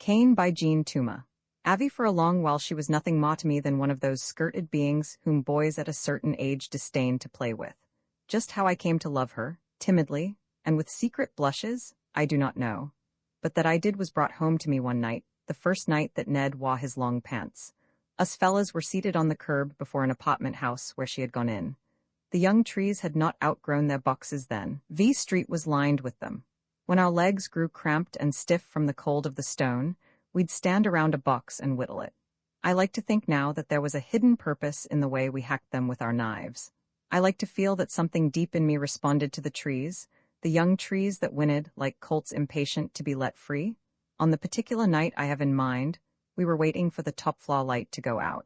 Cain by Toomer. Avi for a long while she was nothing more to me than one of those skirted beings whom boys at a certain age disdain to play with. Just how I came to love her, timidly, and with secret blushes, I do not know. But that I did was brought home to me one night, the first night that Ned wore his long pants. Us fellas were seated on the curb before an apartment house where she had gone in. The young trees had not outgrown their boxes then. V Street was lined with them. When our legs grew cramped and stiff from the cold of the stone, we'd stand around a box and whittle it. I like to think now that there was a hidden purpose in the way we hacked them with our knives. I like to feel that something deep in me responded to the trees, the young trees that whinnied like colts impatient to be let free. On the particular night I have in mind, we were waiting for the top floor light to go out.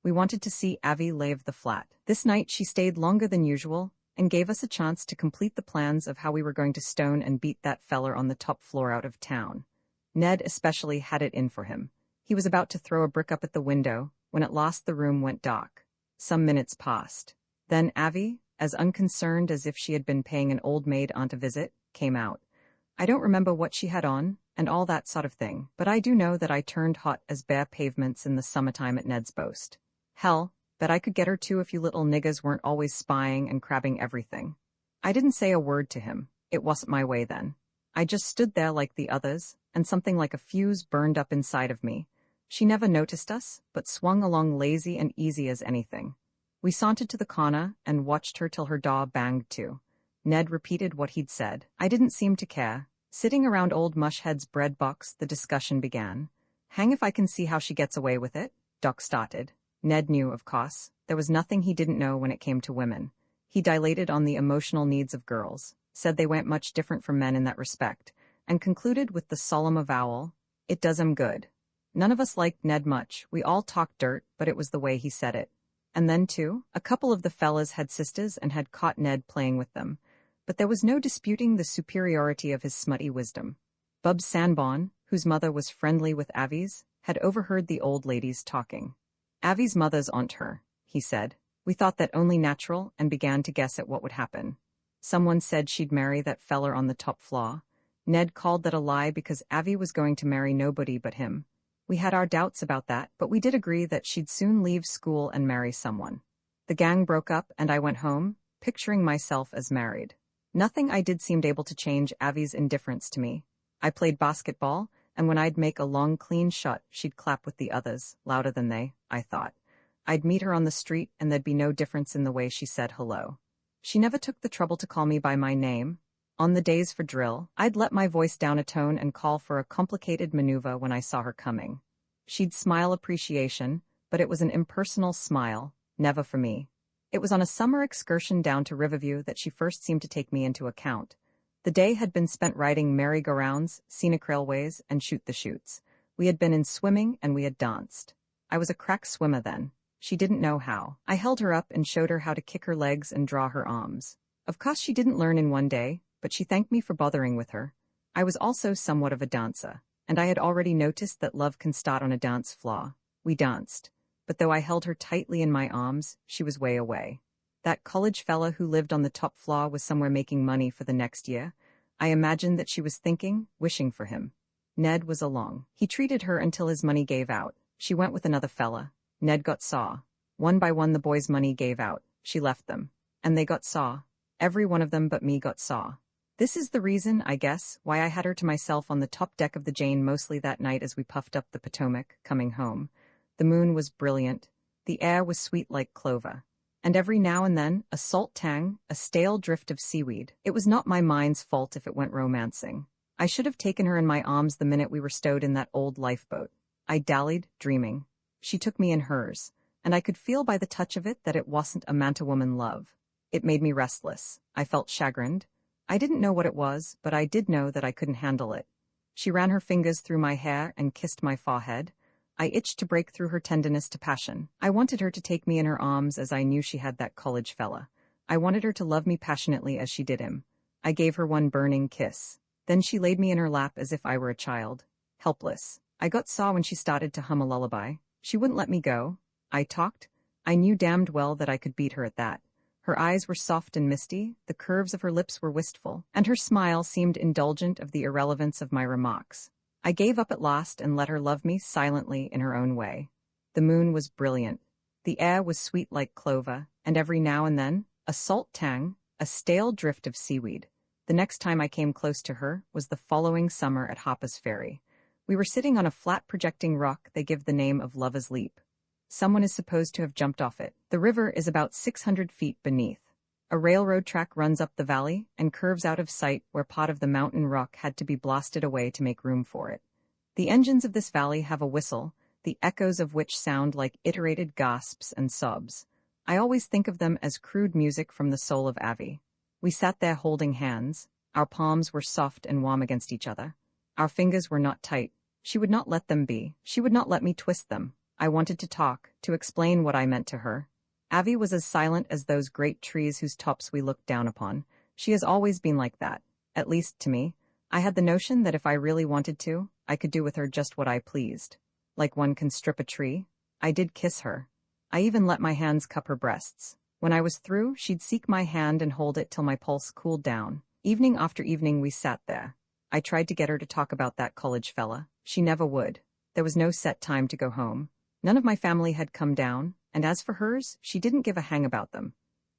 We wanted to see Avi lave the flat. This night she stayed longer than usual and gave us a chance to complete the plans of how we were going to stone and beat that feller on the top floor out of town. Ned especially had it in for him. He was about to throw a brick up at the window when at last the room went dark. Some minutes passed. Then Avi, as unconcerned as if she had been paying an old maid aunt a visit, came out. I don't remember what she had on, and all that sort of thing, but I do know that I turned hot as bare pavements in the summertime at Ned's boast. Hell, bet I could get her too if you little niggers weren't always spying and crabbing everything. I didn't say a word to him. It wasn't my way then. I just stood there like the others, and something like a fuse burned up inside of me. She never noticed us, but swung along lazy and easy as anything. We sauntered to the corner and watched her till her door banged to. Ned repeated what he'd said. I didn't seem to care. Sitting around old Mushhead's bread box, the discussion began. Hang if I can see how she gets away with it, Doc started. Ned knew, of course. There was nothing he didn't know when it came to women. He dilated on the emotional needs of girls, said they weren't much different from men in that respect, and concluded with the solemn avowal, "It does 'em good." None of us liked Ned much. We all talked dirt, but it was the way he said it. And then, too, a couple of the fellas had sisters and had caught Ned playing with them. But there was no disputing the superiority of his smutty wisdom. Bub Sanborn, whose mother was friendly with Avi's, had overheard the old ladies talking. Avi's mother's aunt her, he said. We thought that only natural and began to guess at what would happen. Someone said she'd marry that feller on the top floor. Ned called that a lie because Avi was going to marry nobody but him. We had our doubts about that, but we did agree that she'd soon leave school and marry someone. The gang broke up and I went home, picturing myself as married. Nothing I did seemed able to change Avi's indifference to me. I played basketball, and when I'd make a long clean shot, she'd clap with the others, louder than they, I thought. I'd meet her on the street and there'd be no difference in the way she said hello. She never took the trouble to call me by my name. On the days for drill, I'd let my voice down a tone and call for a complicated maneuver when I saw her coming. She'd smile appreciation, but it was an impersonal smile, never for me. It was on a summer excursion down to Riverview that she first seemed to take me into account. The day had been spent riding merry-go-rounds, scenic railways, and shoot-the-chutes. We had been in swimming and we had danced. I was a crack swimmer then. She didn't know how. I held her up and showed her how to kick her legs and draw her arms. Of course she didn't learn in one day, but she thanked me for bothering with her. I was also somewhat of a dancer, and I had already noticed that love can start on a dance floor. We danced. But though I held her tightly in my arms, she was way away. That college fella who lived on the top floor was somewhere making money for the next year. I imagined that she was thinking, wishing for him. Ned was along. He treated her until his money gave out. She went with another fella. Ned got saw. One by one the boys' money gave out. She left them. And they got saw. Every one of them but me got saw. This is the reason, I guess, why I had her to myself on the top deck of the Jane mostly that night as we puffed up the Potomac, coming home. The moon was brilliant. The air was sweet like clover. And every now and then, a salt tang, a stale drift of seaweed. It was not my mind's fault if it went romancing. I should have taken her in my arms the minute we were stowed in that old lifeboat. I dallied, dreaming. She took me in hers, and I could feel by the touch of it that it wasn't a manta-woman love. It made me restless. I felt chagrined. I didn't know what it was, but I did know that I couldn't handle it. She ran her fingers through my hair and kissed my forehead. I itched to break through her tenderness to passion. I wanted her to take me in her arms as I knew she had that college fella. I wanted her to love me passionately as she did him. I gave her one burning kiss. Then she laid me in her lap as if I were a child. Helpless. I got saw when she started to hum a lullaby. She wouldn't let me go. I talked. I knew damned well that I could beat her at that. Her eyes were soft and misty, the curves of her lips were wistful, and her smile seemed indulgent of the irrelevance of my remarks. I gave up at last and let her love me silently in her own way. The moon was brilliant. The air was sweet like clover, and every now and then, a salt tang, a stale drift of seaweed. The next time I came close to her was the following summer at Harper's Ferry. We were sitting on a flat projecting rock they give the name of Lover's Leap. Someone is supposed to have jumped off it. The river is about 600 feet beneath. A railroad track runs up the valley and curves out of sight where part of the mountain rock had to be blasted away to make room for it. The engines of this valley have a whistle, the echoes of which sound like iterated gasps and sobs. I always think of them as crude music from the soul of Avi. We sat there holding hands. Our palms were soft and warm against each other. Our fingers were not tight. She would not let them be. She would not let me twist them. I wanted to talk, to explain what I meant to her. Avi was as silent as those great trees whose tops we looked down upon. She has always been like that, at least to me. I had the notion that if I really wanted to, I could do with her just what I pleased. Like one can strip a tree. I did kiss her. I even let my hands cup her breasts. When I was through, she'd seek my hand and hold it till my pulse cooled down. Evening after evening we sat there. I tried to get her to talk about that college fella. She never would. There was no set time to go home. None of my family had come down, and as for hers, she didn't give a hang about them.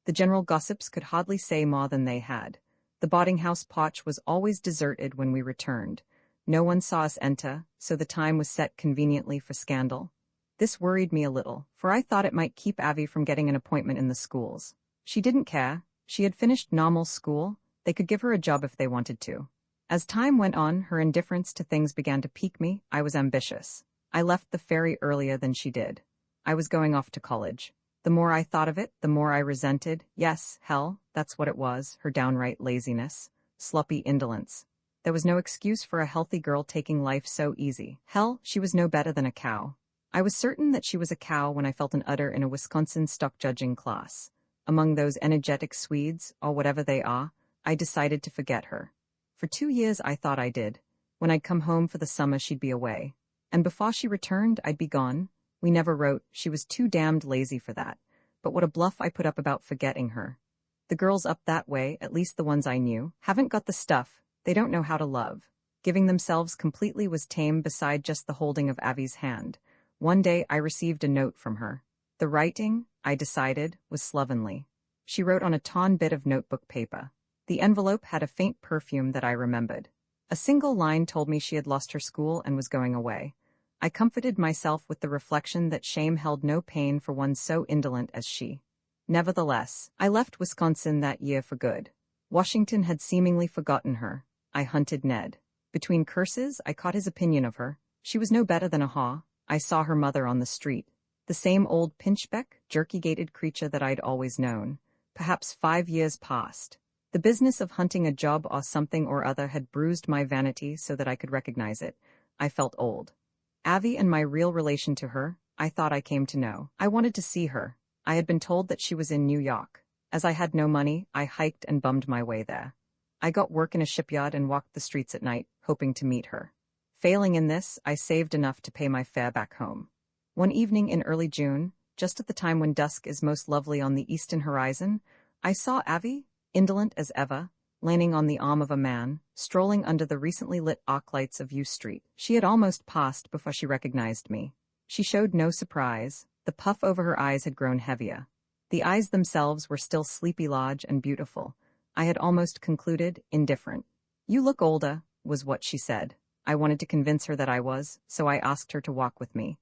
The general gossips could hardly say more than they had. The boarding house porch was always deserted when we returned. No one saw us enter, so the time was set conveniently for scandal. This worried me a little, for I thought it might keep Avi from getting an appointment in the schools. She didn't care. She had finished normal school. They could give her a job if they wanted to. As time went on, her indifference to things began to pique me. I was ambitious. I left the ferry earlier than she did. I was going off to college. The more I thought of it, the more I resented, yes, hell, that's what it was, her downright laziness, sloppy indolence. There was no excuse for a healthy girl taking life so easy. Hell, she was no better than a cow. I was certain that she was a cow when I felt an udder in a Wisconsin stock judging class. Among those energetic Swedes, or whatever they are, I decided to forget her. For 2 years I thought I did. When I'd come home for the summer she'd be away. And before she returned, I'd be gone. We never wrote, she was too damned lazy for that. But what a bluff I put up about forgetting her. The girls up that way, at least the ones I knew, haven't got the stuff. They don't know how to love. Giving themselves completely was tame beside just the holding of Avi's hand. One day I received a note from her. The writing, I decided, was slovenly. She wrote on a torn bit of notebook paper. The envelope had a faint perfume that I remembered. A single line told me she had lost her school and was going away. I comforted myself with the reflection that shame held no pain for one so indolent as she. Nevertheless, I left Wisconsin that year for good. Washington had seemingly forgotten her. I hunted Ned. Between curses, I caught his opinion of her. She was no better than a haw. I saw her mother on the street. The same old pinchbeck, jerky-gated creature that I'd always known. Perhaps 5 years passed. The business of hunting a job or something or other had bruised my vanity so that I could recognize it. I felt old. Avi and my real relation to her, I thought I came to know. I wanted to see her. I had been told that she was in New York. As I had no money, I hiked and bummed my way there. I got work in a shipyard and walked the streets at night, hoping to meet her. Failing in this, I saved enough to pay my fare back home. One evening in early June, just at the time when dusk is most lovely on the eastern horizon, I saw Avi, indolent as ever, leaning on the arm of a man, strolling under the recently lit arc lights of U Street. She had almost passed before she recognized me. She showed no surprise. The puff over her eyes had grown heavier. The eyes themselves were still sleepy large and beautiful. I had almost concluded, indifferent. "You look older," was what she said. I wanted to convince her that I was, so I asked her to walk with me.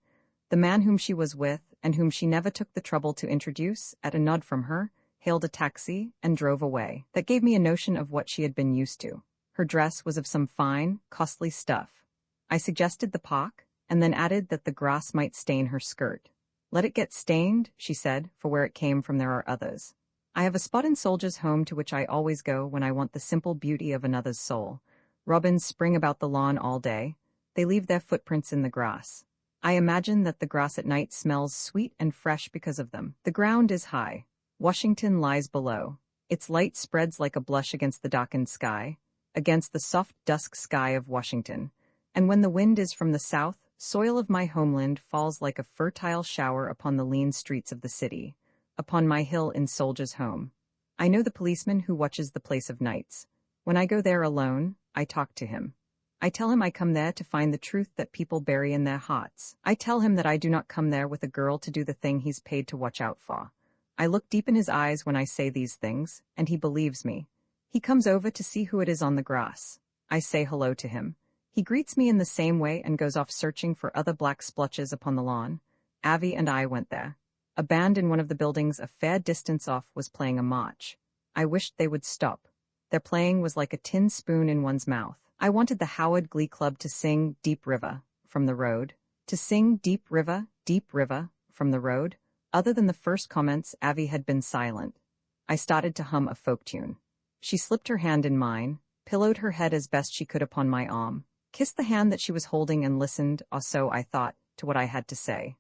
The man whom she was with, and whom she never took the trouble to introduce, at a nod from her, hailed a taxi and drove away. That gave me a notion of what she had been used to. Her dress was of some fine, costly stuff. I suggested the park, and then added that the grass might stain her skirt. "Let it get stained," she said, "for where it came from there are others. I have a spot in Soldiers' Home to which I always go when I want the simple beauty of another's soul. Robins spring about the lawn all day. They leave their footprints in the grass. I imagine that the grass at night smells sweet and fresh because of them. The ground is high. Washington lies below. Its light spreads like a blush against the darkened sky, against the soft dusk sky of Washington. And when the wind is from the south, soil of my homeland falls like a fertile shower upon the lean streets of the city, upon my hill in Soldiers' Home. I know the policeman who watches the place of nights. When I go there alone, I talk to him. I tell him I come there to find the truth that people bury in their hearts. I tell him that I do not come there with a girl to do the thing he's paid to watch out for. I look deep in his eyes when I say these things, and he believes me. He comes over to see who it is on the grass. I say hello to him. He greets me in the same way and goes off searching for other black splotches upon the lawn. Avi and I went there. A band in one of the buildings a fair distance off was playing a march. I wished they would stop. Their playing was like a tin spoon in one's mouth. I wanted the Howard Glee Club to sing Deep River from the road. To sing Deep River from the road. Other than the first comments, Avi had been silent. I started to hum a folk tune. She slipped her hand in mine, pillowed her head as best she could upon my arm, kissed the hand that she was holding and listened, or so I thought, to what I had to say.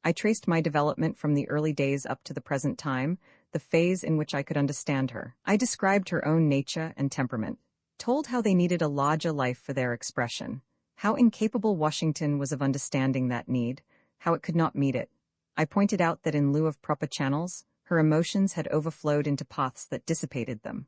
I traced my development from the early days up to the present time, the phase in which I could understand her. I described her own nature and temperament, told how they needed a larger life for their expression, how incapable Washington was of understanding that need, how it could not meet it. I pointed out that in lieu of proper channels, her emotions had overflowed into paths that dissipated them.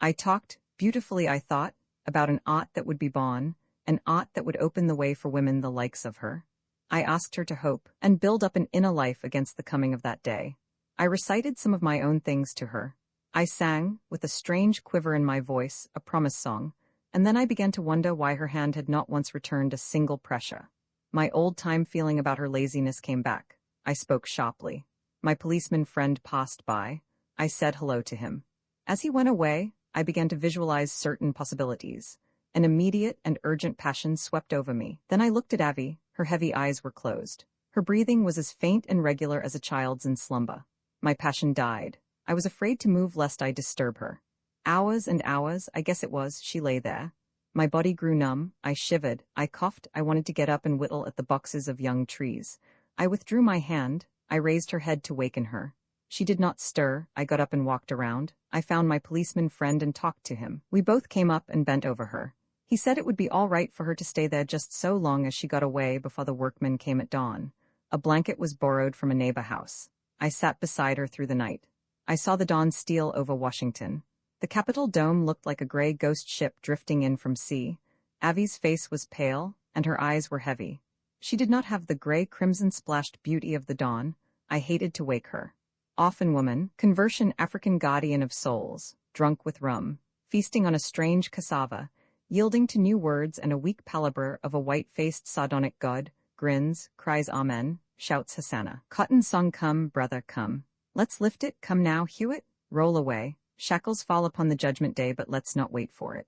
I talked, beautifully I thought, about an art that would be born, an art that would open the way for women the likes of her. I asked her to hope and build up an inner life against the coming of that day. I recited some of my own things to her. I sang, with a strange quiver in my voice, a promise song, and then I began to wonder why her hand had not once returned a single pressure. My old-time feeling about her laziness came back. I spoke sharply. My policeman friend passed by. I said hello to him. As he went away, I began to visualize certain possibilities. An immediate and urgent passion swept over me. Then I looked at Avi. Her heavy eyes were closed. Her breathing was as faint and regular as a child's in slumber. My passion died. I was afraid to move lest I disturb her. Hours and hours, I guess it was, she lay there. My body grew numb. I shivered. I coughed. I wanted to get up and whittle at the boxes of young trees. I withdrew my hand. I raised her head to waken her. She did not stir. I got up and walked around. I found my policeman friend and talked to him. We both came up and bent over her. He said it would be all right for her to stay there just so long as she got away before the workmen came at dawn. A blanket was borrowed from a neighbor house. I sat beside her through the night. I saw the dawn steal over Washington. The Capitol dome looked like a gray ghost ship drifting in from sea. Avi's face was pale, and her eyes were heavy. She did not have the gray crimson-splashed beauty of the dawn. I hated to wake her. Often woman, conversion African guardian of souls, drunk with rum, feasting on a strange cassava, yielding to new words and a weak palaver of a white-faced sardonic god, grins, cries amen, shouts Hosanna. Cotton song come, brother, come. Let's lift it, come now, hew it, roll away. Shackles fall upon the judgment day, but let's not wait for it.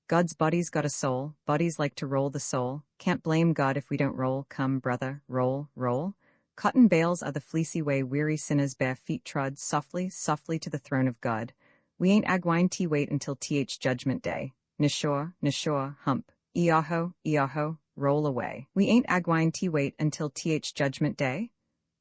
God's body's got a soul, bodies like to roll the soul. Can't blame God if we don't roll, come, brother, roll, roll. Cotton bales are the fleecy way weary sinners' bare feet trod softly, softly to the throne of God. We ain't agwine tea wait until th judgment day. Nishore, nishore, hump. Iaho, iaho, roll away. We ain't agwine tea wait until th judgment day.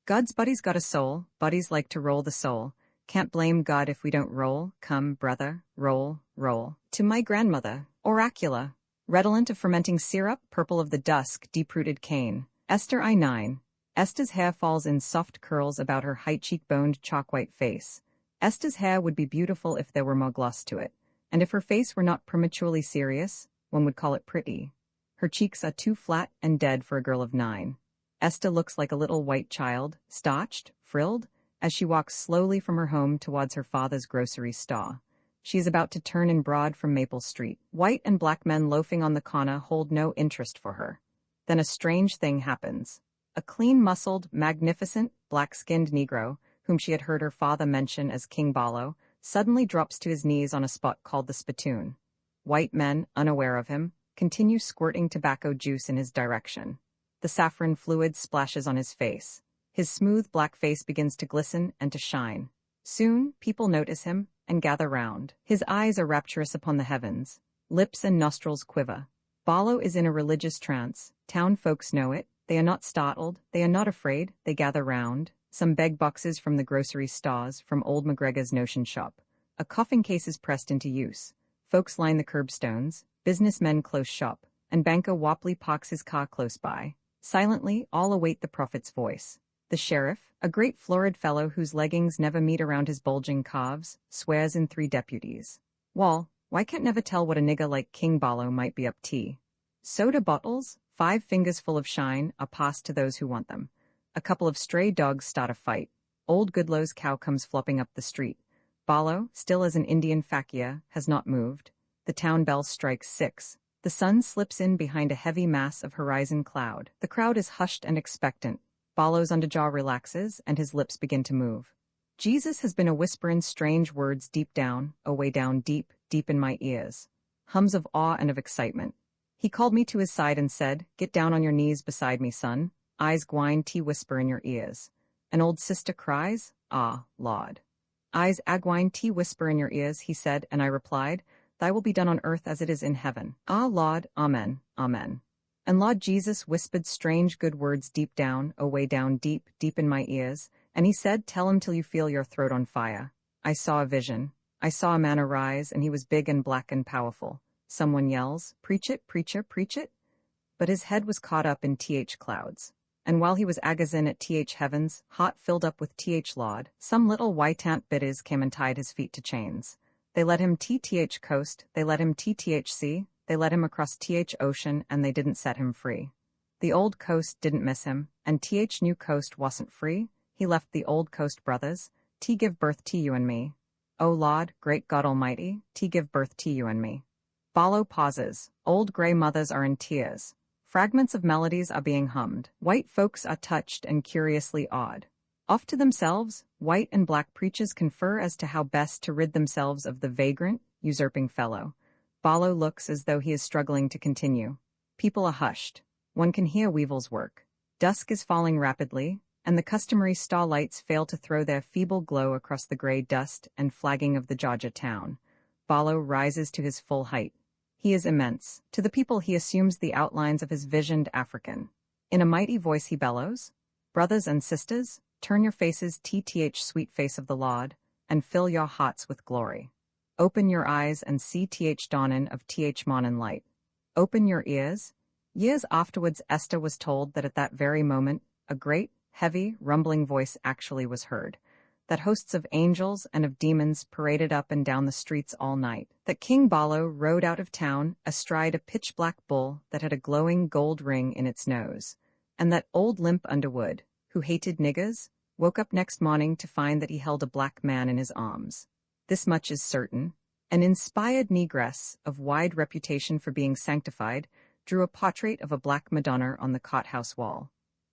God's body's got a soul, bodies like to roll the soul. Can't blame God if we don't roll, come, brother, roll, roll. To my grandmother, oracula, redolent of fermenting syrup, purple of the dusk, deep-rooted cane. Esther I-9. Esther's hair falls in soft curls about her high cheekboned, chalk-white face. Esther's hair would be beautiful if there were more gloss to it, and if her face were not prematurely serious, one would call it pretty. Her cheeks are too flat and dead for a girl of 9. Esther looks like a little white child, starched, frilled, as she walks slowly from her home towards her father's grocery store. She is about to turn in Broad from Maple Street. White and black men loafing on the corner hold no interest for her. Then a strange thing happens. A clean-muscled, magnificent, black-skinned Negro, whom she had heard her father mention as King Ballo, suddenly drops to his knees on a spot called the spittoon. White men, unaware of him, continue squirting tobacco juice in his direction. The saffron fluid splashes on his face. His smooth black face begins to glisten and to shine. Soon, people notice him and gather round. His eyes are rapturous upon the heavens. Lips and nostrils quiver. Ballo is in a religious trance. Town folks know it. They are not startled. They are not afraid. They gather round. Some beg boxes from the grocery stores, from old McGregor's notion shop. A coughing case is pressed into use. Folks line the curbstones. Businessmen close shop. And Banker Wopley parks his car close by. Silently, all await the prophet's voice. The sheriff, a great florid fellow whose leggings never meet around his bulging calves, swears in 3 deputies. Wall, why can't never tell what a nigger like King Ballo might be up to? Soda bottles, 5 fingers full of shine, are passed to those who want them. A couple of stray dogs start a fight. Old Goodlow's cow comes flopping up the street. Barlow, still as an Indian fakir, has not moved. The town bell strikes 6. The sun slips in behind a heavy mass of horizon cloud. The crowd is hushed and expectant. Barlow's underjaw relaxes, and his lips begin to move. Jesus has been a whisperin' strange words deep down, away down deep, deep in my ears. Hums of awe and of excitement. He called me to his side and said, "Get down on your knees beside me, son. Eyes gwine tea whisper in your ears." An old sister cries, "Ah, Lord." Eyes agwine tea whisper in your ears, he said, and I replied, "Thy will be done on earth as it is in heaven." Ah, Lord, amen, amen. And Lord Jesus whispered strange good words deep down, away down deep, deep in my ears, and he said, "Tell him till you feel your throat on fire." I saw a vision. I saw a man arise, and he was big and black and powerful. Someone yells, "Preach it, preacher, preach it." But his head was caught up in clouds. And while he was agazin at heavens, hot filled up with Lord, some little white-ant bitters came and tied his feet to chains. They led him coast, they led him sea, they led him across ocean, and they didn't set him free. The old coast didn't miss him, and new coast wasn't free. He left the old coast brothers, give birth to you and me. O Lord, great God Almighty, give birth to you and me. Barlow pauses. Old grey mothers are in tears. Fragments of melodies are being hummed. White folks are touched and curiously awed. Off to themselves, white and black preachers confer as to how best to rid themselves of the vagrant, usurping fellow. Barlow looks as though he is struggling to continue. People are hushed. One can hear weevils work. Dusk is falling rapidly, and the customary star lights fail to throw their feeble glow across the grey dust and flagging of the Georgia town. Barlow rises to his full height. He is immense. To the people he assumes the outlines of his visioned African. In a mighty voice he bellows, "Brothers and sisters, turn your faces sweet face of the Lord, and fill your hearts with glory. Open your eyes and see dawnin' of mornin' light. Open your ears." Years afterwards Esther was told that at that very moment, a great, heavy, rumbling voice actually was heard. That hosts of angels and of demons paraded up and down the streets all night, that King Barlow rode out of town astride a pitch-black bull that had a glowing gold ring in its nose, and that old Limp Underwood, who hated niggers, woke up next morning to find that he held a black man in his arms. This much is certain. An inspired negress, of wide reputation for being sanctified, drew a portrait of a black Madonna on the cot-house wall.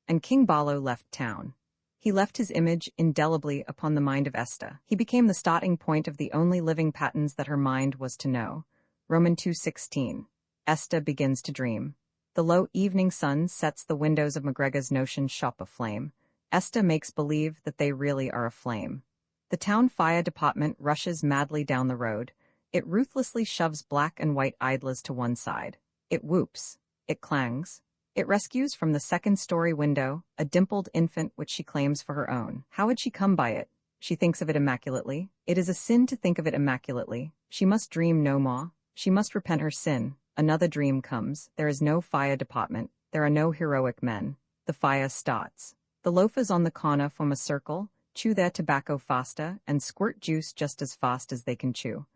And King Barlow left town. He left his image indelibly upon the mind of Esther. He became the starting point of the only living patterns that her mind was to know. Romans 2:16. Esther begins to dream. The low evening sun sets the windows of McGregor's notion shop aflame. Esther makes believe that they really are aflame. The town fire department rushes madly down the road. It ruthlessly shoves black and white idlers to one side. It whoops. It clangs. It rescues from the second-story window a dimpled infant which she claims for her own. How had she come by it? She thinks of it immaculately. It is a sin to think of it immaculately. She must dream no more. She must repent her sin. Another dream comes. There is no fire department. There are no heroic men. The fire starts. The loafers on the corner form a circle, chew their tobacco faster, and squirt juice just as fast as they can chew.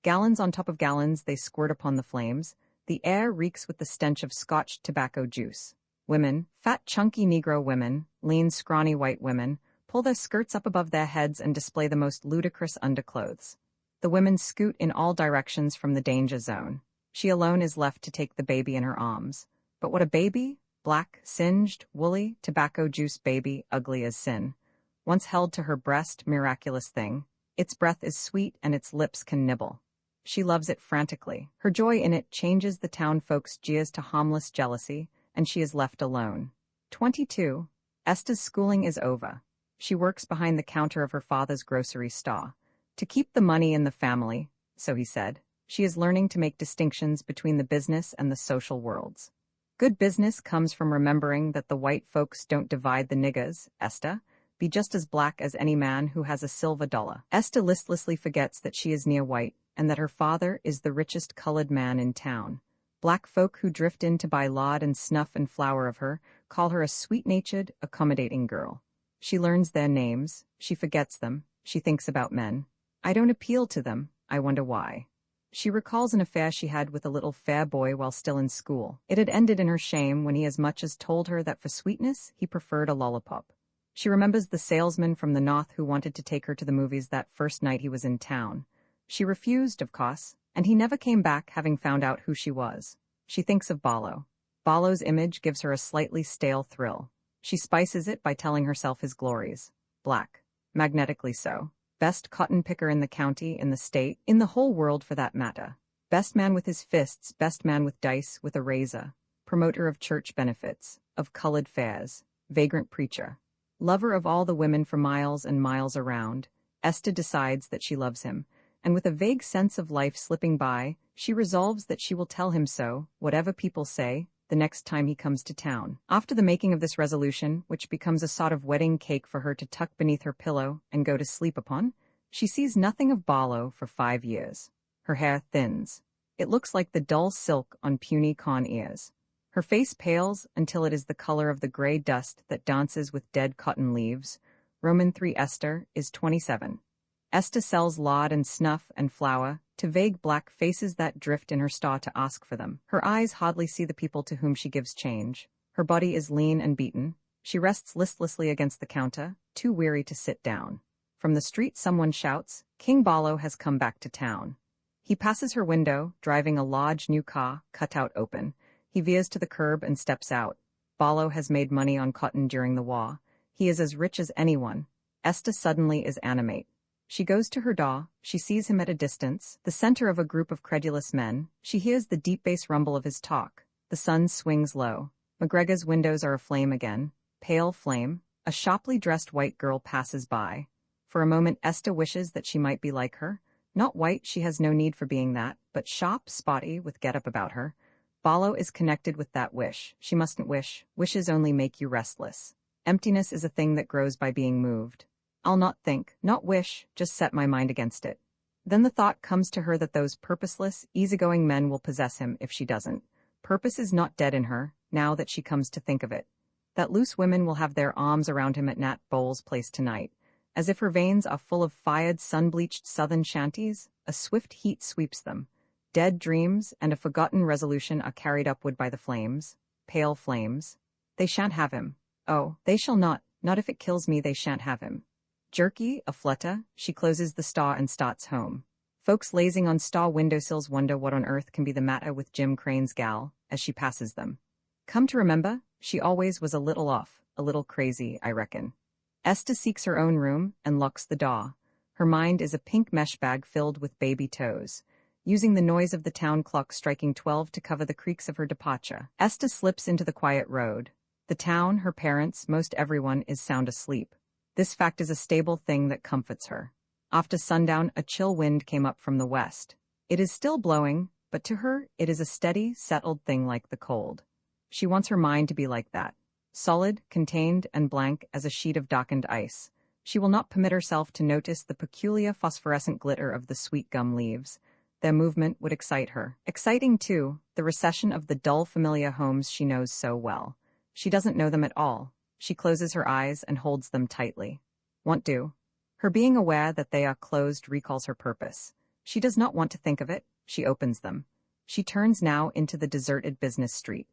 Gallons on top of gallons they squirt upon the flames. The air reeks with the stench of scotched tobacco juice. Women, fat chunky Negro women, lean scrawny white women, pull their skirts up above their heads and display the most ludicrous underclothes. The women scoot in all directions from the danger zone. She alone is left to take the baby in her arms. But what a baby! Black, singed, woolly, tobacco juice baby, ugly as sin. Once held to her breast, miraculous thing. Its breath is sweet and its lips can nibble. She loves it frantically. Her joy in it changes the town folks' jeers to harmless jealousy, and she is left alone. 22. Esther's schooling is over. She works behind the counter of her father's grocery store. To keep the money in the family, so he said, she is learning to make distinctions between the business and the social worlds. Good business comes from remembering that the white folks don't divide the niggas, Esther. Be just as black as any man who has a silver dollar. Esther listlessly forgets that she is near white, and that her father is the richest colored man in town. Black folk who drift in to buy laud and snuff and flour of her call her a sweet-natured, accommodating girl. She learns their names, she forgets them, she thinks about men. I don't appeal to them, I wonder why. She recalls an affair she had with a little fair boy while still in school. It had ended in her shame when he as much as told her that for sweetness he preferred a lollipop. She remembers the salesman from the north who wanted to take her to the movies that first night he was in town. She refused, of course, and he never came back having found out who she was. She thinks of Ballo. Ballo's image gives her a slightly stale thrill. She spices it by telling herself his glories. Black. Magnetically so. Best cotton picker in the county, in the state, in the whole world for that matter. Best man with his fists, best man with dice, with a razor. Promoter of church benefits, of colored fairs. Vagrant preacher. Lover of all the women for miles and miles around. Esther decides that she loves him, and with a vague sense of life slipping by, she resolves that she will tell him so, whatever people say, the next time he comes to town. After the making of this resolution, which becomes a sort of wedding cake for her to tuck beneath her pillow and go to sleep upon, she sees nothing of Ballo for 5 years. Her hair thins. It looks like the dull silk on puny corn ears. Her face pales until it is the color of the gray dust that dances with dead cotton leaves. Roman 3 Esther is 27. Esther sells lard and snuff and flour to vague black faces that drift in her store to ask for them. Her eyes hardly see the people to whom she gives change. Her body is lean and beaten. She rests listlessly against the counter, too weary to sit down. From the street someone shouts, "King Ballo has come back to town." He passes her window, driving a large new car, cut out open. He veers to the curb and steps out. Ballo has made money on cotton during the war. He is as rich as anyone. Esther suddenly is animate. She goes to her door, she sees him at a distance, the center of a group of credulous men. She hears the deep bass rumble of his talk. The sun swings low. McGregor's windows are aflame again. Pale flame. A sharply dressed white girl passes by. For a moment Esther wishes that she might be like her. Not white, she has no need for being that, but sharp, spotty, with get-up about her. Ballo is connected with that wish. She mustn't wish. Wishes only make you restless. Emptiness is a thing that grows by being moved. I'll not think, not wish, just set my mind against it. Then the thought comes to her that those purposeless, easygoing men will possess him if she doesn't. Purpose is not dead in her, now that she comes to think of it. That loose women will have their arms around him at Nat Bowles' place tonight. As if her veins are full of fired, sun-bleached southern shanties, a swift heat sweeps them. Dead dreams and a forgotten resolution are carried upward by the flames. Pale flames. They shan't have him. Oh, they shall not if it kills me they shan't have him. Jerky, a flutter, she closes the store and starts home. Folks lazing on store windowsills wonder what on earth can be the matter with Jim Crane's gal, as she passes them. Come to remember, she always was a little off, a little crazy, I reckon. Esther seeks her own room and locks the door. Her mind is a pink mesh bag filled with baby toes. Using the noise of the town clock striking 12 to cover the creaks of her departure, Esther slips into the quiet road. The town, her parents, most everyone is sound asleep. This fact is a stable thing that comforts her. After sundown, a chill wind came up from the west. It is still blowing, but to her, it is a steady, settled thing like the cold. She wants her mind to be like that. Solid, contained, and blank as a sheet of darkened ice. She will not permit herself to notice the peculiar phosphorescent glitter of the sweet gum leaves. Their movement would excite her. Exciting, too, the recession of the dull, familiar homes she knows so well. She doesn't know them at all. She closes her eyes and holds them tightly. Won't do. Her being aware that they are closed recalls her purpose. She does not want to think of it. She opens them. She turns now into the deserted business street.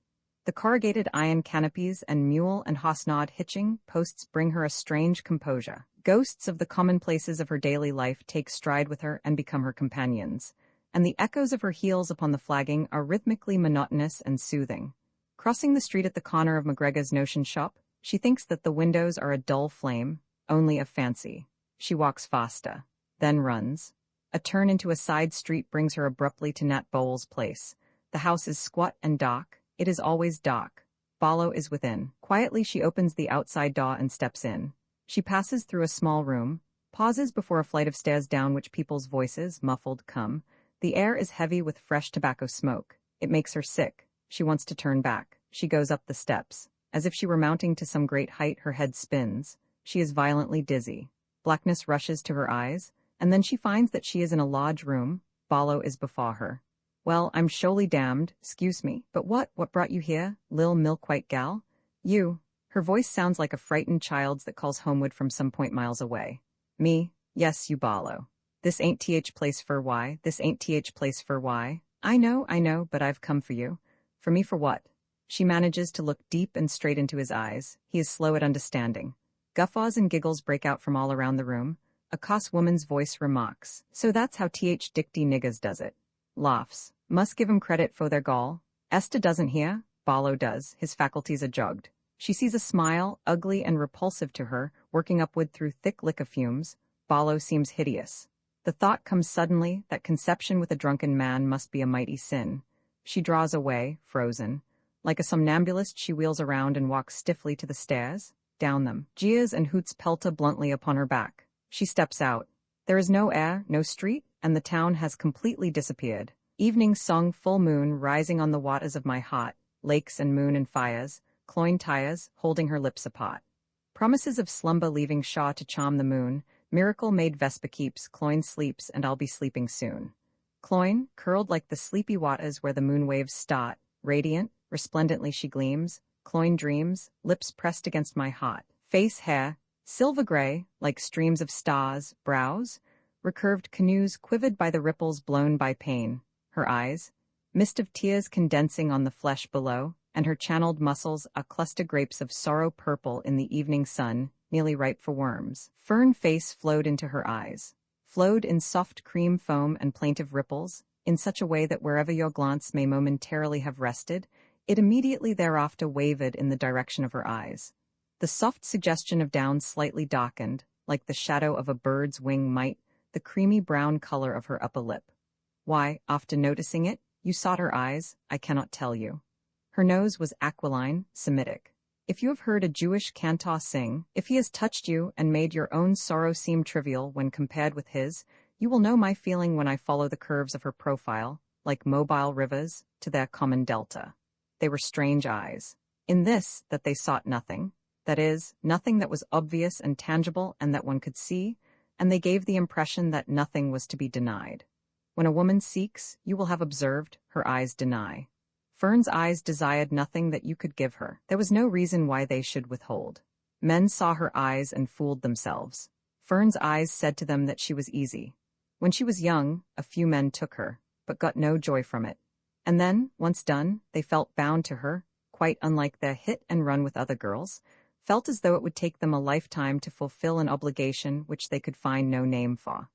The corrugated iron canopies and mule and hosnod hitching posts bring her a strange composure. Ghosts of the commonplaces of her daily life take stride with her and become her companions, and the echoes of her heels upon the flagging are rhythmically monotonous and soothing. Crossing the street at the corner of McGregor's notion shop, she thinks that the windows are a dull flame, only of fancy. She walks faster, then runs. A turn into a side street brings her abruptly to Nat Bowles' place. The house is squat and dark. It is always dark. Ballo is within. Quietly she opens the outside door and steps in. She passes through a small room, pauses before a flight of stairs down which people's voices, muffled, come. The air is heavy with fresh tobacco smoke. It makes her sick. She wants to turn back. She goes up the steps. As if she were mounting to some great height, her head spins. She is violently dizzy. Blackness rushes to her eyes, and then she finds that she is in a large room. Ballo is before her. "Well, I'm sholy damned, 'scuse me, but what brought you here, lil milk-white gal? You." Her voice sounds like a frightened child's that calls homeward from some point miles away. "Me? Yes, you Ballo." This ain't th place for why, this ain't th place for why. I know, but I've come for you. For me for what? She manages to look deep and straight into his eyes. He is slow at understanding. Guffaws and giggles break out from all around the room. A coss woman's voice remarks, "So that's how th dicty niggas does it." Laughs. Must give 'em credit for their gall. Esta doesn't hear. Barlow does. His faculties are jogged. She sees a smile, ugly and repulsive to her, working upward through thick liquor fumes. Barlow seems hideous. The thought comes suddenly that conception with a drunken man must be a mighty sin. She draws away, frozen. Like a somnambulist, she wheels around and walks stiffly to the stairs. Down them. Jeers and hoots pelta bluntly upon her back. She steps out. There is no air, no street, and the town has completely disappeared. Evening song, full moon rising on the waters of my heart, lakes and moon and fires, cloyne tires, holding her lips apart. Promises of slumber leaving Shaw to charm the moon, miracle made Vespa keeps, Cloyne sleeps and I'll be sleeping soon. Cloyne, curled like the sleepy waters where the moon waves start, radiant, resplendently she gleams, Cloyne dreams, lips pressed against my heart, face hair, silver gray, like streams of stars, brows, recurved canoes quivered by the ripples blown by pain, her eyes, mist of tears condensing on the flesh below, and her channeled muscles a cluster grapes of sorrow purple in the evening sun, nearly ripe for worms. Fern face flowed into her eyes, flowed in soft cream foam and plaintive ripples, in such a way that wherever your glance may momentarily have rested, it immediately thereafter wavered in the direction of her eyes. The soft suggestion of down slightly darkened, like the shadow of a bird's wing might, the creamy brown color of her upper lip. Why, after noticing it, you sought her eyes, I cannot tell you. Her nose was aquiline, Semitic. If you have heard a Jewish cantor sing, if he has touched you and made your own sorrow seem trivial when compared with his, you will know my feeling when I follow the curves of her profile, like mobile rivers, to their common delta. They were strange eyes. In this, that they sought nothing. That is, nothing that was obvious and tangible and that one could see, and they gave the impression that nothing was to be denied. When a woman seeks, you will have observed, her eyes deny. Fern's eyes desired nothing that you could give her. There was no reason why they should withhold. Men saw her eyes and fooled themselves. Fern's eyes said to them that she was easy. When she was young, a few men took her, but got no joy from it. And then, once done, they felt bound to her, quite unlike their hit and run with other girls, felt as though it would take them a lifetime to fulfill an obligation which they could find no name for.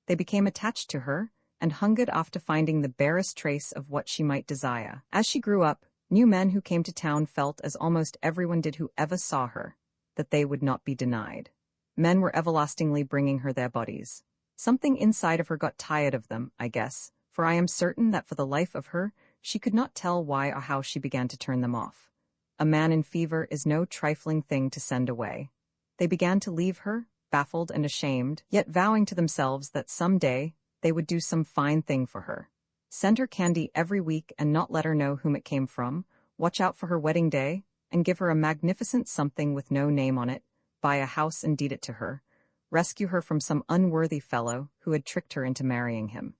They became attached to her, and hungered after finding the barest trace of what she might desire. As she grew up, new men who came to town felt, as almost everyone did who ever saw her, that they would not be denied. Men were everlastingly bringing her their bodies. Something inside of her got tired of them, I guess, for I am certain that for the life of her, she could not tell why or how she began to turn them off. A man in fever is no trifling thing to send away. They began to leave her, baffled and ashamed, yet vowing to themselves that some day, they would do some fine thing for her. Send her candy every week and not let her know whom it came from, watch out for her wedding day, and give her a magnificent something with no name on it, buy a house and deed it to her, rescue her from some unworthy fellow who had tricked her into marrying him.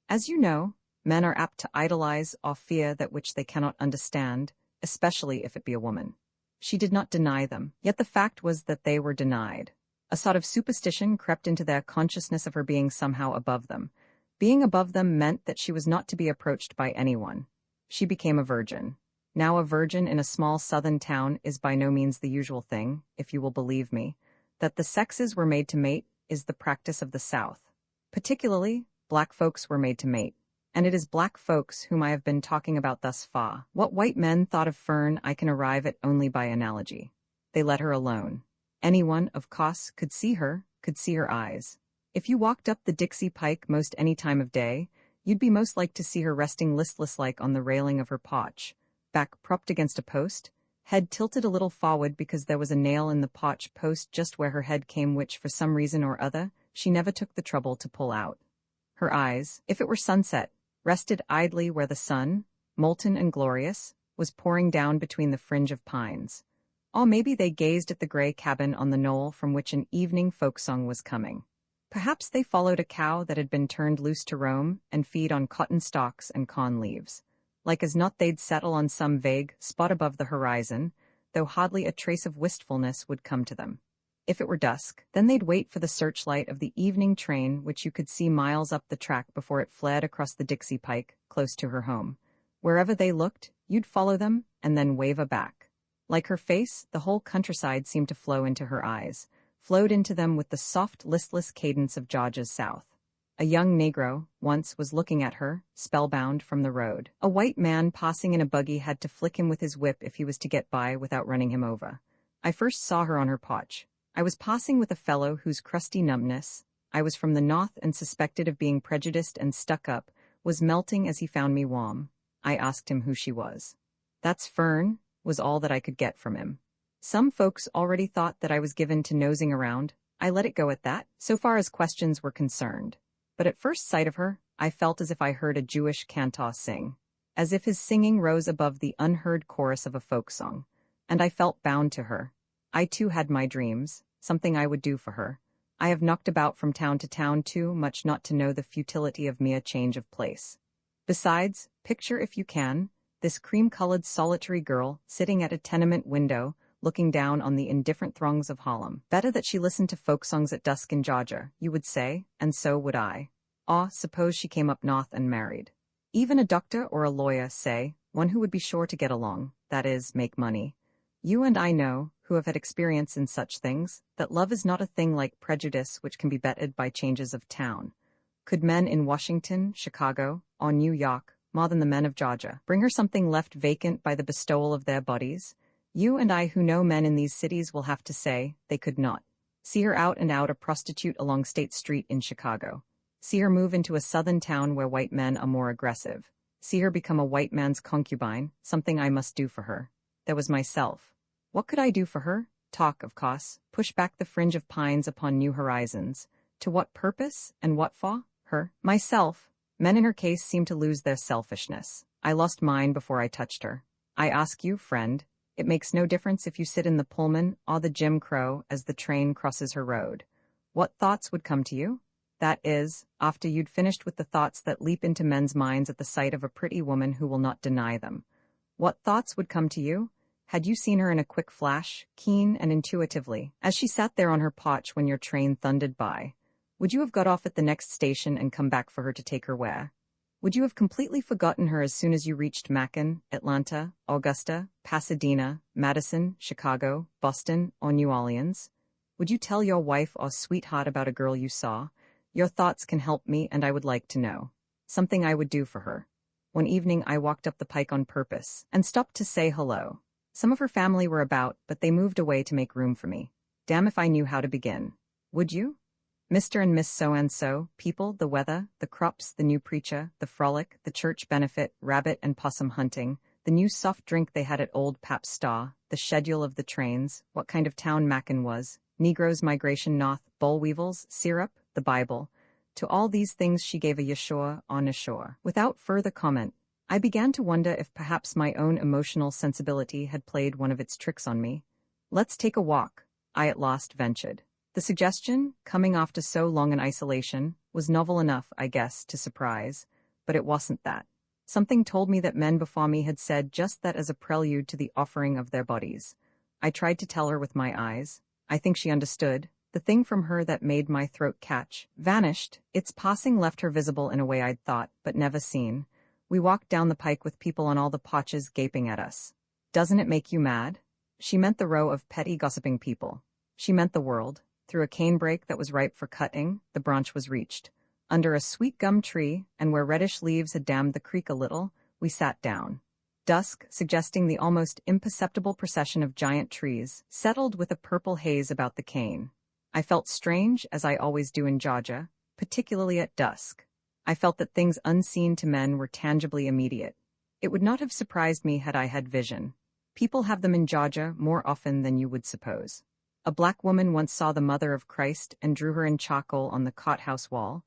As you know, men are apt to idolize or fear that which they cannot understand, especially if it be a woman. She did not deny them, yet the fact was that they were denied. A sort of superstition crept into their consciousness of her being somehow above them. Being above them meant that she was not to be approached by anyone. She became a virgin. Now a virgin in a small southern town is by no means the usual thing, if you will believe me. That the sexes were made to mate is the practice of the South. Particularly, black folks were made to mate. And it is black folks whom I have been talking about thus far. What white men thought of Fern I can arrive at only by analogy. They let her alone. Anyone, of course, could see her eyes. If you walked up the Dixie Pike most any time of day, you'd be most like to see her resting listless-like on the railing of her porch, back propped against a post, head tilted a little forward because there was a nail in the porch post just where her head came which, for some reason or other, she never took the trouble to pull out. Her eyes, if it were sunset, rested idly where the sun, molten and glorious, was pouring down between the fringe of pines. Or maybe they gazed at the gray cabin on the knoll from which an evening folk song was coming. Perhaps they followed a cow that had been turned loose to roam and feed on cotton stalks and con leaves. Like as not they'd settle on some vague spot above the horizon, though hardly a trace of wistfulness would come to them. If it were dusk, then they'd wait for the searchlight of the evening train, which you could see miles up the track before it fled across the Dixie Pike, close to her home. Wherever they looked, you'd follow them, and then wave back. Like her face, the whole countryside seemed to flow into her eyes, flowed into them with the soft, listless cadence of Georgia's south. A young negro, once, was looking at her, spellbound, from the road. A white man passing in a buggy had to flick him with his whip if he was to get by without running him over. I first saw her on her porch. I was passing with a fellow whose crusty numbness, I was from the north and suspected of being prejudiced and stuck up, was melting as he found me warm. I asked him who she was. "That's Fern," was all that I could get from him. Some folks already thought that I was given to nosing around. I let it go at that, so far as questions were concerned. But at first sight of her, I felt as if I heard a Jewish cantor sing, as if his singing rose above the unheard chorus of a folk song. And I felt bound to her. I too had my dreams, something I would do for her. I have knocked about from town to town too much not to know the futility of mere change of place. Besides, picture if you can, this cream-colored solitary girl sitting at a tenement window, looking down on the indifferent throngs of Harlem. Better that she listened to folk songs at dusk in Georgia, you would say, and so would I. Suppose she came up north and married. Even a doctor or a lawyer, say, one who would be sure to get along, that is, make money. You and I know, who have had experience in such things, that love is not a thing like prejudice which can be bettered by changes of town. Could men in Washington, Chicago, or New York, more than the men of Georgia, bring her something left vacant by the bestowal of their bodies? You and I who know men in these cities will have to say, they could not. See her out and out a prostitute along State Street in Chicago. See her move into a southern town where white men are more aggressive. See her become a white man's concubine, something I must do for her. There was myself. What could I do for her? Talk, of course, push back the fringe of pines upon new horizons. To what purpose, and what for? Her. Myself. Men in her case seemed to lose their selfishness. I lost mine before I touched her. I ask you, friend, it makes no difference if you sit in the Pullman or the Jim Crow as the train crosses her road. What thoughts would come to you? That is, after you'd finished with the thoughts that leap into men's minds at the sight of a pretty woman who will not deny them. What thoughts would come to you? Had you seen her in a quick flash, keen and intuitively, as she sat there on her porch when your train thundered by? Would you have got off at the next station and come back for her to take her where? Would you have completely forgotten her as soon as you reached Macon, Atlanta, Augusta, Pasadena, Madison, Chicago, Boston, or New Orleans? Would you tell your wife or sweetheart about a girl you saw? Your thoughts can help me, and I would like to know. Something I would do for her. One evening I walked up the pike on purpose, and stopped to say hello. Some of her family were about, but they moved away to make room for me. Damn if I knew how to begin. Would you? Mr. and Miss So-and-so, people, the weather, the crops, the new preacher, the frolic, the church benefit, rabbit and possum hunting, the new soft drink they had at Old Pap's Star, the schedule of the trains, what kind of town Macon was, Negroes' migration north, boll weevils, syrup, the Bible. To all these things she gave a yashore on ashore. Without further comment, I began to wonder if perhaps my own emotional sensibility had played one of its tricks on me. "Let's take a walk," I at last ventured. The suggestion, coming after so long an isolation, was novel enough, I guess, to surprise, but it wasn't that. Something told me that men before me had said just that as a prelude to the offering of their bodies. I tried to tell her with my eyes. I think she understood. The thing from her that made my throat catch vanished. Its passing left her visible in a way I'd thought, but never seen. We walked down the pike with people on all the porches gaping at us. "Doesn't it make you mad?" She meant the row of petty gossiping people. She meant the world. Through a canebrake that was ripe for cutting, the branch was reached. Under a sweet gum tree, and where reddish leaves had dammed the creek a little, we sat down. Dusk, suggesting the almost imperceptible procession of giant trees, settled with a purple haze about the cane. I felt strange, as I always do in Georgia, particularly at dusk. I felt that things unseen to men were tangibly immediate. It would not have surprised me had I had vision. People have them in Georgia more often than you would suppose. A black woman once saw the Mother of Christ and drew her in charcoal on the cot-house wall.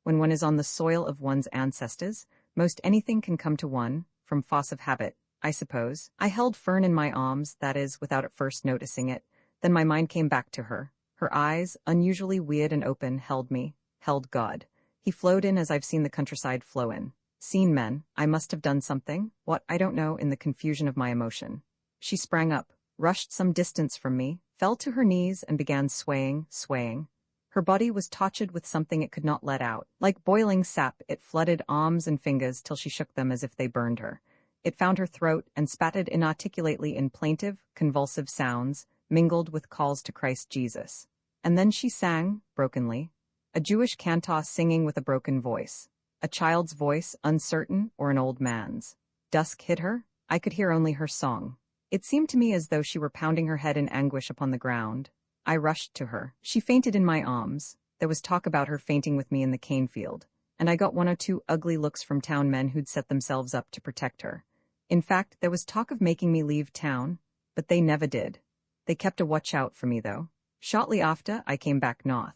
When one is on the soil of one's ancestors, most anything can come to one, from force of habit, I suppose. I held Fern in my arms, that is, without at first noticing it. Then my mind came back to her. Her eyes, unusually weird and open, held me, held God. He flowed in as I've seen the countryside flow in. Seen men, I must have done something, what, I don't know, in the confusion of my emotion. She sprang up, rushed some distance from me, fell to her knees and began swaying. Her body was touched with something it could not let out. Like boiling sap, it flooded arms and fingers till she shook them as if they burned her. It found her throat and spatted inarticulately in plaintive, convulsive sounds, mingled with calls to Christ Jesus. And then she sang, brokenly, a Jewish cantor singing with a broken voice. A child's voice, uncertain, or an old man's. Dusk hid her. I could hear only her song. It seemed to me as though she were pounding her head in anguish upon the ground. I rushed to her. She fainted in my arms. There was talk about her fainting with me in the cane field, and I got 1 or 2 ugly looks from town men who'd set themselves up to protect her. In fact, there was talk of making me leave town, but they never did. They kept a watch out for me, though. Shortly after, I came back north.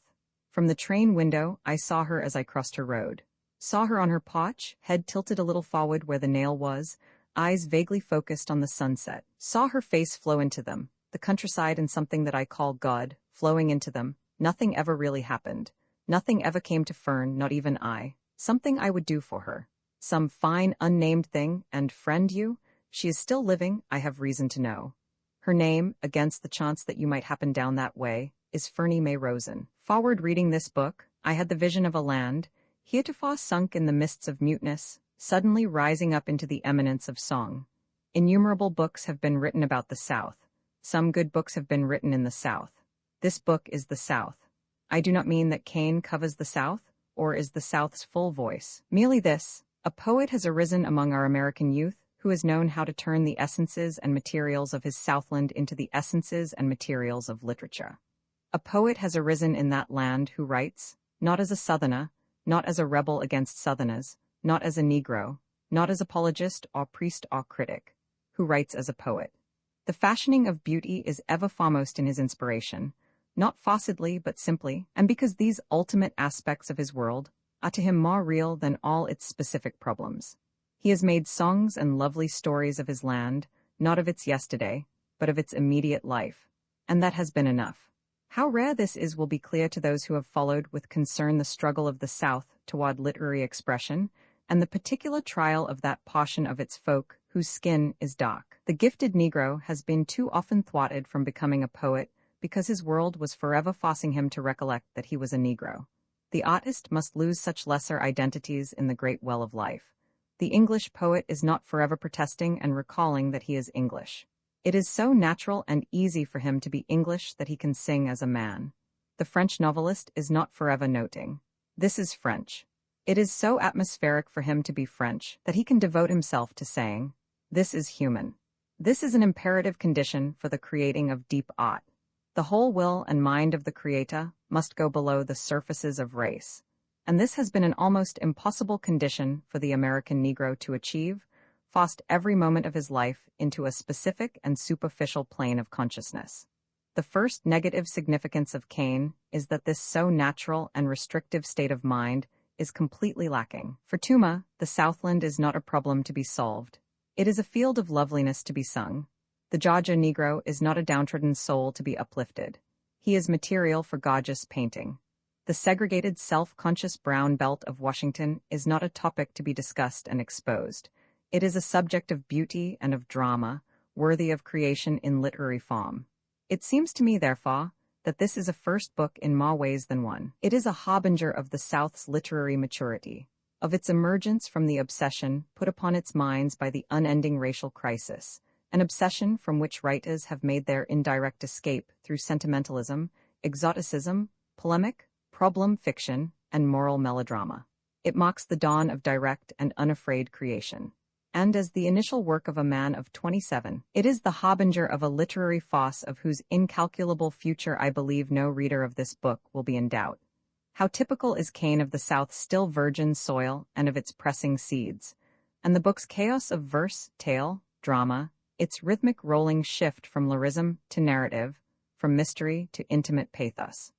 From the train window, I saw her as I crossed her road. Saw her on her porch, head tilted a little forward where the nail was, eyes vaguely focused on the sunset. Saw her face flow into them, the countryside and something that I call God, flowing into them. Nothing ever really happened. Nothing ever came to Fern, not even I. Something I would do for her. Some fine, unnamed thing, and friend you? She is still living, I have reason to know. Her name, against the chance that you might happen down that way, is Fernie May Rosen. Forward reading this book, I had the vision of a land, heretofore sunk in the mists of muteness, suddenly rising up into the eminence of song. Innumerable books have been written about the South. Some good books have been written in the South. This book is the South. I do not mean that Cain covers the South, or is the South's full voice. Merely this: a poet has arisen among our American youth who has known how to turn the essences and materials of his Southland into the essences and materials of literature. A poet has arisen in that land who writes, not as a Southerner, not as a rebel against Southerners, not as a Negro, not as apologist or priest or critic, who writes as a poet. The fashioning of beauty is ever foremost in his inspiration, not faucetly but simply, and because these ultimate aspects of his world are to him more real than all its specific problems. He has made songs and lovely stories of his land, not of its yesterday, but of its immediate life, and that has been enough. How rare this is will be clear to those who have followed with concern the struggle of the South toward literary expression, and the particular trial of that portion of its folk whose skin is dark. The gifted Negro has been too often thwarted from becoming a poet because his world was forever forcing him to recollect that he was a Negro. The artist must lose such lesser identities in the great well of life. The English poet is not forever protesting and recalling that he is English. It is so natural and easy for him to be English that he can sing as a man. The French novelist is not forever noting, "This is French." It is so atmospheric for him to be French that he can devote himself to saying, "This is human." This is an imperative condition for the creating of deep art. The whole will and mind of the creator must go below the surfaces of race, and this has been an almost impossible condition for the American Negro to achieve, forced every moment of his life into a specific and superficial plane of consciousness. The first negative significance of Cain is that this so natural and restrictive state of mind is completely lacking. For Toomer, the Southland is not a problem to be solved. It is a field of loveliness to be sung. The Georgia Negro is not a downtrodden soul to be uplifted. He is material for gorgeous painting. The segregated, self-conscious brown belt of Washington is not a topic to be discussed and exposed. It is a subject of beauty and of drama, worthy of creation in literary form. It seems to me, therefore, that this is a first book in more ways than one. It is a harbinger of the South's literary maturity, of its emergence from the obsession put upon its minds by the unending racial crisis, an obsession from which writers have made their indirect escape through sentimentalism, exoticism, polemic, problem fiction, and moral melodrama. It marks the dawn of direct and unafraid creation. And as the initial work of a man of 27, it is the harbinger of a literary force of whose incalculable future I believe no reader of this book will be in doubt. How typical is Cain of the South's still virgin soil and of its pressing seeds, and the book's chaos of verse, tale, drama, its rhythmic rolling shift from lyrism to narrative, from mystery to intimate pathos.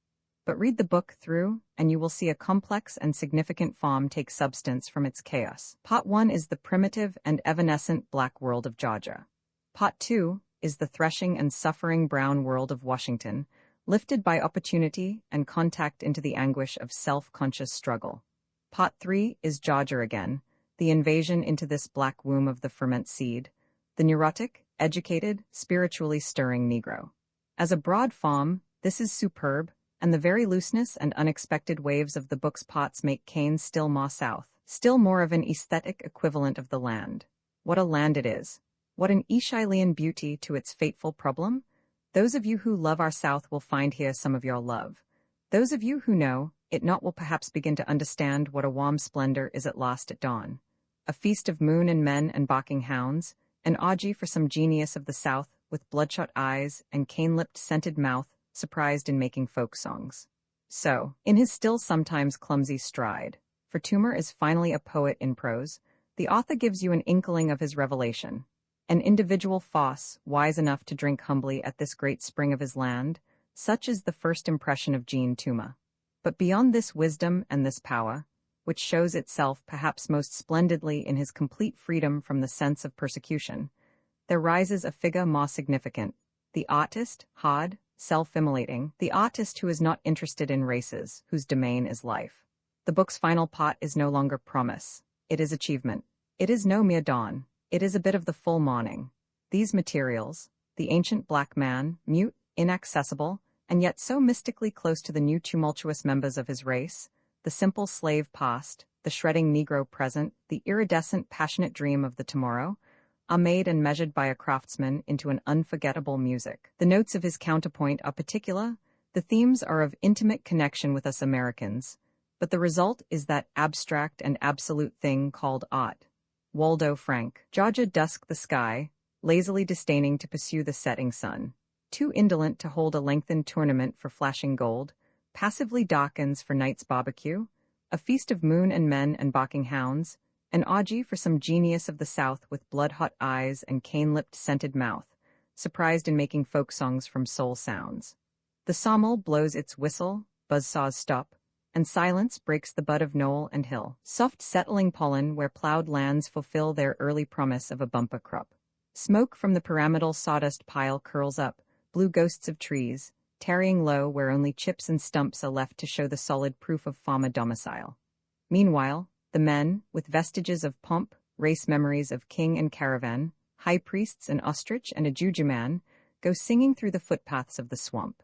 But read the book through, and you will see a complex and significant form take substance from its chaos. Part 1 is the primitive and evanescent black world of Georgia. Part 2 is the threshing and suffering brown world of Washington, lifted by opportunity and contact into the anguish of self-conscious struggle. Part 3 is Georgia again, the invasion into this black womb of the ferment seed, the neurotic, educated, spiritually stirring Negro. As a broad form, this is superb, and the very looseness and unexpected waves of the book's pots make Cain still more south, still more of an aesthetic equivalent of the land. What a land it is! What an Aeschylean beauty to its fateful problem! Those of you who love our South will find here some of your love. Those of you who know it not will perhaps begin to understand what a warm splendor is at last at dawn. A feast of moon and men and barking hounds, an orgy for some genius of the South with bloodshot eyes and cane-lipped scented mouth, surprised in making folk songs. So, in his still sometimes clumsy stride, for Toomer is finally a poet in prose, the author gives you an inkling of his revelation. An individual foss, wise enough to drink humbly at this great spring of his land, such is the first impression of Jean Toomer. But beyond this wisdom and this power, which shows itself perhaps most splendidly in his complete freedom from the sense of persecution, there rises a figure more significant, the artist, hard, self-immolating, the artist who is not interested in races, whose domain is life. The book's final part is no longer promise, it is achievement. It is no mere dawn. It is a bit of the full morning. These materials, the ancient black man, mute, inaccessible, and yet so mystically close to the new tumultuous members of his race, the simple slave past, the shredding Negro present, the iridescent passionate dream of the tomorrow, are made and measured by a craftsman into an unforgettable music. The notes of his counterpoint are particular, the themes are of intimate connection with us Americans, but the result is that abstract and absolute thing called art. Waldo Frank. Georgia dusk the sky, lazily disdaining to pursue the setting sun. Too indolent to hold a lengthened tournament for flashing gold, passively darkens for night's barbecue, a feast of moon and men and barking hounds, an orgy for some genius of the South with blood-hot eyes and cane-lipped scented mouth, surprised in making folk songs from soul sounds. The sawmill blows its whistle, buzzsaws stop, and silence breaks the bud of knoll and hill. Soft settling pollen where plowed lands fulfill their early promise of a bumper crop. Smoke from the pyramidal sawdust pile curls up, blue ghosts of trees, tarrying low where only chips and stumps are left to show the solid proof of farmer domicile. Meanwhile, the men, with vestiges of pomp, race memories of king and caravan, high priests and ostrich and a jujuman, go singing through the footpaths of the swamp.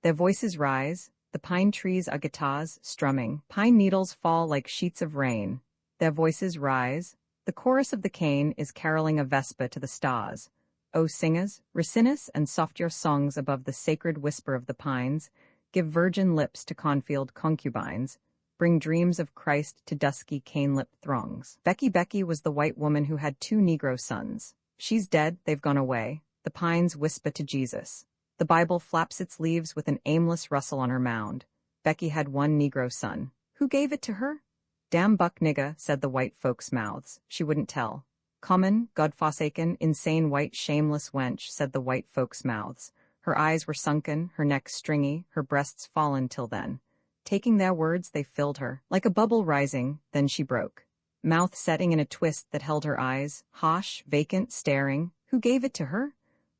Their voices rise, the pine trees are guitars, strumming, pine needles fall like sheets of rain. Their voices rise, the chorus of the cane is caroling a vesper to the stars. O singers, Ricinus and soft your songs above the sacred whisper of the pines, give virgin lips to cornfield concubines, bring dreams of Christ to dusky cane-lipped throngs. Becky was the white woman who had 2 Negro sons. She's dead, they've gone away. The pines whisper to Jesus. The Bible flaps its leaves with an aimless rustle on her mound. Becky had 1 Negro son. Who gave it to her? Damn buck nigga, said the white folks' mouths. She wouldn't tell. Common, God-forsaken, insane white shameless wench, said the white folks' mouths. Her eyes were sunken, her neck stringy, her breasts fallen till then. Taking their words, they filled her. Like a bubble rising, then she broke. Mouth setting in a twist that held her eyes, harsh, vacant, staring. Who gave it to her?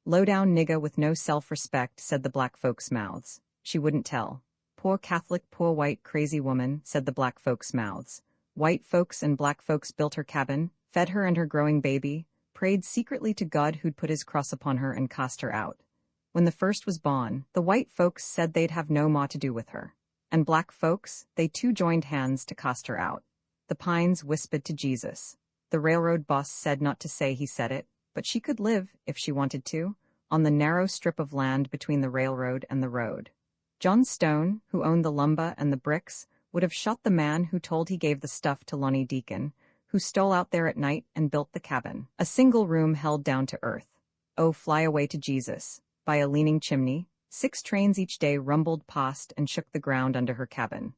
Low-down nigga with no self-respect, said the black folks' mouths. She wouldn't tell. Poor Catholic, poor white, crazy woman, said the black folks' mouths. White folks and black folks built her cabin, fed her and her growing baby, prayed secretly to God who'd put his cross upon her and cast her out. When the first was born, the white folks said they'd have no more to do with her. And black folks, they too joined hands to cast her out. The pines whispered to Jesus. The railroad boss said not to say he said it, but she could live, if she wanted to, on the narrow strip of land between the railroad and the road. John Stone, who owned the lumber and the bricks, would have shot the man who told he gave the stuff to Lonnie Deacon, who stole out there at night and built the cabin, a single room held down to earth. Oh, fly away to Jesus. By a leaning chimney, 6 trains each day rumbled past and shook the ground under her cabin.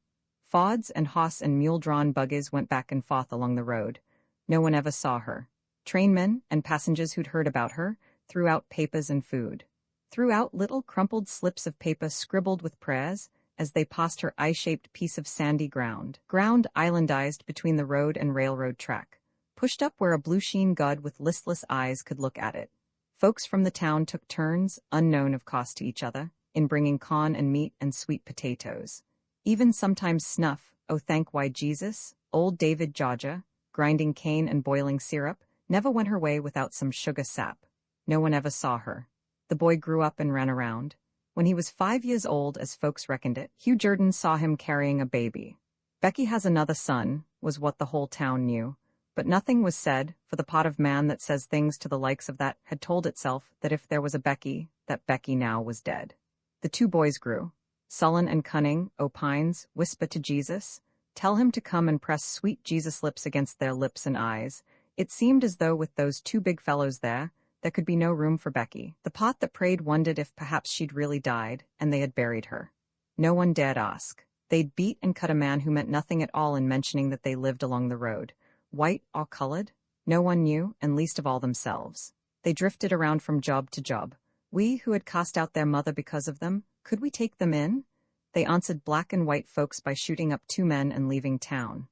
Fords and hoss and mule-drawn buggies went back and forth along the road. No one ever saw her. Trainmen and passengers who'd heard about her threw out papers and food. Threw out little crumpled slips of paper scribbled with prayers as they passed her eye-shaped piece of sandy ground islandized between the road and railroad track, pushed up where a blue-sheen god with listless eyes could look at it. Folks from the town took turns, unknown of cost to each other, in bringing corn and meat and sweet potatoes. Even sometimes snuff, oh thank why Jesus, old David Georgia, grinding cane and boiling syrup, never went her way without some sugar sap. No one ever saw her. The boy grew up and ran around. When he was 5 years old, as folks reckoned it, Hugh Jordan saw him carrying a baby. Becky has another son, was what the whole town knew. But nothing was said, for the pot of man that says things to the likes of that had told itself that if there was a Becky, that Becky now was dead. The two boys grew. Sullen and cunning, opines, whisper to Jesus, tell him to come and press sweet Jesus' lips against their lips and eyes. It seemed as though with those two big fellows there could be no room for Becky. The pot that prayed wondered if perhaps she'd really died, and they had buried her. No one dared ask. They'd beat and cut a man who meant nothing at all in mentioning that they lived along the road. White or colored? No one knew, and least of all themselves. They drifted around from job to job. We, who had cast out their mother because of them, could we take them in? They answered black and white folks by shooting up 2 men and leaving town.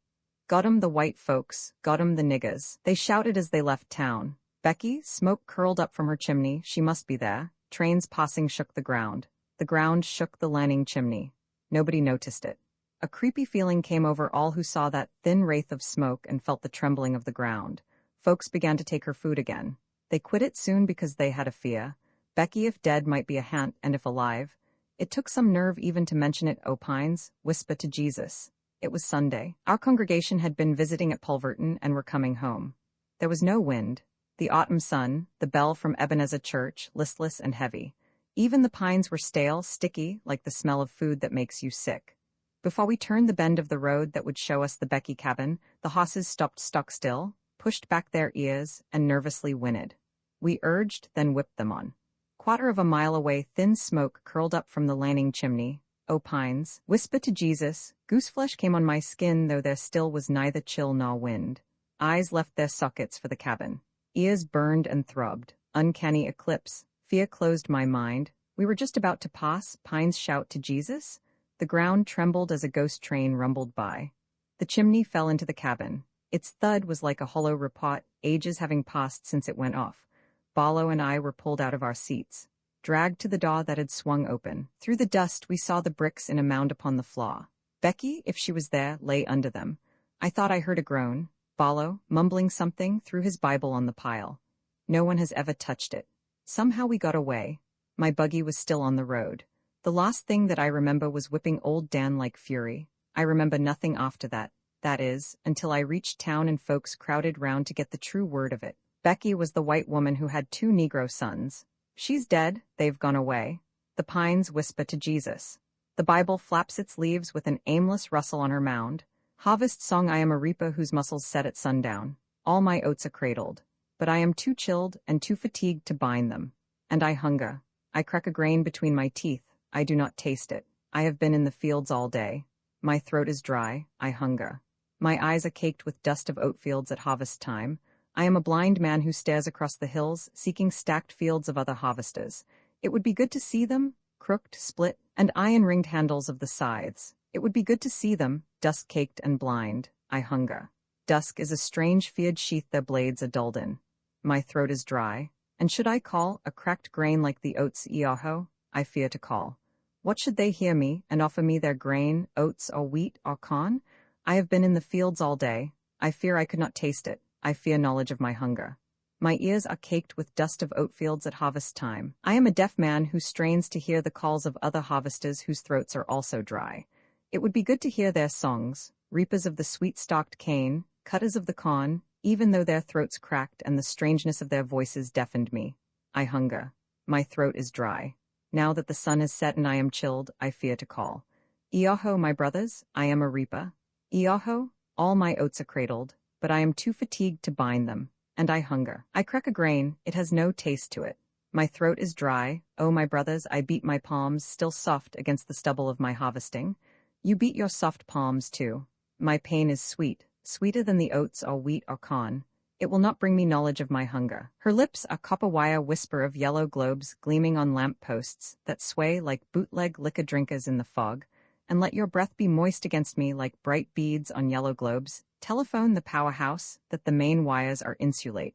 Got 'em the white folks, got 'em the niggers, they shouted as they left town. Becky, smoke curled up from her chimney, she must be there. Trains passing shook the ground. The ground shook the Lanning chimney. Nobody noticed it. A creepy feeling came over all who saw that thin wraith of smoke and felt the trembling of the ground. Folks began to take her food again. They quit it soon because they had a fear. Becky, if dead, might be a haunt, and if alive. It took some nerve even to mention it, opines, whisper to Jesus. It was Sunday. Our congregation had been visiting at Pulverton and were coming home. There was no wind. The autumn sun, the bell from Ebenezer Church, listless and heavy. Even the pines were stale, sticky, like the smell of food that makes you sick. Before we turned the bend of the road that would show us the Becky cabin, the hosses stopped stock still, pushed back their ears, and nervously whinnied. We urged, then whipped them on. Quarter of a mile away, thin smoke curled up from the Lanning chimney. Opines, whisper to Jesus, gooseflesh came on my skin, though there still was neither chill nor wind. Eyes left their sockets for the cabin. Ears burned and throbbed. Uncanny eclipse. Fear closed my mind. We were just about to pass, Pines shout to Jesus. The ground trembled as a ghost train rumbled by. The chimney fell into the cabin. Its thud was like a hollow report, ages having passed since it went off. Barlow and I were pulled out of our seats, dragged to the door that had swung open. Through the dust we saw the bricks in a mound upon the floor. Becky, if she was there, lay under them. I thought I heard a groan. Barlow, mumbling something, threw his Bible on the pile. No one has ever touched it. Somehow we got away. My buggy was still on the road. The last thing that I remember was whipping old Dan like fury. I remember nothing after that is, until I reached town and folks crowded round to get the true word of it. Becky was the white woman who had 2 Negro sons. She's dead, they've gone away. The pines whisper to Jesus. The Bible flaps its leaves with an aimless rustle on her mound. Harvest song, I am a reaper whose muscles set at sundown. All my oats are cradled. But I am too chilled and too fatigued to bind them. And I hunger. I crack a grain between my teeth. I do not taste it. I have been in the fields all day. My throat is dry. I hunger. My eyes are caked with dust of oat fields at harvest time. I am a blind man who stares across the hills, seeking stacked fields of other harvesters. It would be good to see them, crooked, split, and iron-ringed handles of the scythes. It would be good to see them, dust-caked and blind. I hunger. Dusk is a strange feared sheath their blades are dulled in. My throat is dry. And should I call a cracked grain like the oats Iaho? I fear to call. What should they hear me, and offer me their grain, oats or wheat or corn? I have been in the fields all day. I fear I could not taste it. I fear knowledge of my hunger. My ears are caked with dust of oat fields at harvest time. I am a deaf man who strains to hear the calls of other harvesters whose throats are also dry. It would be good to hear their songs, reapers of the sweet-stalked cane, cutters of the corn, even though their throats cracked and the strangeness of their voices deafened me. I hunger. My throat is dry. Now that the sun has set and I am chilled, I fear to call. Iaho, my brothers, I am a reaper. Iaho, all my oats are cradled, but I am too fatigued to bind them, and I hunger. I crack a grain, it has no taste to it. My throat is dry. Oh, my brothers, I beat my palms, still soft, against the stubble of my harvesting. You beat your soft palms too. My pain is sweet, sweeter than the oats or wheat or corn. It will not bring me knowledge of my hunger. Her lips a copper wire whisper of yellow globes gleaming on lamp posts that sway like bootleg liquor drinkers in the fog, and let your breath be moist against me like bright beads on yellow globes. Telephone the powerhouse that the main wires are insulate.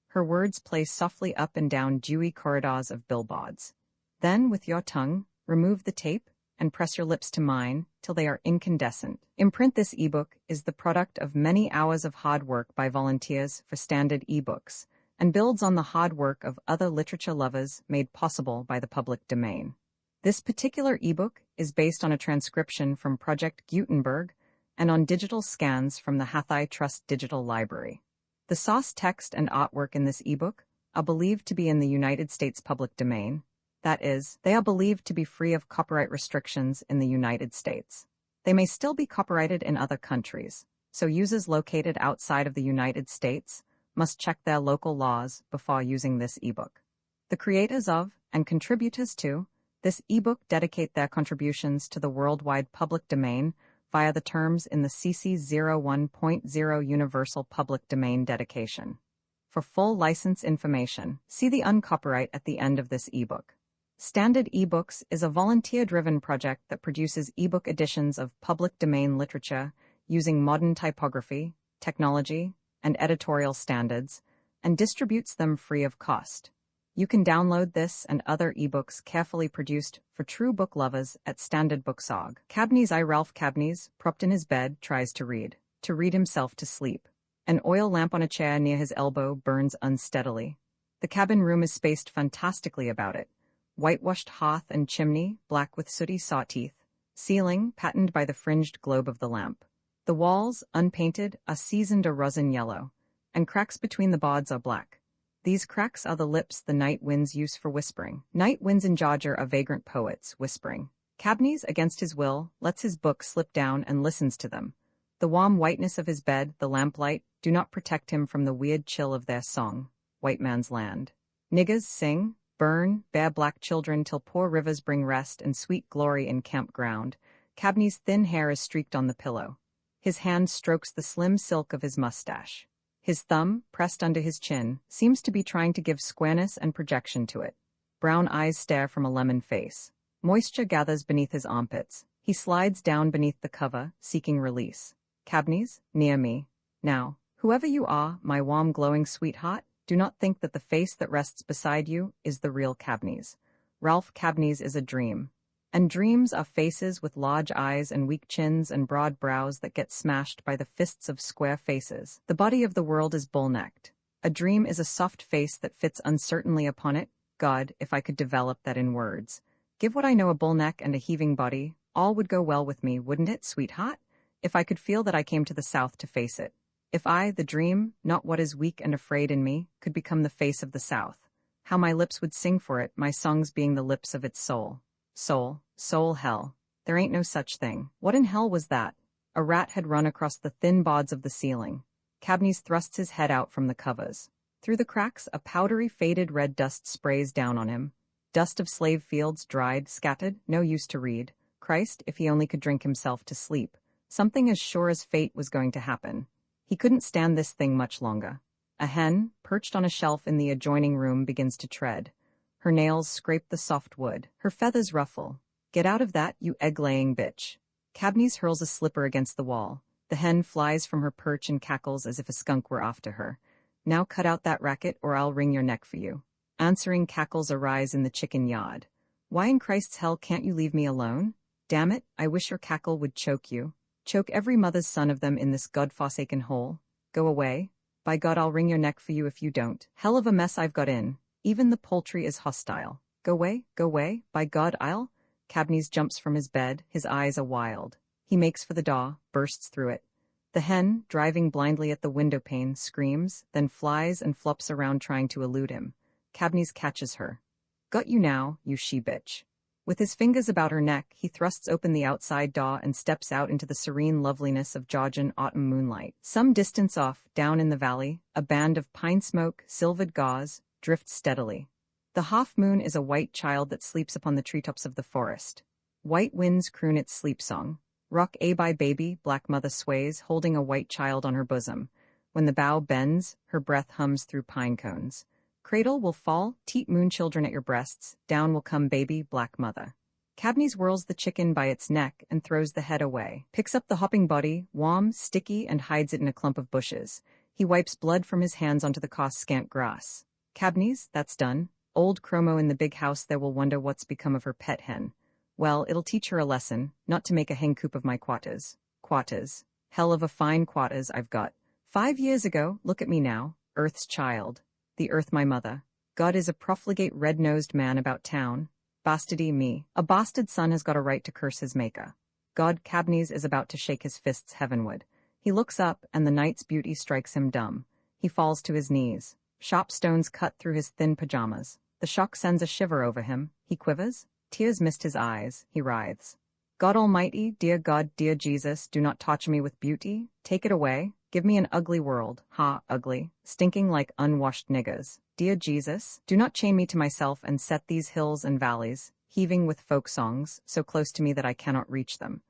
Her words play softly up and down dewy corridors of billboards. Then, with your tongue, remove the tape and press your lips to mine till they are incandescent. Imprint this ebook is the product of many hours of hard work by volunteers for Standard eBooks and builds on the hard work of other literature lovers made possible by the public domain. This particular ebook is based on a transcription from Project Gutenberg and on digital scans from the Hathai Trust Digital Library. The source text and artwork in this ebook are believed to be in the United States public domain. That is, they are believed to be free of copyright restrictions in the United States. They may still be copyrighted in other countries, so users located outside of the United States must check their local laws before using this ebook. The creators of, and contributors to, this ebook dedicate their contributions to the worldwide public domain via the terms in the CC 01.0 Universal Public Domain Dedication. For full license information, see the uncopyright at the end of this ebook. Standard eBooks is a volunteer-driven project that produces ebook editions of public domain literature using modern typography, technology, and editorial standards, and distributes them free of cost. You can download this and other ebooks carefully produced for true book lovers at standardbooks.org. Cabney's I. Ralph Cabneys, propped in his bed, tries to read himself to sleep. An oil lamp on a chair near his elbow burns unsteadily. The cabin room is spaced fantastically about it. Whitewashed hearth and chimney, black with sooty saw teeth. Ceiling, patterned by the fringed globe of the lamp. The walls, unpainted, are seasoned a rosin yellow, and cracks between the boards are black. These cracks are the lips the night winds use for whispering. Night winds in Georgia are vagrant poets, whispering. Cabneys, against his will, lets his book slip down and listens to them. The warm whiteness of his bed, the lamplight, do not protect him from the weird chill of their song, White Man's Land. Niggers sing, burn, bear black children till poor rivers bring rest and sweet glory in campground. Cabney's thin hair is streaked on the pillow. His hand strokes the slim silk of his mustache. His thumb, pressed under his chin, seems to be trying to give squareness and projection to it. Brown eyes stare from a lemon face. Moisture gathers beneath his armpits. He slides down beneath the cover, seeking release. Cabneys, near me. Now, whoever you are, my warm glowing sweetheart, do not think that the face that rests beside you is the real Cabneys. Ralph Cabneys is a dream. And dreams are faces with large eyes and weak chins and broad brows that get smashed by the fists of square faces. The body of the world is bull-necked. A dream is a soft face that fits uncertainly upon it. God, if I could develop that in words. Give what I know a bull neck and a heaving body, all would go well with me, wouldn't it, sweetheart? If I could feel that I came to the South to face it. If I, the dream, not what is weak and afraid in me, could become the face of the South. How my lips would sing for it, my songs being the lips of its soul. Soul, hell. There ain't no such thing. What in hell was that? A rat had run across the thin boards of the ceiling. Cabneys thrusts his head out from the covers. Through the cracks, a powdery, faded red dust sprays down on him. Dust of slave fields, dried, scattered, no use to read. Christ, if he only could drink himself to sleep. Something as sure as fate was going to happen. He couldn't stand this thing much longer. A hen, perched on a shelf in the adjoining room, begins to tread. Her nails scrape the soft wood. Her feathers ruffle. Get out of that, you egg-laying bitch. Cabneys hurls a slipper against the wall. The hen flies from her perch and cackles as if a skunk were after her. Now cut out that racket or I'll wring your neck for you. Answering cackles arise in the chicken yard. Why in Christ's hell can't you leave me alone? Damn it, I wish your cackle would choke you. Choke every mother's son of them in this God-forsaken hole. Go away. By God, I'll wring your neck for you if you don't. Hell of a mess I've got in. Even the poultry is hostile. Go away, by God, I'll... Cabneys jumps from his bed, his eyes a wild. He makes for the door, bursts through it. The hen, driving blindly at the window pane, screams, then flies and flops around trying to elude him. Cabneys catches her. Got you now, you she-bitch. With his fingers about her neck, he thrusts open the outside door and steps out into the serene loveliness of Georgian autumn moonlight. Some distance off, down in the valley, a band of pine smoke, silvered gauze, drifts steadily. The half-moon is a white child that sleeps upon the treetops of the forest. White winds croon its sleep song. Rock-a-bye baby, black mother sways, holding a white child on her bosom. When the bough bends, her breath hums through pine cones. Cradle will fall, teat moon children at your breasts, down will come baby, black mother. Cabneys whirls the chicken by its neck and throws the head away, picks up the hopping body, warm, sticky, and hides it in a clump of bushes. He wipes blood from his hands onto the scant grass. Cabneys, that's done. Old Chromo in the big house there will wonder what's become of her pet hen. Well, it'll teach her a lesson, not to make a hen coop of my quatas. Quatas. Hell of a fine quatas I've got. 5 years ago, look at me now, Earth's child. The earth my mother. God is a profligate red-nosed man about town. Bastardy me. A bastard son has got a right to curse his maker. God Cabney's is about to shake his fists heavenward. He looks up, and the night's beauty strikes him dumb. He falls to his knees. Sharp stones cut through his thin pajamas. The shock sends a shiver over him. He quivers. Tears mist his eyes. He writhes. God Almighty, dear God, dear Jesus, do not torture me with beauty. Take it away. Give me an ugly world. Ha, ugly. Stinking like unwashed niggers. Dear Jesus, do not chain me to myself and set these hills and valleys, heaving with folk songs, so close to me that I cannot reach them.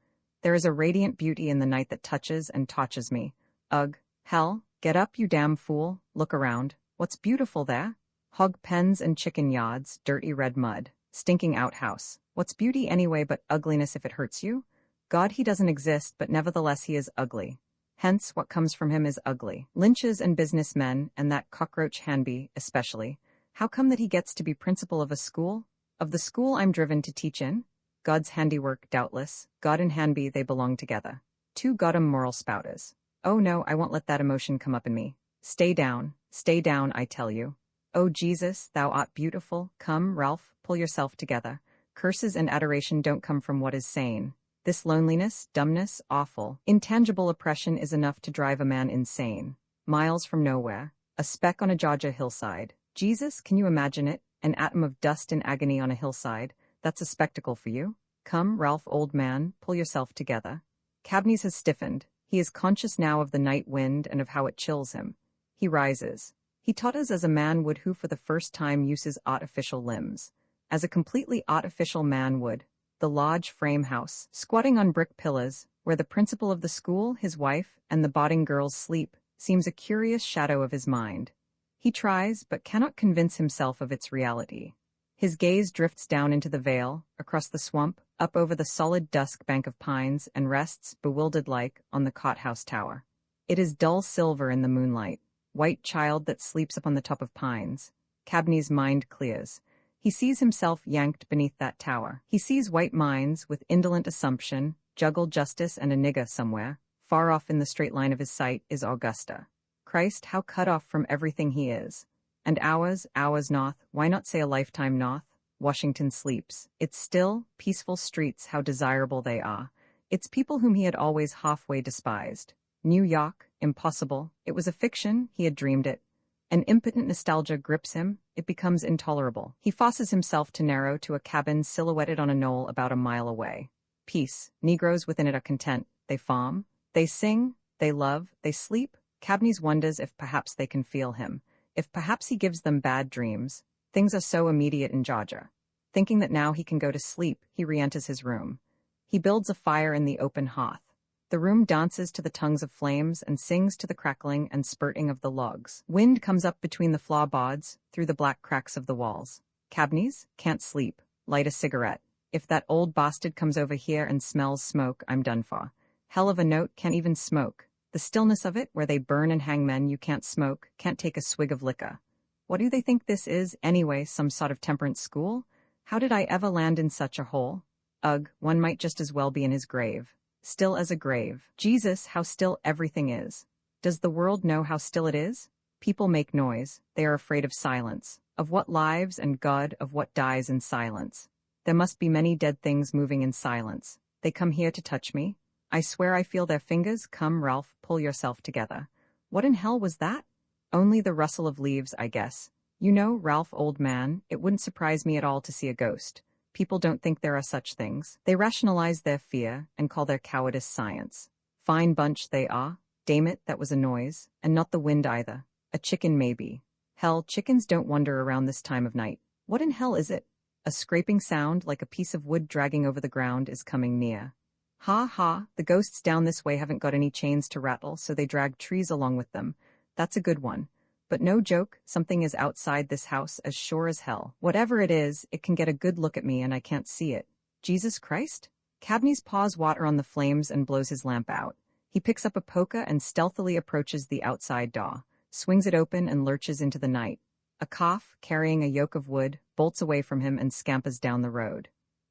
There is a radiant beauty in the night that touches and touches me. Ugh, hell, get up, you damn fool. Look around. What's beautiful there? Hog pens and chicken yards, dirty red mud, stinking outhouse. What's beauty anyway but ugliness if it hurts you? God, he doesn't exist, but nevertheless he is ugly. Hence, what comes from him is ugly. Lynches and businessmen, and that cockroach Hanby, especially. How come that he gets to be principal of a school? Of the school I'm driven to teach in? God's handiwork, doubtless. God and Hanby, they belong together. Two goddam moral spouters. Oh no, I won't let that emotion come up in me. Stay down, I tell you. Oh Jesus, thou art beautiful. Come, Ralph, pull yourself together. Curses and adoration don't come from what is sane. This loneliness, dumbness, awful, intangible oppression is enough to drive a man insane. Miles from nowhere, a speck on a Georgia hillside. Jesus, can you imagine it? An atom of dust in agony on a hillside. That's a spectacle for you? Come, Ralph, old man, pull yourself together. Cabney's has stiffened. He is conscious now of the night wind and of how it chills him. He rises. He totters as a man would who for the first time uses artificial limbs. As a completely artificial man would. The large frame house, squatting on brick pillars, where the principal of the school, his wife, and the boarding girls sleep, seems a curious shadow of his mind. He tries, but cannot convince himself of its reality. His gaze drifts down into the vale, across the swamp, up over the solid dusk bank of pines, and rests, bewildered-like, on the cot-house tower. It is dull silver in the moonlight. White child that sleeps upon the top of pines. Cabney's mind clears. He sees himself yanked beneath that tower. He sees white mines with indolent assumption, juggle justice and a nigger somewhere. Far off in the straight line of his sight is Augusta. Christ, how cut off from everything he is. And hours north, why not say a lifetime north? Washington sleeps. Its still, peaceful streets, how desirable they are. Its people whom he had always halfway despised. New York, impossible. It was a fiction, he had dreamed it. An impotent nostalgia grips him. It becomes intolerable. He forces himself to narrow to a cabin silhouetted on a knoll about a mile away. Peace. Negroes within it are content. They farm. They sing. They love. They sleep. Cabney's wonders if perhaps they can feel him. If perhaps he gives them bad dreams. Things are so immediate in Georgia. Thinking that now he can go to sleep, he re-enters his room. He builds a fire in the open hearth. The room dances to the tongues of flames and sings to the crackling and spurting of the logs. Wind comes up between the floorboards, through the black cracks of the walls. Cabney's? Can't sleep. Light a cigarette. If that old bastard comes over here and smells smoke, I'm done for. Hell of a note, can't even smoke. The stillness of it, where they burn and hang men, you can't smoke, can't take a swig of liquor. What do they think this is, anyway, some sort of temperance school? How did I ever land in such a hole? Ugh, one might just as well be in his grave. Still as a grave. Jesus, how still everything is. Does the world know how still it is? People make noise. They are afraid of silence. Of what lives and God, of what dies in silence. There must be many dead things moving in silence. They come here to touch me. I swear I feel their fingers. Come, Ralph, pull yourself together. What in hell was that? Only the rustle of leaves, I guess. You know, Ralph, old man, it wouldn't surprise me at all to see a ghost. People don't think there are such things. They rationalize their fear and call their cowardice science. Fine bunch they are. Damn it, that was a noise. And not the wind either. A chicken maybe. Hell, chickens don't wander around this time of night. What in hell is it? A scraping sound, like a piece of wood dragging over the ground, is coming near. Ha ha, the ghosts down this way haven't got any chains to rattle, so they drag trees along with them. That's a good one. But no joke, something is outside this house as sure as hell. Whatever it is, it can get a good look at me and I can't see it. Jesus Christ? Cabney's paws water on the flames and blows his lamp out. He picks up a poker and stealthily approaches the outside door, swings it open and lurches into the night. A calf, carrying a yoke of wood, bolts away from him and scampers down the road.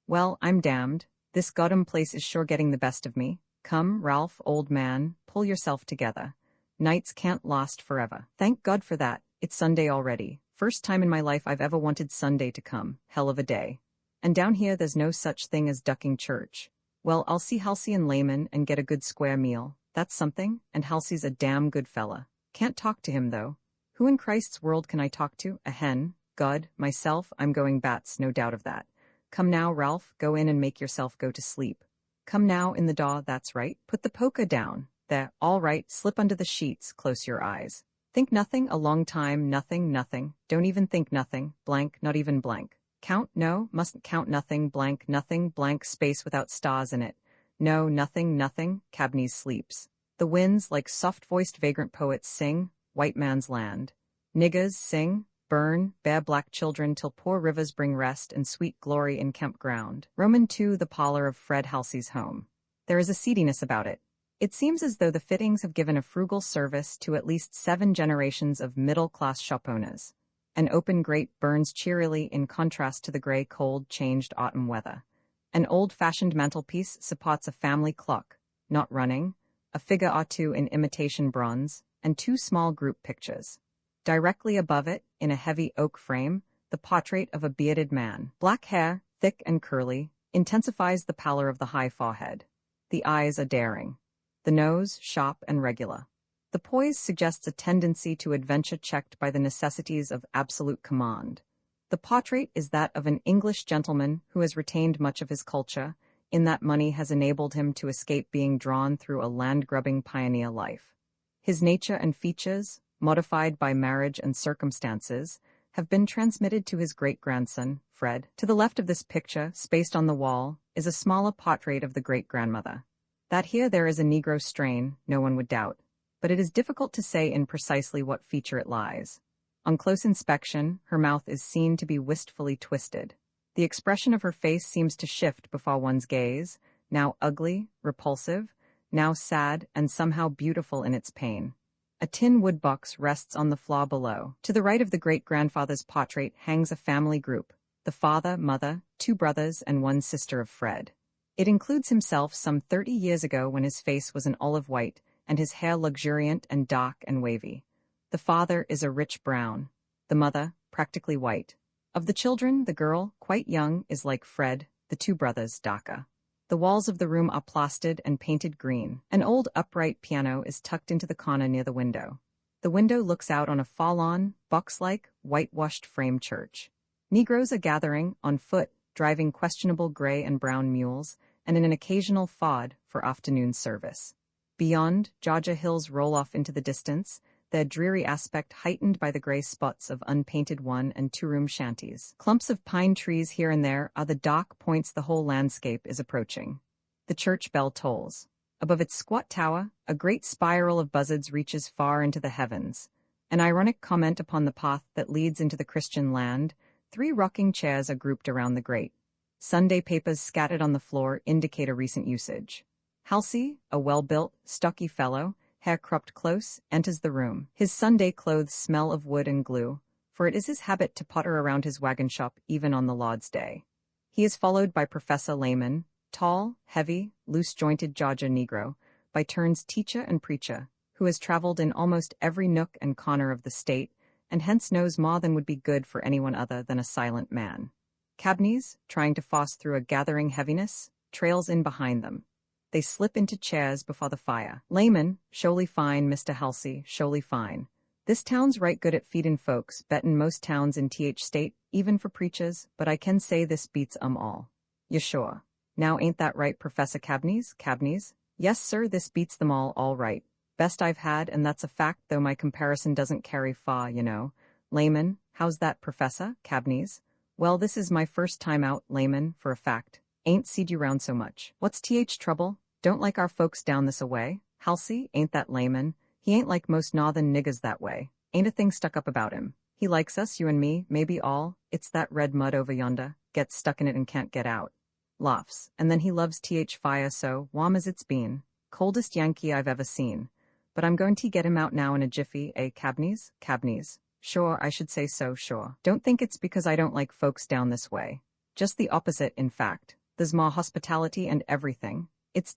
Well, I'm damned. This goddam place is sure getting the best of me. Come, Ralph, old man, pull yourself together. Nights can't last forever. Thank God for that. It's Sunday already. First time in my life I've ever wanted Sunday to come. Hell of a day. And down here there's no such thing as ducking church. Well, I'll see Halsey and Layman and get a good square meal. That's something, and Halsey's a damn good fella. Can't talk to him, though. Who in Christ's world can I talk to? A hen? God, myself, I'm going bats, no doubt of that. Come now, Ralph, go in and make yourself go to sleep. Come now, in the daw, that's right. Put the poker down. There, all right, slip under the sheets, close your eyes. Think nothing, a long time, nothing, nothing. Don't even think nothing, blank, not even blank. Count, no, mustn't count nothing, blank, space without stars in it. No, nothing, nothing, Cabney's sleeps. The winds, like soft-voiced vagrant poets, sing, white man's land. Niggers sing, burn, bare black children till poor rivers bring rest and sweet glory in Kemp ground. Roman II, the parlor of Fred Halsey's home. There is a seediness about it. It seems as though the fittings have given a frugal service to at least 7 generations of middle-class shop owners. An open grate burns cheerily in contrast to the gray, cold, changed autumn weather. An old-fashioned mantelpiece supports a family clock, not running, a figure or two in imitation bronze, and 2 small group pictures. Directly above it, in a heavy oak frame, the portrait of a bearded man. Black hair, thick and curly, intensifies the pallor of the high forehead. The eyes are daring. The nose, sharp and regular. The poise suggests a tendency to adventure checked by the necessities of absolute command. The portrait is that of an English gentleman who has retained much of his culture, in that money has enabled him to escape being drawn through a land-grubbing pioneer life. His nature and features, modified by marriage and circumstances, have been transmitted to his great-grandson, Fred. To the left of this picture, spaced on the wall, is a smaller portrait of the great-grandmother. That here there is a Negro strain, no one would doubt, but it is difficult to say in precisely what feature it lies. On close inspection, her mouth is seen to be wistfully twisted. The expression of her face seems to shift before one's gaze, now ugly, repulsive, now sad and somehow beautiful in its pain. A tin wood box rests on the floor below. To the right of the great-grandfather's portrait hangs a family group, the father, mother, 2 brothers, and 1 sister of Fred. It includes himself some 30 years ago when his face was an olive white and his hair luxuriant and dark and wavy. The father is a rich brown, the mother, practically white. Of the children, the girl, quite young, is like Fred, the 2 brothers, darker. The walls of the room are plastered and painted green. An old upright piano is tucked into the corner near the window. The window looks out on a forlorn, box-like, whitewashed frame church. Negroes are gathering, on foot, driving questionable gray and brown mules, and in an occasional fod for afternoon service. Beyond, Georgia hills roll off into the distance, their dreary aspect heightened by the gray spots of unpainted 1- and 2-room shanties. Clumps of pine trees here and there are the dock points the whole landscape is approaching. The church bell tolls. Above its squat tower, a great spiral of buzzards reaches far into the heavens. An ironic comment upon the path that leads into the Christian land, 3 rocking chairs are grouped around the grate. Sunday papers scattered on the floor indicate a recent usage. Halsey, a well-built, stocky fellow, hair cropped close, enters the room. His Sunday clothes smell of wood and glue, for it is his habit to potter around his wagon shop even on the Lord's Day. He is followed by Professor Layman, tall, heavy, loose-jointed Georgia Negro, by turns teacher and preacher, who has traveled in almost every nook and corner of the state, and hence knows more than would be good for anyone other than a silent man. Cabneys, trying to force through a gathering heaviness, trails in behind them. They slip into chairs before the fire. Layman, "Sho'ly fine, Mr. Halsey, sho'ly fine. This town's right good at feedin' folks, bettin' most towns in th state, even for preachers, but I can say this beats all. You sure? Now ain't that right, Professor Cabneys? Cabneys? Yes, sir, this beats them all right. Best I've had, and that's a fact, though my comparison doesn't carry far, you know. Layman, how's that, Professor? Cabneys? Well, this is my first time out, Layman, for a fact. Ain't seed you round so much. What's trouble? Don't like our folks down this away? Halsey, ain't that Layman? He ain't like most northern niggers that way. Ain't a thing stuck up about him. He likes us, you and me, maybe all. It's that red mud over yonder. Gets stuck in it and can't get out. Laughs. And then he loves fire so, warm as it's been. Coldest Yankee I've ever seen. But I'm going to get him out now in a jiffy, eh, Cabneys? Cabneys. Sure, I should say so, sure. Don't think it's because I don't like folks down this way. Just the opposite, in fact. There's more hospitality and everything. It's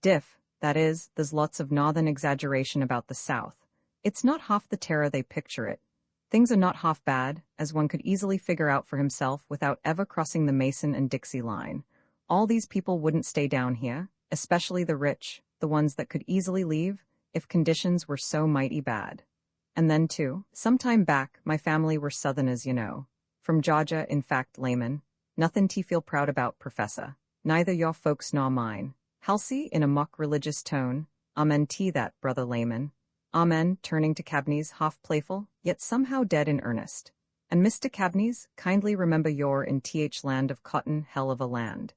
that is, there's lots of northern exaggeration about the South. It's not half the terror they picture it. Things are not half bad, as one could easily figure out for himself without ever crossing the Mason and Dixie line. All these people wouldn't stay down here, especially the rich, the ones that could easily leave, if conditions were so mighty bad. And then too, some time back, my family were Southerners, From Georgia, in fact, layman. Nothing to feel proud about, Professor. Neither your folks nor mine. Halsey, in a mock religious tone. Amen to that, brother layman. Amen, turning to Cabney's, half playful, yet somehow dead in earnest. And Mr. Cabney's, kindly remember you're in land of cotton, hell of a land.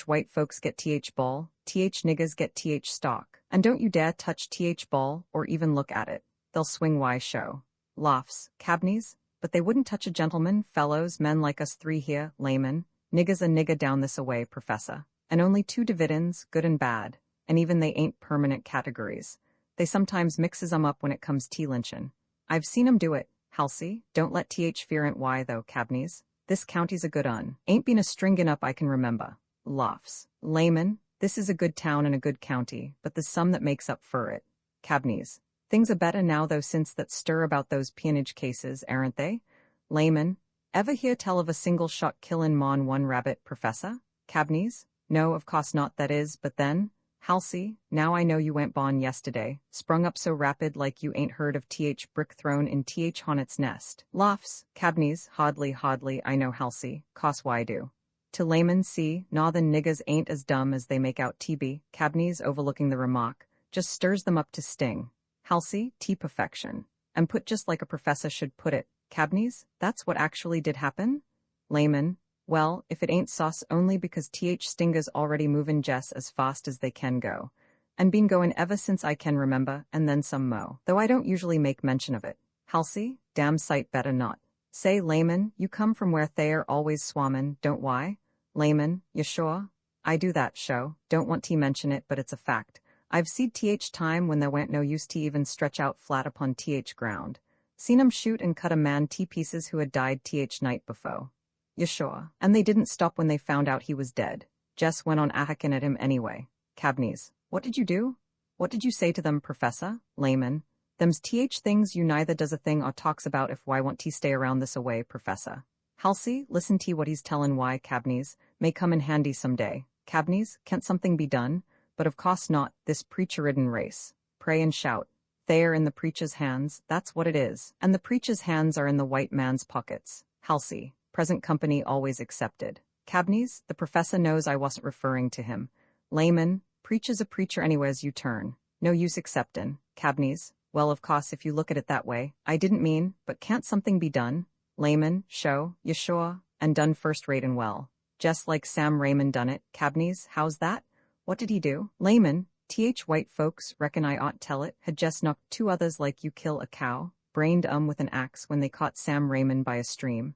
White folks get ball, niggers get stock. And don't you dare touch ball, or even look at it. They'll swing show. Laughs, Cabney's, but they wouldn't touch a gentleman, fellows, men like us three here, laymen. Niggas a nigga down this away, Professor. And only two dividends, good and bad. And even they ain't permanent categories. They sometimes mixes 'em up when it comes lynchin'. I've seen 'em do it, Halsey. Don't let fearant why though, Cabneys. This county's a good un. Ain't been a stringin' up I can remember. Laughs. Layman, this is a good town and a good county, but there's some that makes up for it. Cabneys. Things are better now though since that stir about those peonage cases, aren't they? Layman. Ever hear tell of a single shot killin' mon one rabbit, Professor? Cabneys. No, of course not, that is, but then. Halsey, now I know you went bon yesterday, sprung up so rapid like you ain't heard of brick thrown in hornet's nest. Laughs, Cabneys, hardly, I know Halsey, cos why do. To layman see, northern niggas ain't as dumb as they make out to be. Cabneys, overlooking the remark, just stirs them up to sting. Halsey, perfection. And put just like a professor should put it. Cabneys, that's what actually did happen? Layman, well, if it ain't sauce only because stingers already movin' Jess as fast as they can go. And been goin' ever since I can remember, and then some mo. Though I don't usually make mention of it. Halsey, damn sight better not. Say, layman, you come from where they're always swammin', don't why? Layman, you sure? I do that show, don't want to mention it but it's a fact. I've seed time when there wa'n't no use to even stretch out flat upon ground. Seen 'em shoot and cut a man pieces who had died night before. You sure? And they didn't stop when they found out he was dead. Jess went on ahackin' at him anyway. Cabneys. What did you do? What did you say to them, Professor? Layman. Them's things you neither does a thing or talks about if why want to stay around this away, Professor. Halsey, listen to what he's tellin' why, Cabneys, may come in handy some day. Cabneys, can't something be done? But of course not, this preacher-ridden race. Pray and shout. They're in the preacher's hands, that's what it is. And the preacher's hands are in the white man's pockets. Halsey. Present company always accepted. Cabneys, the professor knows I wasn't referring to him. Layman, preacher's a preacher anywheres you turn. No use acceptin'. Cabneys, well of course if you look at it that way, I didn't mean, but can't something be done? Layman, show, you sure, and done first rate and well. Just like Sam Raymond done it. Cabneys, how's that? What did he do? Layman, white folks, reckon I ought tell it, had just knocked two others like you kill a cow, brained with an axe when they caught Sam Raymond by a stream.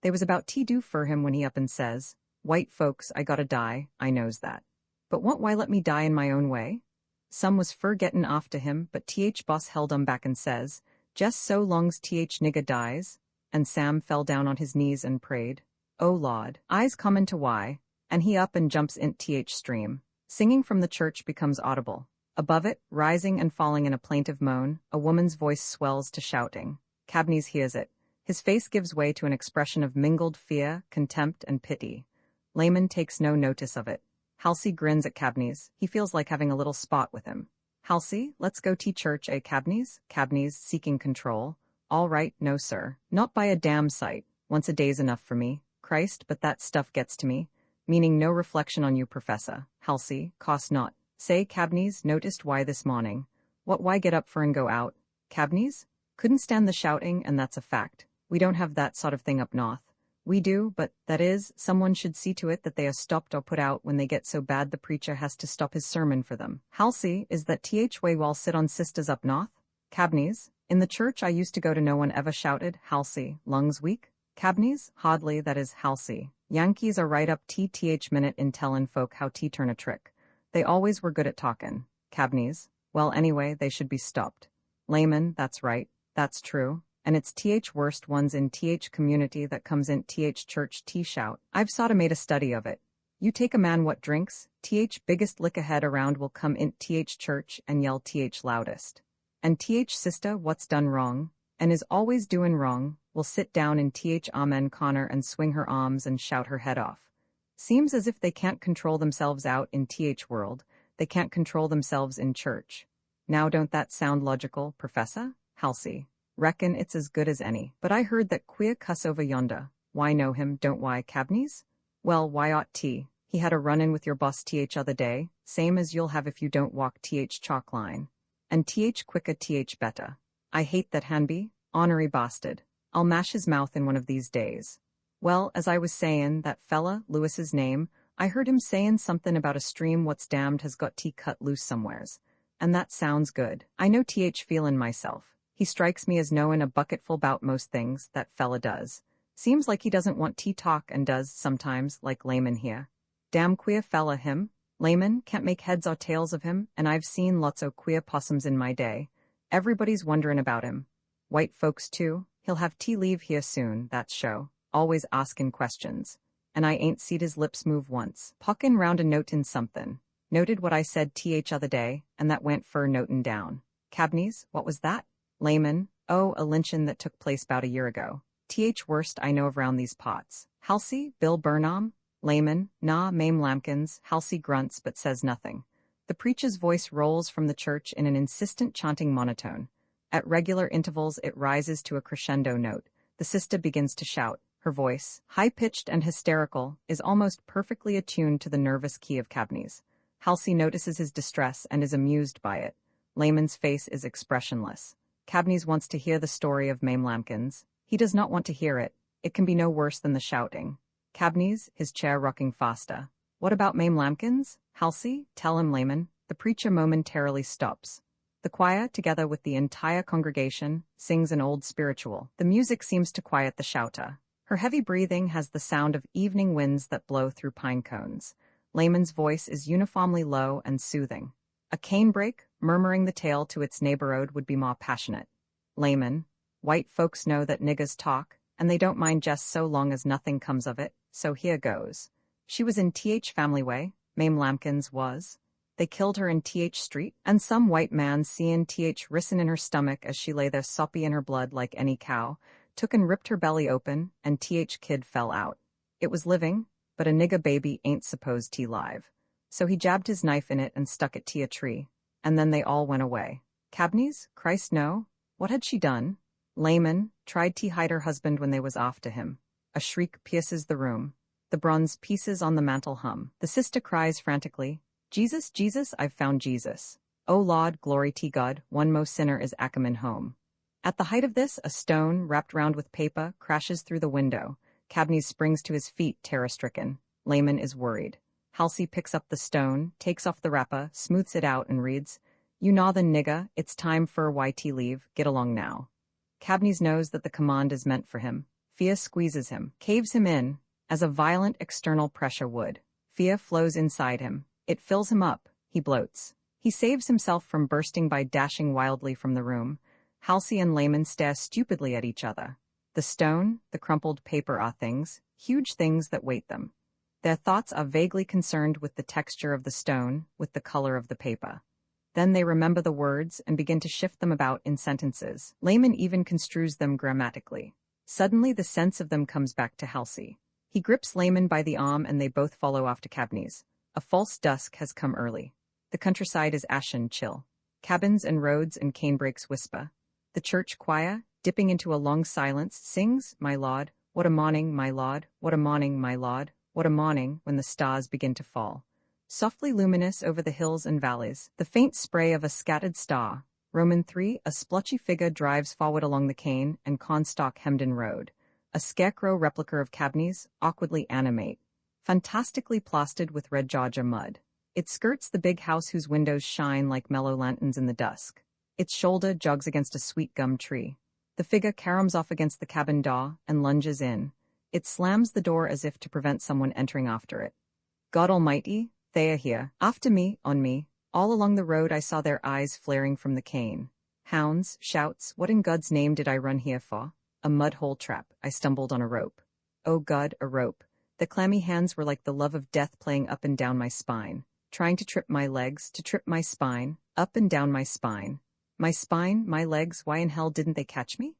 They was about to do for him when he up and says, white folks, I gotta die, I knows that. But why let me die in my own way? Some was fur gettin' after him, but boss held back and says, just so long's nigga dies, and Sam fell down on his knees and prayed. Oh Lord, I's comin' to why, and he up and jumps in stream. Singing from the church becomes audible. Above it, rising and falling in a plaintive moan, a woman's voice swells to shouting. Cabneys hears it. His face gives way to an expression of mingled fear, contempt, and pity. Layman takes no notice of it. Halsey grins at Cabneys. He feels like having a little spot with him. Halsey, let's go to church, eh, Cabneys? Cabneys, seeking control. All right, no sir. Not by a damn sight. Once a day's enough for me. Christ, but that stuff gets to me. Meaning no reflection on you, Professor. Halsey, cost not. Say, Cabneys, noticed why this morning. What why get up for and go out? Cabneys? Couldn't stand the shouting, and that's a fact. We don't have that sort of thing up north. We do, but, that is, someone should see to it that they are stopped or put out when they get so bad the preacher has to stop his sermon for them. Halsey, is that way while sit on sisters up north? Cabneys? In the church I used to go to no one ever shouted, Halsey, lungs weak? Cabneys? Hardly, that is, Halsey. Yankees are right up minute in tellin' folk how to turn a trick. They always were good at talkin'. Cabneys? Well anyway, they should be stopped. Layman, that's right, that's true. And it's worst ones in community that comes in church shout. I've sorta made a study of it. You take a man what drinks, biggest lick ahead around will come in church and yell loudest. And sister what's done wrong? and is always doin' wrong, will sit down in Amen Connor and swing her arms and shout her head off. Seems as if they can't control themselves out in world, they can't control themselves in church. Now don't that sound logical, Professor? Halsey. Reckon it's as good as any. But I heard that queer cuss over yonder. Why know him, don't why, Cabneys? Well, why ought T? He had a run-in with your boss other day, same as you'll have if you don't walk chalk line. And quicker better. I hate that Hanby, ornery bastard. I'll mash his mouth in one of these days. Well, as I was sayin', that fella, Lewis's name, I heard him sayin' something about a stream what's damned has got cut loose somewheres. And that sounds good. I know feelin' myself. He strikes me as knowin' a bucketful 'bout most things, that fella does. Seems like he doesn't want talk and does, sometimes, like Layman here. Damn queer fella him. Layman can't make heads or tails of him, and I've seen lots o' queer possums in my day. Everybody's wonderin' about him. White folks too. He'll have leave here soon, that's show. Always askin' questions. And I ain't seed his lips move once. Pockin' round a notin' somethin'. Noted what I said other day, and that went fur notin' down. Cabneys, what was that? Layman, oh, a lynching that took place 'bout a year ago. Worst I know of round these pots. Halsey, Bill Burnham? Layman, nah, Mame Lampkins. Halsey grunts but says nothing. The preacher's voice rolls from the church in an insistent chanting monotone. At regular intervals it rises to a crescendo note. The sister begins to shout. Her voice, high-pitched and hysterical, is almost perfectly attuned to the nervous key of Cabneys. Halsey notices his distress and is amused by it. Layman's face is expressionless. Cabneys wants to hear the story of Mame Lampkins. He does not want to hear it. It can be no worse than the shouting. Cabneys, his chair rocking faster. What about Mame Lampkins? Halsey, tell him, Layman. The preacher momentarily stops. The choir, together with the entire congregation, sings an old spiritual. The music seems to quiet the shouter. Her heavy breathing has the sound of evening winds that blow through pine cones. Layman's voice is uniformly low and soothing. A canebrake, murmuring the tale to its neighborhood, would be more passionate. Layman, white folks know that niggers talk, and they don't mind jest so long as nothing comes of it, so here goes. She was in family way, Mame Lampkins was. They killed her in street, and some white man seein' rissin' in her stomach as she lay there soppy in her blood like any cow, took and ripped her belly open, and kid fell out. It was living, but a nigger baby ain't supposed live. So he jabbed his knife in it and stuck it a tree. And then they all went away. Cabneys? Christ no. What had she done? Layman tried to hide her husband when they was after him. A shriek pierces the room. The bronze pieces on the mantel hum. The sister cries frantically, Jesus, Jesus, I've found Jesus. O Lord, glory to God, one mo sinner is Ackerman home. At the height of this, a stone, wrapped round with paper, crashes through the window. Cabneys springs to his feet, terror-stricken. Layman is worried. Halsey picks up the stone, takes off the wrapper, smooths it out, and reads, You northern nigger, it's time for YT leave, get along now. Cabneys knows that the command is meant for him. Fear squeezes him, caves him in, as a violent external pressure would. Fear flows inside him. It fills him up. He bloats. He saves himself from bursting by dashing wildly from the room. Halsey and Layman stare stupidly at each other. The stone, the crumpled paper are things, huge things that weight them. Their thoughts are vaguely concerned with the texture of the stone, with the color of the paper. Then they remember the words and begin to shift them about in sentences. Layman even construes them grammatically. Suddenly the sense of them comes back to Halsey. He grips Layman by the arm and they both follow off to Cabneys. A false dusk has come early. The countryside is ashen chill. Cabins and roads and canebrakes whisper. The church choir, dipping into a long silence, sings, My Lord, what a morning, my Lord, what a morning, my Lord, what a morning, when the stars begin to fall. Softly luminous over the hills and valleys, the faint spray of a scattered star. Roman 3, a splotchy figure drives forward along the cane and Cornstalk Hemden Road. A scarecrow replica of Cabneys, awkwardly animate. Fantastically plastered with red Georgia mud. It skirts the big house whose windows shine like mellow lanterns in the dusk. Its shoulder jogs against a sweet gum tree. The figure caroms off against the cabin door and lunges in. It slams the door as if to prevent someone entering after it. God Almighty, they are here. After me, on me. All along the road I saw their eyes flaring from the cane. Hounds, shouts, what in God's name did I run here for? A mud-hole trap. I stumbled on a rope. Oh God, a rope. The clammy hands were like the love of death playing up and down my spine, trying to trip my legs, to trip my spine, up and down my spine. My spine, my legs, why in hell didn't they catch me?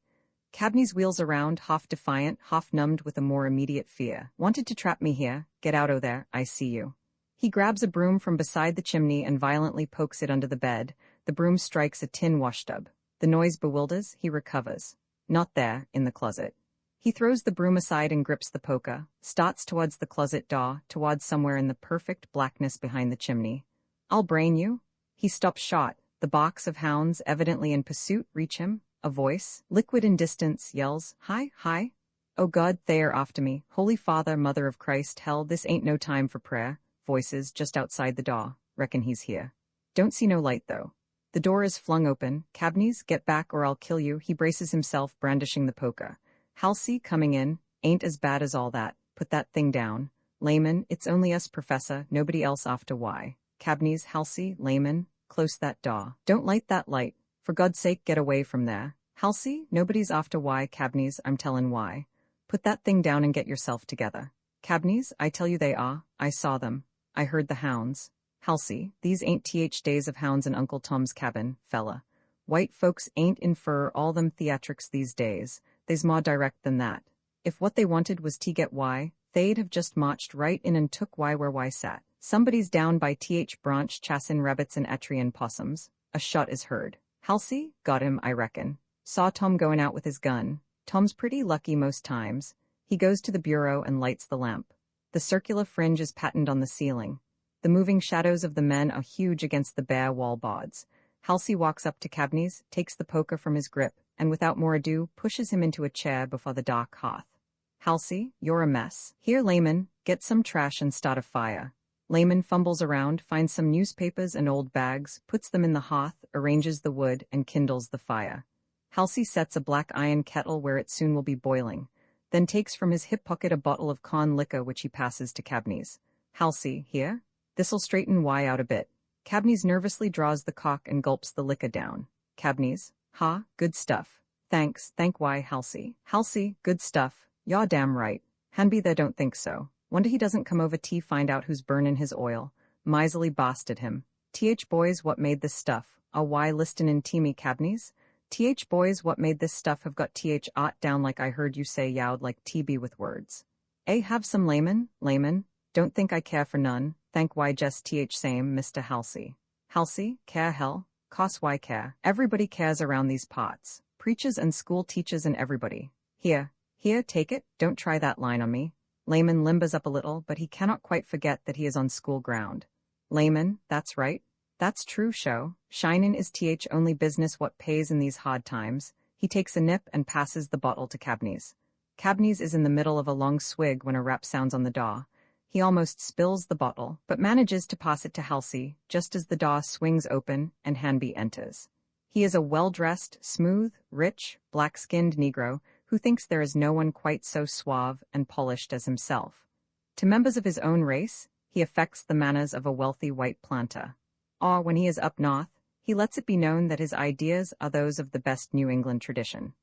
Cabney's wheels around, half defiant, half numbed with a more immediate fear. Wanted to trap me here? Get out o' there, I see you. He grabs a broom from beside the chimney and violently pokes it under the bed. The broom strikes a tin washtub. The noise bewilders, he recovers. Not there, in the closet. He throws the broom aside and grips the poker, starts towards the closet door, towards somewhere in the perfect blackness behind the chimney. I'll brain you. He stops short. The box of hounds, evidently in pursuit, reach him. A voice, liquid in distance, yells, "Hi, hi! Oh God, they are after me. Holy Father, Mother of Christ, hell, this ain't no time for prayer." Voices just outside the door. Reckon he's here. Don't see no light, though. The door is flung open. Cabneys, get back or I'll kill you. He braces himself, brandishing the poker. Halsey, coming in, ain't as bad as all that. Put that thing down. Layman, it's only us, Professor, nobody else after why. Cabneys, Halsey, Layman, close that door. Don't light that light. For God's sake, get away from there. Halsey, nobody's after why. Cabneys, I'm tellin' why. Put that thing down and get yourself together. Cabneys, I tell you they are. I saw them. I heard the hounds. Halsey, these ain't days of hounds in Uncle Tom's cabin, fella. White folks ain't in fur all them theatrics these days. They's more direct than that. If what they wanted was to get why, they'd have just marched right in and took why where why sat. Somebody's down by branch chassin' rabbits and etrian possums. A shot is heard. Halsey, got him, I reckon. Saw Tom going out with his gun. Tom's pretty lucky most times. He goes to the bureau and lights the lamp. The circular fringe is patterned on the ceiling. The moving shadows of the men are huge against the bare wall boards. Halsey walks up to Cabneys, takes the poker from his grip, and without more ado, pushes him into a chair before the dark hearth. Halsey, you're a mess. Here, Layman, get some trash and start a fire. Layman fumbles around, finds some newspapers and old bags, puts them in the hearth, arranges the wood, and kindles the fire. Halsey sets a black iron kettle where it soon will be boiling, then takes from his hip pocket a bottle of corn liquor which he passes to Cabneys. Halsey, here? This'll straighten why out a bit. Cabneys nervously draws the cork and gulps the liquor down. Cabneys, ha, good stuff. Thanks, thank why, Halsey. Halsey, good stuff. Yaw damn right. Hanby there don't think so. Wonder he doesn't come over tea find out who's burnin' his oil. Miserly bastard him. Boys, what made this stuff? Why listin' in me, Cabneys? Boys, what made this stuff have got art down like I heard you say yowed like TB with words. Have some Layman? Layman? Don't think I care for none. Thank why just same, Mr. Halsey. Halsey, care hell? Cos why care? Everybody cares around these parts. Preachers and school teachers and everybody. Here, take it, don't try that line on me. Layman limbers up a little, but he cannot quite forget that he is on school ground. Layman, that's right. That's true, show. Shinin' is only business what pays in these hard times. He takes a nip and passes the bottle to Cabneys. Cabneys is in the middle of a long swig when a rap sounds on the door. He almost spills the bottle, but manages to pass it to Halsey, just as the door swings open and Hanby enters. He is a well-dressed, smooth, rich, black-skinned Negro who thinks there is no one quite so suave and polished as himself. To members of his own race, he affects the manners of a wealthy white planter. Or when he is up north, he lets it be known that his ideas are those of the best New England tradition.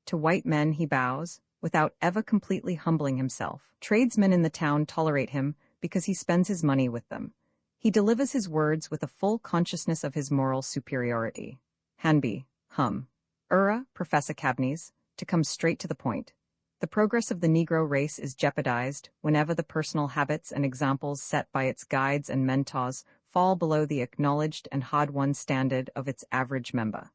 To white men he bows, without ever completely humbling himself. Tradesmen in the town tolerate him because he spends his money with them. He delivers his words with a full consciousness of his moral superiority. Hanby, Professor Cabneys, to come straight to the point. The progress of the Negro race is jeopardized whenever the personal habits and examples set by its guides and mentors fall below the acknowledged and hard-won standard of its average member.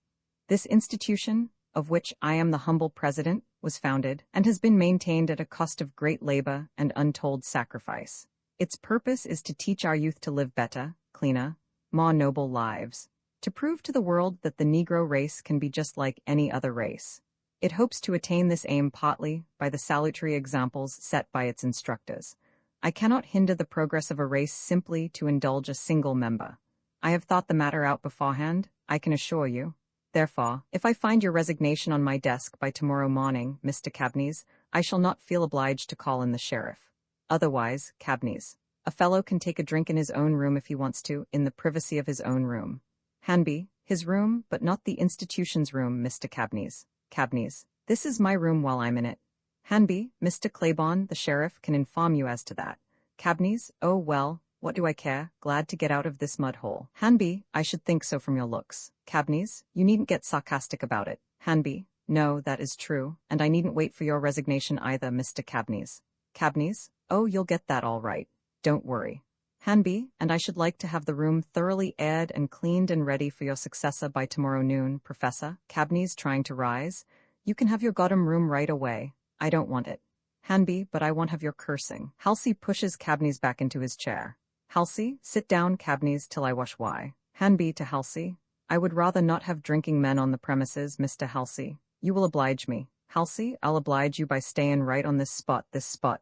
This institution, of which I am the humble president, was founded and has been maintained at a cost of great labor and untold sacrifice. Its purpose is to teach our youth to live better, cleaner, more noble lives, to prove to the world that the Negro race can be just like any other race. It hopes to attain this aim partly by the salutary examples set by its instructors. I cannot hinder the progress of a race simply to indulge a single member. I have thought the matter out beforehand, I can assure you. Therefore, if I find your resignation on my desk by tomorrow morning, Mr. Cabneys, I shall not feel obliged to call in the sheriff. Otherwise, Cabneys, a fellow can take a drink in his own room if he wants to, in the privacy of his own room. Hanby, his room, but not the institution's room, Mr. Cabneys. Cabneys, this is my room while I'm in it. Hanby, Mr. Claiborne, the sheriff, can inform you as to that. Cabneys, oh well, what do I care, glad to get out of this mud hole. Hanby, I should think so from your looks. Cabneys, you needn't get sarcastic about it. Hanby, No, that is true, and I needn't wait for your resignation either, Mr. Cabneys. Cabneys? Oh, you'll get that all right. Don't worry. Hanby, and I should like to have the room thoroughly aired and cleaned and ready for your successor by tomorrow noon, Professor. Cabneys trying to rise. You can have your goddam room right away. I don't want it. Hanby, but I won't have your cursing. Halsey pushes Cabneys back into his chair. Halsey, sit down, Cabneys, till I wash why. Hanby to Halsey. I would rather not have drinking men on the premises, Mr. Halsey. You will oblige me. Halsey, I'll oblige you by staying right on this spot,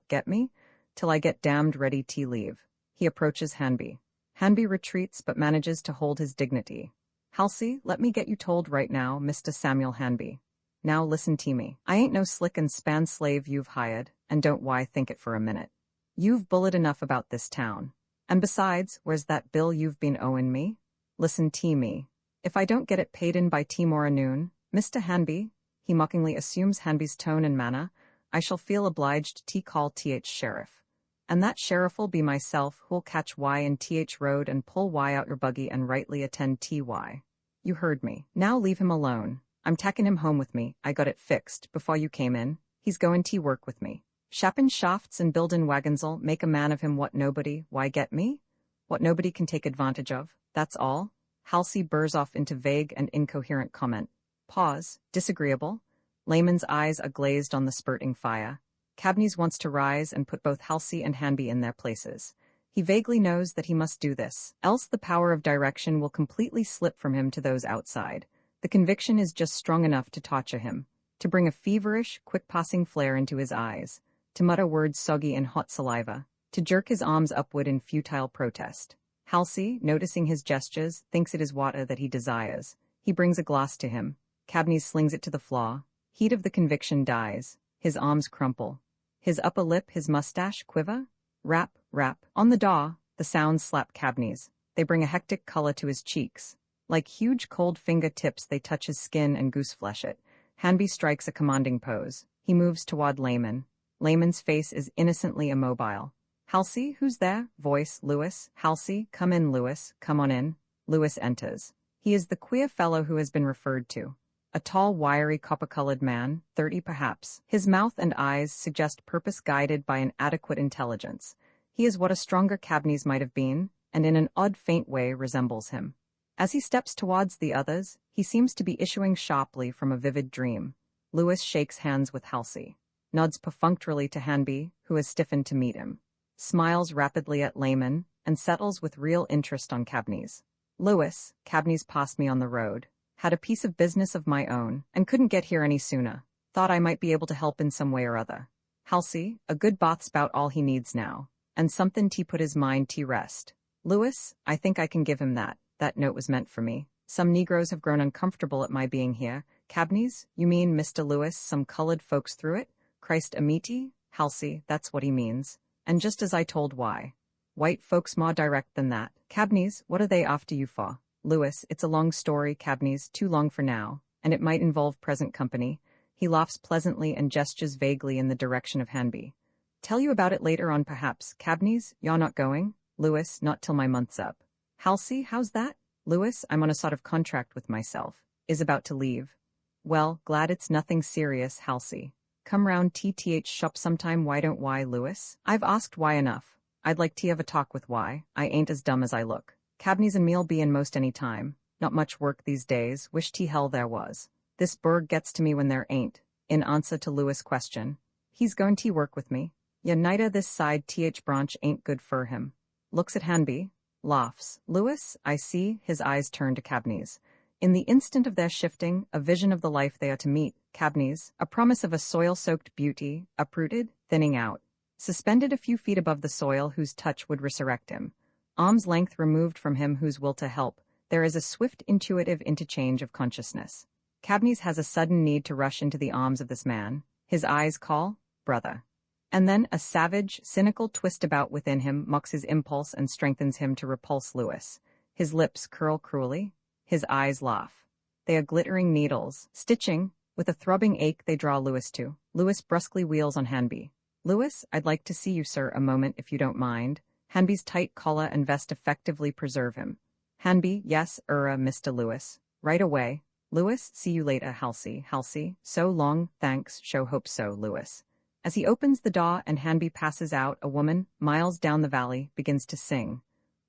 get me? Till I get damned ready to leave. He approaches Hanby. Hanby retreats but manages to hold his dignity. Halsey, let me get you told right now, Mr. Samuel Hanby. Now listen to me. I ain't no slick and span slave you've hired, and don't why think it for a minute. You've bullet enough about this town. And besides, where's that bill you've been owing me? Listen to me. If I don't get it paid in by tomorrow noon, Mr. Hanby, he mockingly assumes Hanby's tone and manner, I shall feel obliged to call sheriff. And that sheriff'll be myself who'll catch Y in road and pull Y out your buggy and rightly attend TY. You heard me. Now leave him alone. I'm tacking him home with me. I got it fixed before you came in. He's going to work with me. Shappin' shafts and buildin' wagons'll make a man of him what nobody, why get me? What nobody can take advantage of, that's all. Halsey burrs off into vague and incoherent comment. Pause, disagreeable. Layman's eyes are glazed on the spurting fire. Cabneys wants to rise and put both Halsey and Hanby in their places. He vaguely knows that he must do this, else the power of direction will completely slip from him to those outside. The conviction is just strong enough to torture him, to bring a feverish, quick-passing flare into his eyes, to mutter words soggy in hot saliva, to jerk his arms upward in futile protest. Halsey, noticing his gestures, thinks it is water that he desires. He brings a glass to him. Cabneys slings it to the floor. Heat of the conviction dies. His arms crumple. His upper lip, his mustache, quiver. Rap, rap. On the door, the sounds slap Cabneys. They bring a hectic color to his cheeks. Like huge cold finger-tips, they touch his skin and gooseflesh it. Hanby strikes a commanding pose. He moves toward Layman. Layman's face is innocently immobile. Halsey, who's there? Voice, Lewis. Halsey, come in, Lewis. Come on in. Lewis enters. He is the queer fellow who has been referred to. A tall, wiry, copper-colored man, 30 perhaps. His mouth and eyes suggest purpose guided by an adequate intelligence. He is what a stronger Cabneys might have been, and in an odd, faint way resembles him. As he steps towards the others, he seems to be issuing sharply from a vivid dream. Lewis shakes hands with Halsey, nods perfunctorily to Hanby, who has stiffened to meet him, smiles rapidly at Layman, and settles with real interest on Cabneys. Lewis, Cabneys passed me on the road. Had a piece of business of my own, and couldn't get here any sooner. Thought I might be able to help in some way or other. Halsey, a good bath's about all he needs now, and something to put his mind to rest. Lewis, I think I can give him that. That note was meant for me. Some Negroes have grown uncomfortable at my being here. Cabneys, you mean, Mr. Lewis, some colored folks through it? Christ amity? Halsey, that's what he means. And just as I told why. White folks more direct than that. Cabneys, what are they after you for? Lewis, it's a long story, Cabneys, too long for now, and it might involve present company. He laughs pleasantly and gestures vaguely in the direction of Hanby. Tell you about it later on perhaps. Cabneys, you're not going? Lewis, not till my month's up. Halsey, how's that? Lewis, I'm on a sort of contract with myself. Is about to leave. Well, glad it's nothing serious, Halsey. Come round TTH shop sometime, why don't why, Lewis? I've asked why enough. I'd like to have a talk with why. I ain't as dumb as I look. Cabneys and me'll be in most any time. Not much work these days, wish to hell there was. This burg gets to me when there ain't. In answer to Lewis' question, he's going to work with me. Ya neither this side th branch ain't good for him. Looks at Hanby, laughs. Lewis, I see, his eyes turn to Cabneys. In the instant of their shifting, a vision of the life they are to meet, Cabneys, a promise of a soil-soaked beauty, uprooted, thinning out, suspended a few feet above the soil whose touch would resurrect him. Arm's length removed from him whose will to help, there is a swift intuitive interchange of consciousness. Cabneys has a sudden need to rush into the arms of this man. His eyes call, brother. And then a savage, cynical twist about within him mocks his impulse and strengthens him to repulse Lewis. His lips curl cruelly. His eyes laugh. They are glittering needles, stitching. With a throbbing ache they draw Lewis to. Lewis brusquely wheels on Hanby. Lewis, I'd like to see you, sir, a moment if you don't mind. Hanby's tight collar and vest effectively preserve him. Hanby, yes, Mr. Lewis. Right away. Lewis, see you later, Halsey. Halsey, so long, thanks, show hope so, Lewis. As he opens the door and Hanby passes out, a woman, miles down the valley, begins to sing.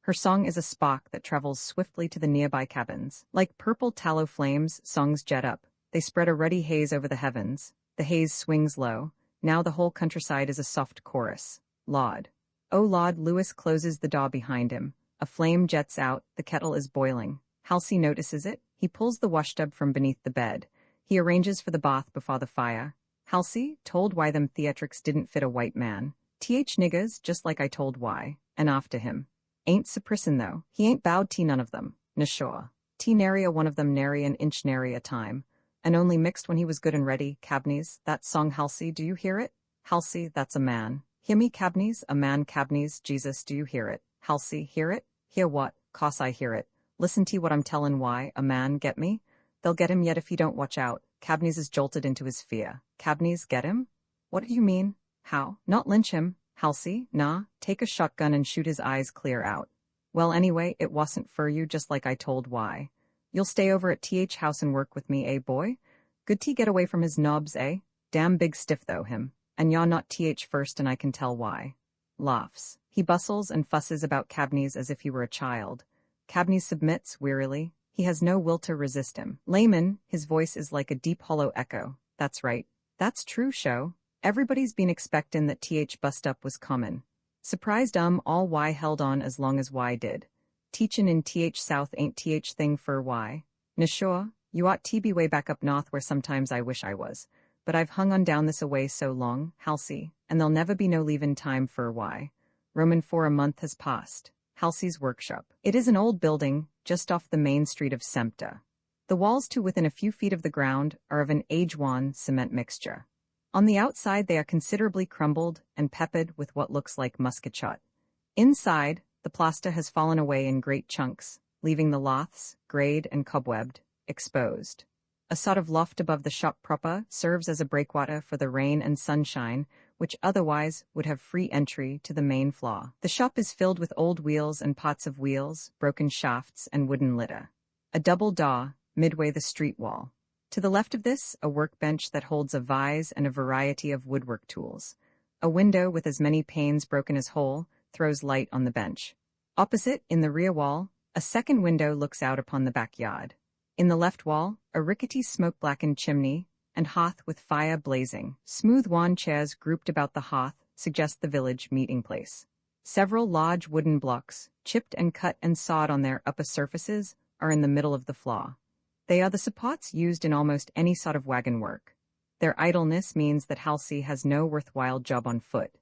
Her song is a spark that travels swiftly to the nearby cabins. Like purple tallow flames, songs jet up. They spread a ruddy haze over the heavens. The haze swings low. Now the whole countryside is a soft chorus. Laud. Oh Laud, Lewis closes the door behind him. A flame jets out, the kettle is boiling. Halsey notices it. He pulls the washtub from beneath the bed. He arranges for the bath before the fire. Halsey, told why them theatrics didn't fit a white man. Niggas, just like I told why. And after him. Ain't suprissin' though. He ain't bowed to none of them. Nashaw. Nary a one of them nary an inch nary a time. And only mixed when he was good and ready. Cabneys, that song Halsey, do you hear it? Halsey, that's a man. Hear me, Cabneys, a man, Cabneys, Jesus, do you hear it? Halsey, hear it? Hear what? 'Cause I hear it. Listen to what I'm tellin' why, a man, get me? They'll get him yet if he don't watch out. Cabneys is jolted into his fear. Cabneys, get him? What do you mean? How? Not lynch him. Halsey, nah, take a shotgun and shoot his eyes clear out. Well anyway, it wasn't for you just like I told why. You'll stay over at house and work with me, eh boy? Good get away from his knobs, eh? Damn big stiff though him. And you're not first and I can tell why. Laughs. He bustles and fusses about Cabneys as if he were a child. Cabneys submits, wearily. He has no will to resist him. Layman, his voice is like a deep hollow echo. That's right. That's true, show. Everybody's been expectin' that bust up was common. Surprised all why held on as long as why did. Teachin' in South ain't thing for why. Nashaw, you ought to be way back up north where sometimes I wish I was. But I've hung on down this away so long, Halsey, and there'll never be no leavin' time for why. Roman for a month has passed. Halsey's workshop. It is an old building, just off the main street of Sempta. The walls to within a few feet of the ground are of an age-worn cement mixture. On the outside they are considerably crumbled and peppered with what looks like musket shot. Inside, the plaster has fallen away in great chunks, leaving the laths, greyed and cobwebbed, exposed. A sort of loft above the shop proper serves as a breakwater for the rain and sunshine, which otherwise would have free entry to the main floor. The shop is filled with old wheels and pots of wheels, broken shafts, and wooden litter. A double door, midway the street wall. To the left of this, a workbench that holds a vise and a variety of woodwork tools. A window with as many panes broken as whole throws light on the bench. Opposite, in the rear wall, a second window looks out upon the backyard. In the left wall, a rickety smoke-blackened chimney and hearth with fire blazing. Smooth wand chairs grouped about the hearth suggest the village meeting place. Several large wooden blocks, chipped and cut and sawed on their upper surfaces, are in the middle of the floor. They are the supports used in almost any sort of wagon work. Their idleness means that Halsey has no worthwhile job on foot.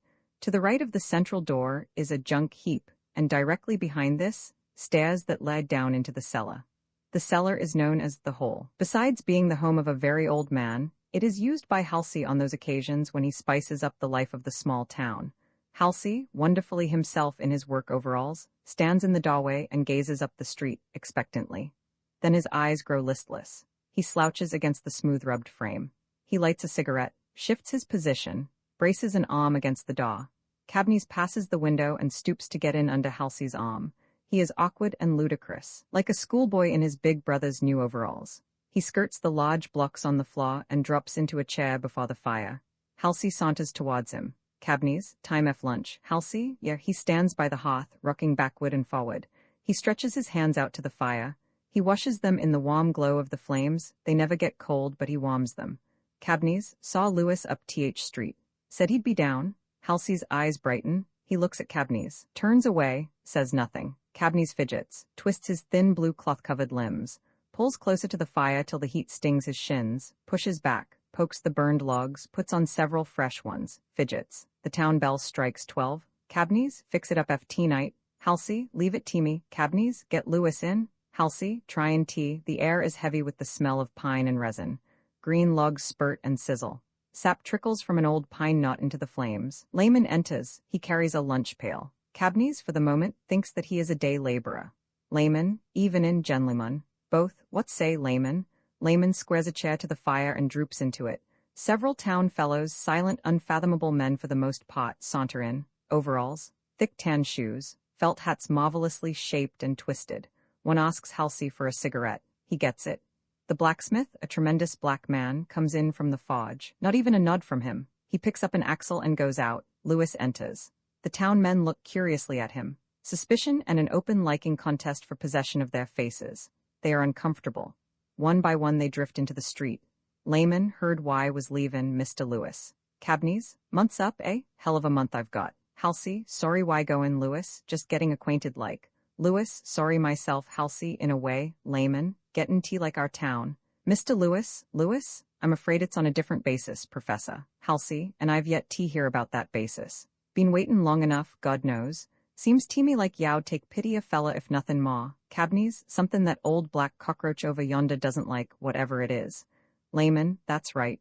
To the right of the central door is a junk heap, and directly behind this, stairs that lead down into the cellar. The cellar is known as the hole. Besides being the home of a very old man, it is used by Halsey on those occasions when he spices up the life of the small town. Halsey, wonderfully himself in his work overalls, stands in the doorway and gazes up the street, expectantly. Then his eyes grow listless. He slouches against the smooth-rubbed frame. He lights a cigarette, shifts his position, braces an arm against the door. Cabneys passes the window and stoops to get in under Halsey's arm. He is awkward and ludicrous, like a schoolboy in his big brother's new overalls. He skirts the large blocks on the floor and drops into a chair before the fire. Halsey saunters towards him. Cabneys, time F lunch. Halsey, yeah, he stands by the hearth, rocking backward and forward. He stretches his hands out to the fire. He washes them in the warm glow of the flames. They never get cold, but he warms them. Cabneys saw Lewis up Street. Said he'd be down. Halsey's eyes brighten. He looks at Cabneys, turns away, says nothing. Cabneys fidgets, twists his thin blue cloth-covered limbs, pulls closer to the fire till the heat stings his shins, pushes back, pokes the burned logs, puts on several fresh ones, fidgets. The town bell strikes 12. Cabneys, fix it up FT night. Halsey, leave it to me. Cabneys, get Lewis in. Halsey, try and tea. The air is heavy with the smell of pine and resin. Green logs spurt and sizzle. Sap trickles from an old pine knot into the flames. Layman enters. He carries a lunch pail. Cabneys, for the moment, thinks that he is a day laborer. Layman, even in gentleman. Both, what say Layman? Layman squares a chair to the fire and droops into it. Several town fellows, silent, unfathomable men for the most part, saunter in. Overalls, thick tan shoes, felt hats marvelously shaped and twisted. One asks Halsey for a cigarette. He gets it. The blacksmith, a tremendous black man, comes in from the forge. Not even a nod from him. He picks up an axle and goes out. Lewis enters. The town men look curiously at him. Suspicion and an open liking contest for possession of their faces. They are uncomfortable. One by one they drift into the street. Layman heard why was leavin' Mr. Lewis. Cabneys, month's up, eh? Hell of a month I've got. Halsey, sorry why goin' Lewis, just getting acquainted like. Lewis, sorry myself Halsey, in a way. Layman, gettin' tea like our town. Mr. Lewis, I'm afraid it's on a different basis, Professor. Halsey, and I've yet tea here about that basis. Been waitin' long enough, God knows. Seems to me like yow'd take pity a fella if nothin' more. Cabneys, somethin' that old black cockroach over yonder doesn't like, whatever it is. Layman, that's right,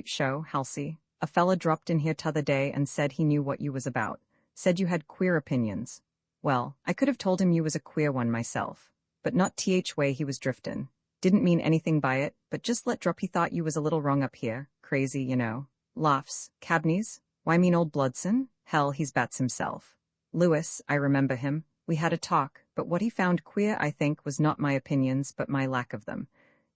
show, Halsey. A fella dropped in here t'other day and said he knew what you was about. Said you had queer opinions. Well, I could have told him you was a queer one myself. But not th way he was driftin'. Didn't mean anything by it, but just let drop he thought you was a little wrong up here. Crazy, you know. Laughs. Cabneys, why mean old Bloodson? Hell, he's bats himself. Lewis, I remember him. We had a talk, but what he found queer, I think, was not my opinions, but my lack of them.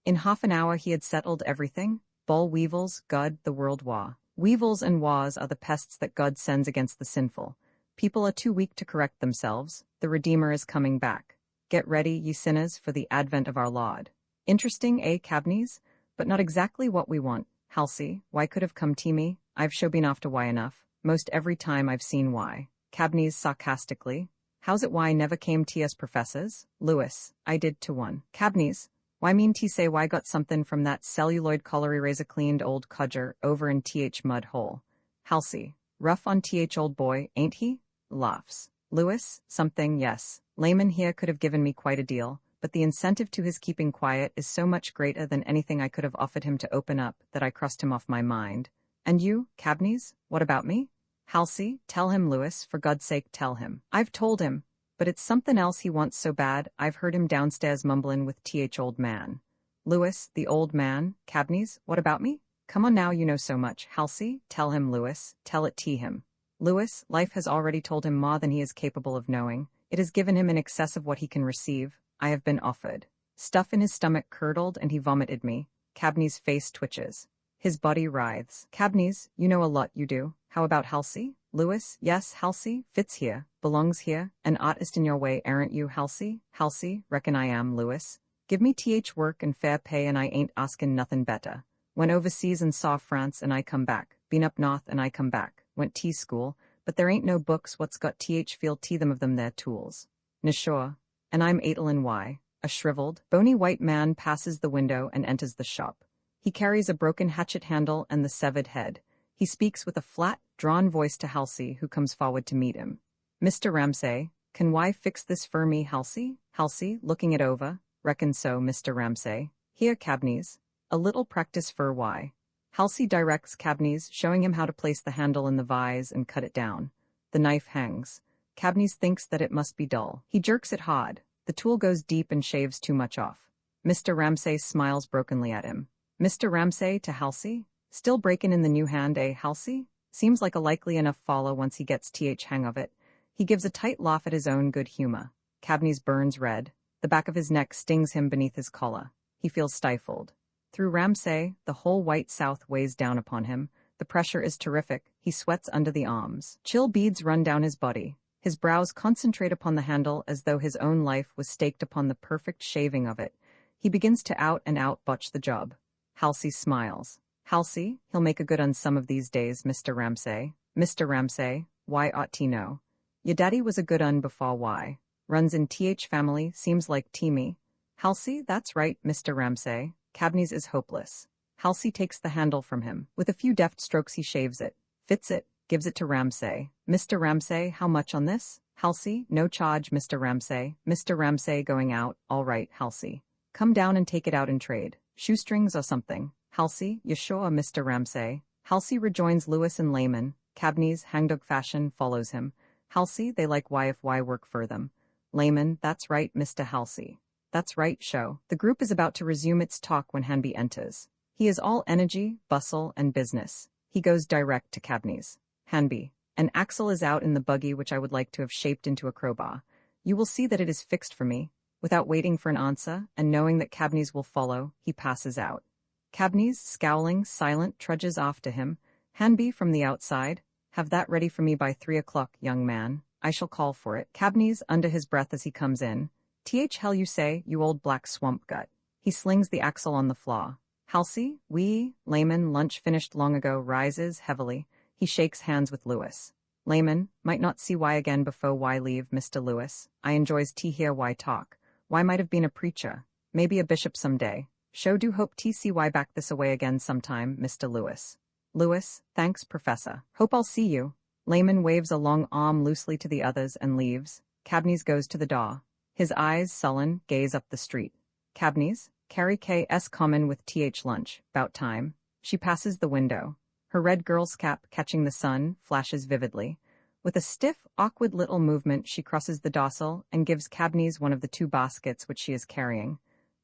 In half an hour he had settled everything. Boll weevils, God, the world war. Weevils and wars are the pests that God sends against the sinful. People are too weak to correct themselves. The Redeemer is coming back. Get ready, ye sinners, for the advent of our Lord. Interesting, eh, Cabneys? But not exactly what we want. Halsey, why could have come to me? I've sure been after why enough. Most every time I've seen why. Cabneys sarcastically. How's it why never came to us professors? Lewis, I did to one. Cabneys, why mean t say why got something from that celluloid colliery razor cleaned old codger over in th mud hole. Halsey, rough on th old boy, ain't he? Laughs. Lewis, something, yes. Layman here could have given me quite a deal, but the incentive to his keeping quiet is so much greater than anything I could have offered him to open up that I crossed him off my mind. And you, Cabneys, what about me? Halsey, tell him, Lewis, for God's sake tell him. I've told him, but it's something else he wants so bad, I've heard him downstairs mumblin' with th old man. Lewis, the old man. Cabneys, what about me? Come on now, you know so much. Halsey, tell him, Lewis, tell it to him. Lewis, life has already told him more than he is capable of knowing. It has given him in excess of what he can receive. I have been offered. Stuff in his stomach curdled and he vomited me. Cabneys' face twitches. His body writhes. Cabneys, you know a lot, you do. How about Halsey? Lewis, yes, Halsey, fits here, belongs here, an artist in your way, aren't you, Halsey? Halsey, reckon I am, Lewis. Give me th work and fair pay and I ain't askin' nothin' better. Went overseas and saw France and I come back. Been up north and I come back. Went school, but there ain't no books what's got th feel to them of them their tools. Nashore. And I'm Adolin Y. A shriveled, bony white man passes the window and enters the shop. He carries a broken hatchet handle and the severed head. He speaks with a flat, drawn voice to Halsey, who comes forward to meet him. Mr. Ramsay, can Y fix this for me, Halsey? Halsey, looking it over. Reckon so, Mr. Ramsay. Here, Cabneys. A little practice for Y. Halsey directs Cabneys, showing him how to place the handle in the vise and cut it down. The knife hangs. Cabneys thinks that it must be dull. He jerks it hard. The tool goes deep and shaves too much off. Mr. Ramsay smiles brokenly at him. Mr. Ramsay to Halsey? Still breakin' in the new hand, eh, Halsey? Seems like a likely enough follow once he gets th hang of it. He gives a tight laugh at his own good humor. Cabneys burns red. The back of his neck stings him beneath his collar. He feels stifled. Through Ramsay, the whole white south weighs down upon him. The pressure is terrific. He sweats under the arms. Chill beads run down his body. His brows concentrate upon the handle as though his own life was staked upon the perfect shaving of it. He begins to out and out botch the job. Halsey smiles. Halsey, he'll make a good un some of these days, Mr. Ramsay. Mr. Ramsay, why ought he know? Your daddy was a good un before why. Runs in th family, seems like me. Halsey, that's right, Mr. Ramsay. Cabneys is hopeless. Halsey takes the handle from him. With a few deft strokes he shaves it, fits it, gives it to Ramsay. Mr. Ramsay, how much on this? Halsey, no charge, Mr. Ramsay. Mr. Ramsay going out, all right, Halsey. Come down and take it out in trade. Shoestrings or something. Halsey, you sure, Mr. Ramsay? Halsey rejoins Lewis and Layman. Cabneys, hangdog fashion, follows him. Halsey, they like why if why work for them. Layman, that's right, Mr. Halsey. That's right, show. The group is about to resume its talk when Hanby enters. He is all energy, bustle, and business. He goes direct to Cabneys. Hanby, an axle is out in the buggy which I would like to have shaped into a crowbar. You will see that it is fixed for me. Without waiting for an answer, and knowing that Cabney's will follow, he passes out. Cabney's, scowling, silent, trudges after him. Hanby from the outside. Have that ready for me by 3 o'clock, young man. I shall call for it. Cabney's, under his breath as he comes in. Hell you say, you old black swamp gut. He slings the axle on the floor. Halsey, Layman, lunch finished long ago, rises heavily. He shakes hands with Lewis. Layman, might not see why again before why leave, Mr. Lewis. I enjoys tea here, why talk. Why might have been a preacher. Maybe a bishop some day. Show do hope see why back this away again sometime, Mr. Lewis. Lewis, thanks, Professor. Hope I'll see you. Layman waves a long arm loosely to the others and leaves. Cabney's goes to the door. His eyes, sullen, gaze up the street. Cabney's, Carrie K.'s common with lunch, 'bout time. She passes the window. Her red girl's cap, catching the sun, flashes vividly. With a stiff, awkward little movement, she crosses the dossal and gives Cabney's one of the 2 baskets which she is carrying.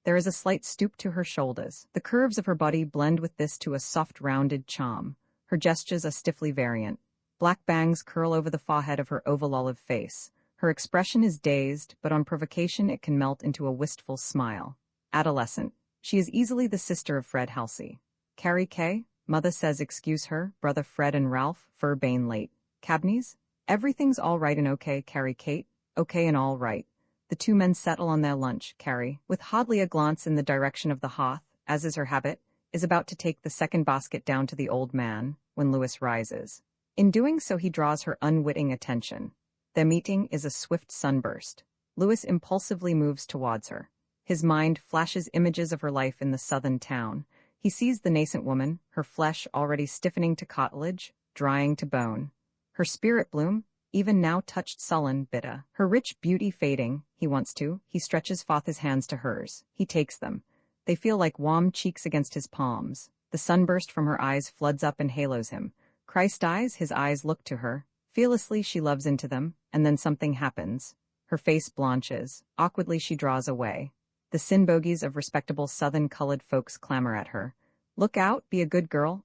There is a slight stoop to her shoulders. The curves of her body blend with this to a soft, rounded charm. Her gestures are stiffly variant. Black bangs curl over the forehead of her oval olive face. Her expression is dazed, but on provocation it can melt into a wistful smile. Adolescent. She is easily the sister of Fred Halsey. Carrie K., mother says excuse her, brother Fred and Ralph, Bane late. Cabney's? Everything's all right and okay, Carrie Kate. Okay and all right. The 2 men settle on their lunch. Carrie, with hardly a glance in the direction of the hearth, as is her habit, is about to take the second basket down to the old man, when Lewis rises. In doing so he draws her unwitting attention. Their meeting is a swift sunburst. Lewis impulsively moves towards her. His mind flashes images of her life in the southern town. He sees the nascent woman, her flesh already stiffening to cartilage, drying to bone. Her spirit bloom, even now touched sullen, bitter. Her rich beauty fading, he stretches forth his hands to hers. He takes them. They feel like warm cheeks against his palms. The sunburst from her eyes floods up and halos him. Christ eyes, his eyes look to her. Fearlessly she loves into them, and then something happens. Her face blanches. Awkwardly she draws away. The sin bogies of respectable southern-colored folks clamor at her. Look out, be a good girl,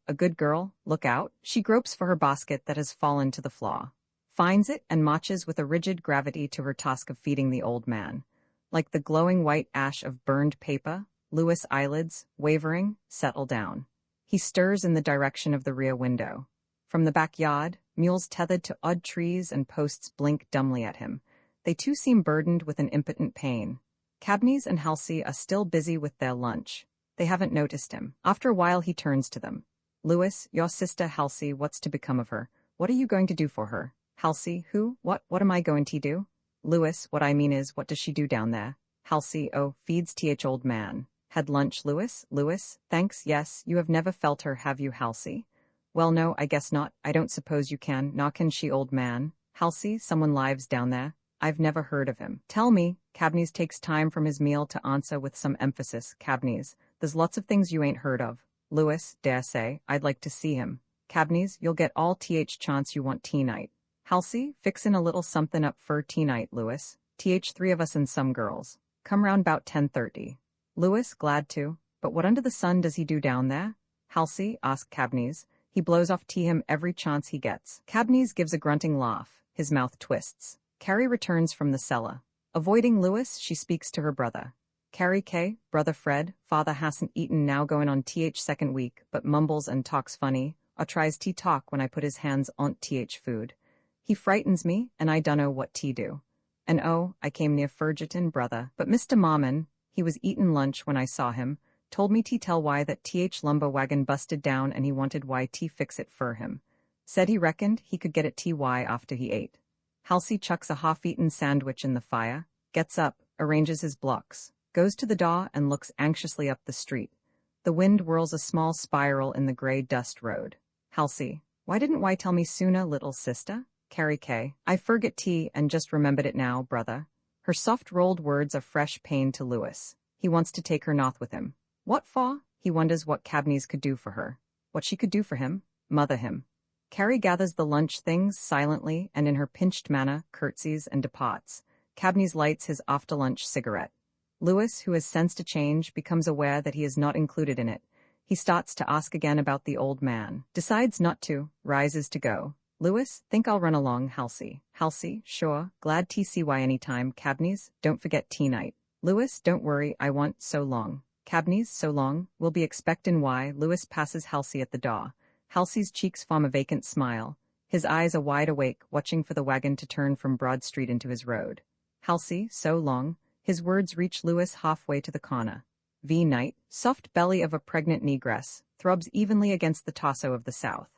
look out. She gropes for her basket that has fallen to the floor. Finds it and marches with a rigid gravity to her task of feeding the old man. Like the glowing white ash of burned paper, Lewis' eyelids, wavering, settle down. He stirs in the direction of the rear window. From the backyard, mules tethered to odd trees and posts blink dumbly at him. They too seem burdened with an impotent pain. Cabney's and Halsey are still busy with their lunch. They haven't noticed him. After a while he turns to them. Lewis, your sister Halsey, what's to become of her? What are you going to do for her? Halsey, who? What am I going to do? Lewis, what I mean is, what does she do down there? Halsey, oh, feeds old man. Had lunch, Lewis? Lewis, thanks, yes, you have never felt her, have you, Halsey? Well, no, I guess not. I don't suppose you can. Nor can she, old man. Halsey, someone lives down there. I've never heard of him. Tell me. Cabney's takes time from his meal to answer with some emphasis. Cabney's, there's lots of things you ain't heard of. Lewis, dare say, I'd like to see him. Cabney's, you'll get all chance you want tea night. Halsey, fixin' a little something up for tea night, Lewis. 3 of us and some girls. Come round 'bout 10:30. Lewis, glad to. But what under the sun does he do down there? Halsey, asked Cabney's. He blows off him every chance he gets. Cabney's gives a grunting laugh. His mouth twists. Carrie returns from the cellar. Avoiding Lewis, she speaks to her brother. Carrie K., brother Fred, father hasn't eaten now going on second week, but mumbles and talks funny, or tries talk when I put his hands on food. He frightens me, and I dunno what do. And oh, I came near Fergerton, brother, but Mr. Marmon, he was eatin' lunch when I saw him, told me tell why that lumber wagon busted down and he wanted why fix it for him. Said he reckoned he could get it why after he ate. Halsey chucks a half-eaten sandwich in the fire, gets up, arranges his blocks, goes to the door and looks anxiously up the street. The wind whirls a small spiral in the gray dust road. Halsey, why didn't why tell me sooner, little sister? Carrie K. I forget tea and just remembered it now, brother. Her soft rolled words are fresh pain to Lewis. He wants to take her north with him. What for? He wonders what Cabney's could do for her. What she could do for him? Mother him. Carrie gathers the lunch things silently and in her pinched manner curtsies and departs. Cabney's lights his after-lunch cigarette. Lewis, who has sensed a change, becomes aware that he is not included in it. He starts to ask again about the old man. Decides not to, rises to go. Lewis, think I'll run along, Halsey. Halsey, sure, glad TCY anytime. Cabney's, don't forget tea night. Lewis, don't worry, I want so long. Cabney's so long, we'll be expectin' why. Lewis passes Halsey at the door. Halsey's cheeks form a vacant smile. His eyes are wide awake, watching for the wagon to turn from Broad Street into his road. Halsey, so long. His words reach Lewis halfway to the corner. Night, soft belly of a pregnant negress, throbs evenly against the torso of the south.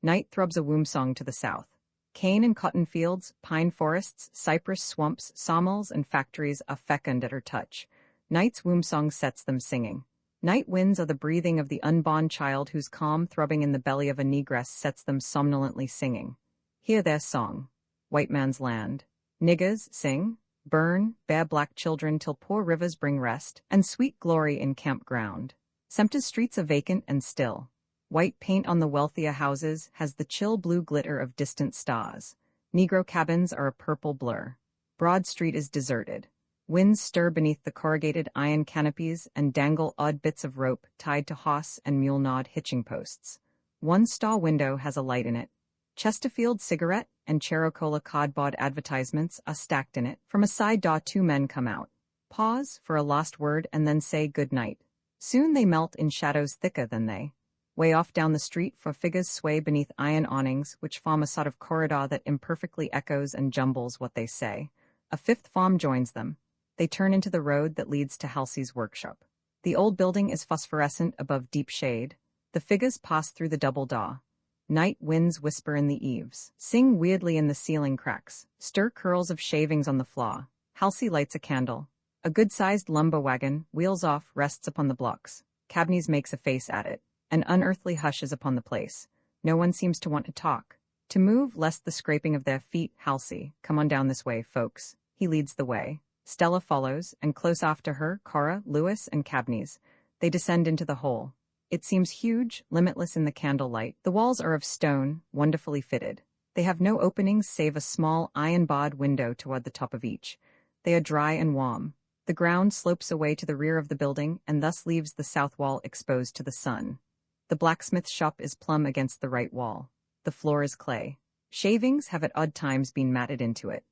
Night throbs a womb song to the south. Cane and cotton fields, pine forests, cypress swamps, sawmills, and factories are fecund at her touch. Night's womb song sets them singing. Night winds are the breathing of the unborn child whose calm throbbing in the belly of a negress sets them somnolently singing. Hear their song. White man's land. Niggers, sing. Burn, bare black children till poor rivers bring rest, and sweet glory in campground. Sempter's streets are vacant and still. White paint on the wealthier houses has the chill blue glitter of distant stars. Negro cabins are a purple blur. Broad Street is deserted. Winds stir beneath the corrugated iron canopies and dangle odd bits of rope tied to hoss and mule-gnawed hitching posts. One stall window has a light in it. Chesterfield cigarette and Cherocola cardboard advertisements are stacked in it. From a side door, two men come out. Pause for a last word and then say good night. Soon they melt in shadows thicker than they. Way off down the street, four figures sway beneath iron awnings which form a sort of corridor that imperfectly echoes and jumbles what they say. A fifth form joins them. They turn into the road that leads to Halsey's workshop. The old building is phosphorescent above deep shade. The figures pass through the double door. Night winds whisper in the eaves, sing weirdly in the ceiling cracks, stir curls of shavings on the floor. Halsey lights a candle. A good-sized lumber wagon, wheels off, rests upon the blocks. Cabney's makes a face at it. An unearthly hush is upon the place. No one seems to want to talk. To move, lest the scraping of their feet. Halsey, come on down this way, folks. He leads the way. Stella follows, and close after her, Cora, Lewis, and Cabney's. They descend into the hole. It seems huge, limitless in the candlelight. The walls are of stone, wonderfully fitted. They have no openings save a small iron-barred window toward the top of each. They are dry and warm. The ground slopes away to the rear of the building and thus leaves the south wall exposed to the sun. The blacksmith shop is plumb against the right wall. The floor is clay. Shavings have at odd times been matted into it.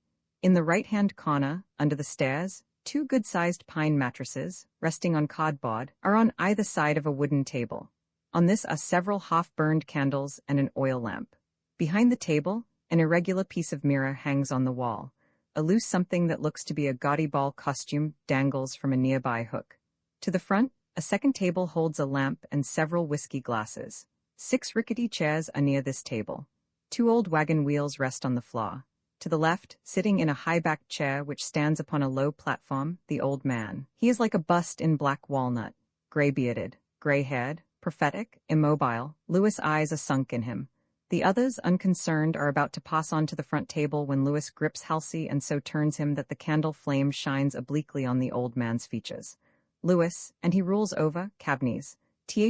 In the right-hand corner, under the stairs, two good-sized pine mattresses, resting on cardboard, are on either side of a wooden table. On this are several half-burned candles and an oil lamp. Behind the table, an irregular piece of mirror hangs on the wall. A loose something that looks to be a gaudy ball costume dangles from a nearby hook. To the front, a second table holds a lamp and several whiskey glasses. 6 rickety chairs are near this table. 2 old wagon wheels rest on the floor. To the left, sitting in a high-backed chair which stands upon a low platform, the old man. He is like a bust in black walnut, gray-bearded, gray-haired, prophetic, immobile. Lewis' eyes are sunk in him. The others, unconcerned, are about to pass on to the front table when Lewis grips Halsey and so turns him that the candle flame shines obliquely on the old man's features. Lewis, and he rules over, Cabney's.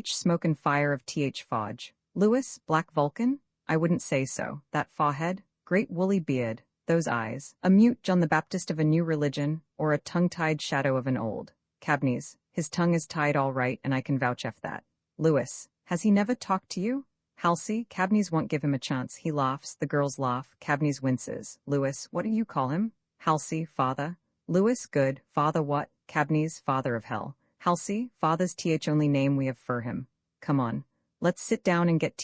Smoke and fire of Fodge. Lewis, Black Vulcan? I wouldn't say so. That forehead, great woolly beard, those eyes, a mute John the Baptist of a new religion, or a tongue-tied shadow of an old. Cabney's, his tongue is tied all right, and I can vouch for that. Lewis, has he never talked to you? Halsey, Cabney's won't give him a chance. He laughs, the girls laugh, Cabney's winces. Lewis, what do you call him? Halsey, father. Lewis, good, father what? Cabney's, father of hell. Halsey, father's only name we have for him. Come on. Let's sit down and get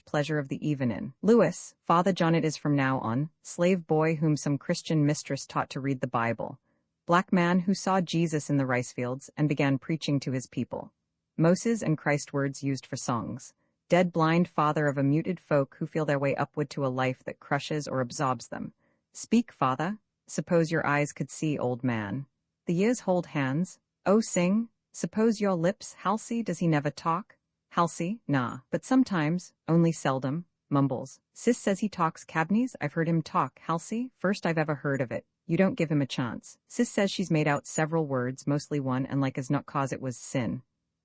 pleasure of the evening. Lewis, Father John it is from now on, slave boy whom some Christian mistress taught to read the Bible. Black man who saw Jesus in the rice fields and began preaching to his people. Moses and Christ words used for songs. Dead blind father of a muted folk who feel their way upward to a life that crushes or absorbs them. Speak, father. Suppose your eyes could see, old man. The years hold hands. Oh, sing. Suppose your lips, Halsey, does he never talk? Halsey, nah, but sometimes, only seldom, mumbles. Sis says he talks. Cabney's, I've heard him talk. Halsey, first I've ever heard of it. You don't give him a chance. Sis says she's made out several words, mostly one, and like as not cause it was sin.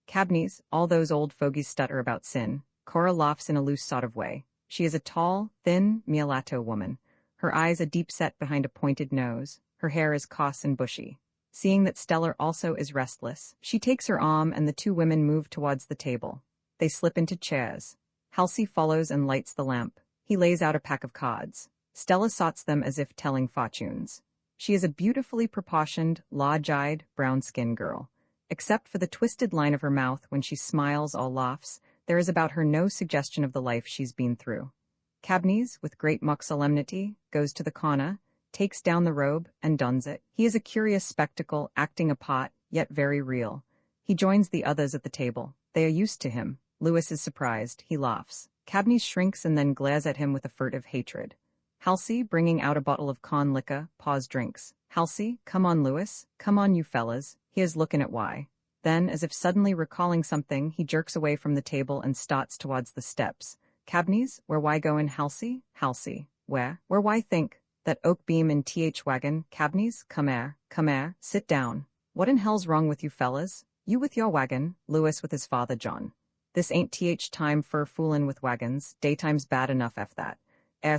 Cabney's, all those old fogies stutter about sin. Cora laughs in a loose sort of way. She is a tall, thin, mulatto woman. Her eyes are deep-set behind a pointed nose. Her hair is coarse and bushy. Seeing that Stellar also is restless, she takes her arm and the two women move towards the table. They slip into chairs. Halsey follows and lights the lamp. He lays out a pack of cards. Stella sorts them as if telling fortunes. She is a beautifully proportioned, large-eyed, brown-skinned girl. Except for the twisted line of her mouth when she smiles or laughs, there is about her no suggestion of the life she's been through. Cabnese, with great mock solemnity, goes to the corner, takes down the robe, and dons it. He is a curious spectacle, acting a part, yet very real. He joins the others at the table. They are used to him. Lewis is surprised. He laughs. Cabnese shrinks and then glares at him with a furtive hatred. Halsey, bringing out a bottle of corn liquor, paws drinks. Halsey, come on, Lewis. Come on, you fellas. Here's looking at why. Then, as if suddenly recalling something, he jerks away from the table and starts towards the steps. Cabnese, where why go in, Halsey? Halsey, where? Where why think? That oak beam in th wagon. Cabnese, come here, sit down. What in hell's wrong with you fellas? You with your wagon, Lewis with his father John. This ain't th time for foolin' with wagons, daytime's bad enough f that.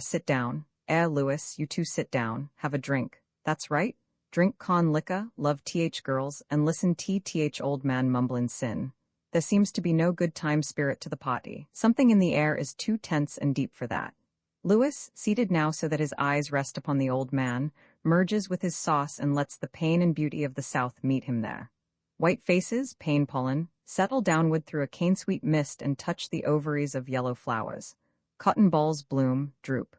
Sit down. Lewis, you two sit down, have a drink. That's right. Drink con liquor, love th girls, and listen th old man mumblin' sin. There seems to be no good time spirit to the party. Something in the air is too tense and deep for that. Lewis, seated now so that his eyes rest upon the old man, merges with his sauce and lets the pain and beauty of the South meet him there. White faces, pain pollen, settle downward through a cane-sweet mist and touch the ovaries of yellow flowers. Cotton balls bloom, droop.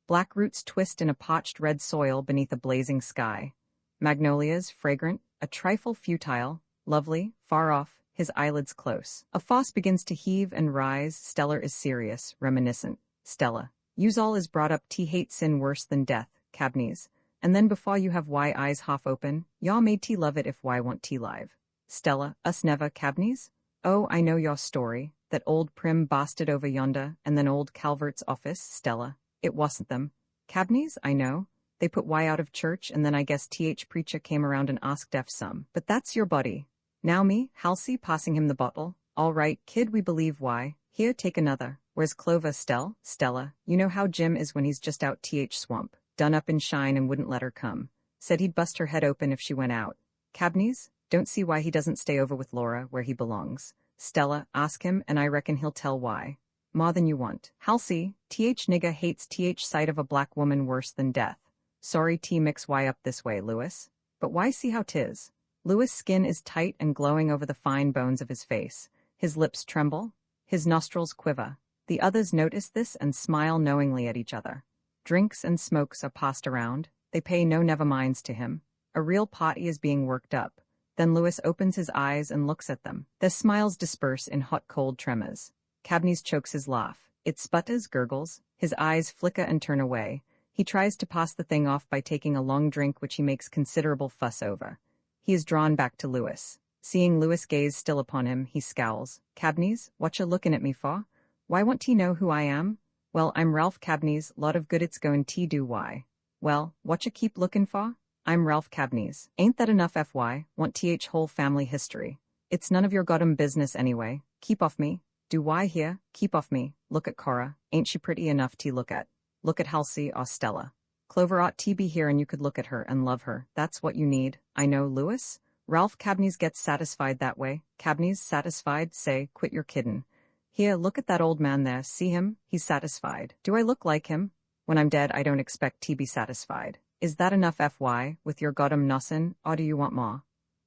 Black roots twist in a parched red soil beneath a blazing sky. Magnolias, fragrant, a trifle futile, lovely, far off, his eyelids close. A foss begins to heave and rise. Stellar is serious, reminiscent. Stella. Use all is brought up t hate sin worse than death, Cabnese. And then before you have why eyes half open, yaw made t love it if why want t live. Stella, us never, Cabnese? Oh, I know your story, that old prim bastard over yonder, and then old Calvert's office, Stella. It wasn't them. Cabnese, I know. They put why out of church and then I guess th preacher came around and asked ef some. But that's your buddy. Now me, Halsey, passing him the bottle. All right, kid, we believe why. Here, take another. Where's Clover, Stella, you know how Jim is when he's just out th swamp. Done up in shine and wouldn't let her come. Said he'd bust her head open if she went out. Cabnese, don't see why he doesn't stay over with Laura where he belongs. Stella, ask him and I reckon he'll tell why. More than you want. Halsey, th nigga hates th sight of a black woman worse than death. Sorry t mix why up this way, Lewis. But why see how 'tis? Lewis' skin is tight and glowing over the fine bones of his face. His lips tremble. His nostrils quiver. The others notice this and smile knowingly at each other. Drinks and smokes are passed around. They pay no never-minds to him. A real party is being worked up. Then Lewis opens his eyes and looks at them. Their smiles disperse in hot-cold tremors. Cabnese chokes his laugh. It sputters, gurgles. His eyes flicker and turn away. He tries to pass the thing off by taking a long drink which he makes considerable fuss over. He is drawn back to Lewis. Seeing Lewis gaze still upon him, he scowls. Cabnese, whatcha looking at me for? Why want t know who I am? Well, I'm Ralph Cabnese, lot of good it's goin' t do why. Well, whatcha keep lookin' for? I'm Ralph Cabnese. Ain't that enough fy? Want th whole family history. It's none of your goddamn business anyway. Keep off me. Do why here? Keep off me. Look at Cora. Ain't she pretty enough to look at? Look at Halsey or Stella. Clover ought to be here and you could look at her and love her. That's what you need. I know, Lewis. Ralph Cabnese gets satisfied that way. Cabnese satisfied? Say, quit your kiddin'. Here, look at that old man there. See him? He's satisfied. Do I look like him? When I'm dead, I don't expect to be satisfied. Is that enough fy, with your goddamn nossin', or do you want more?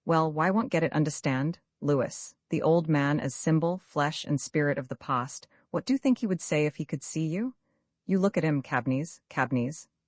Well, why won't get it understand? Lewis, the old man as symbol, flesh, and spirit of the past, what do you think he would say if he could see you? You look at him, Cabnese.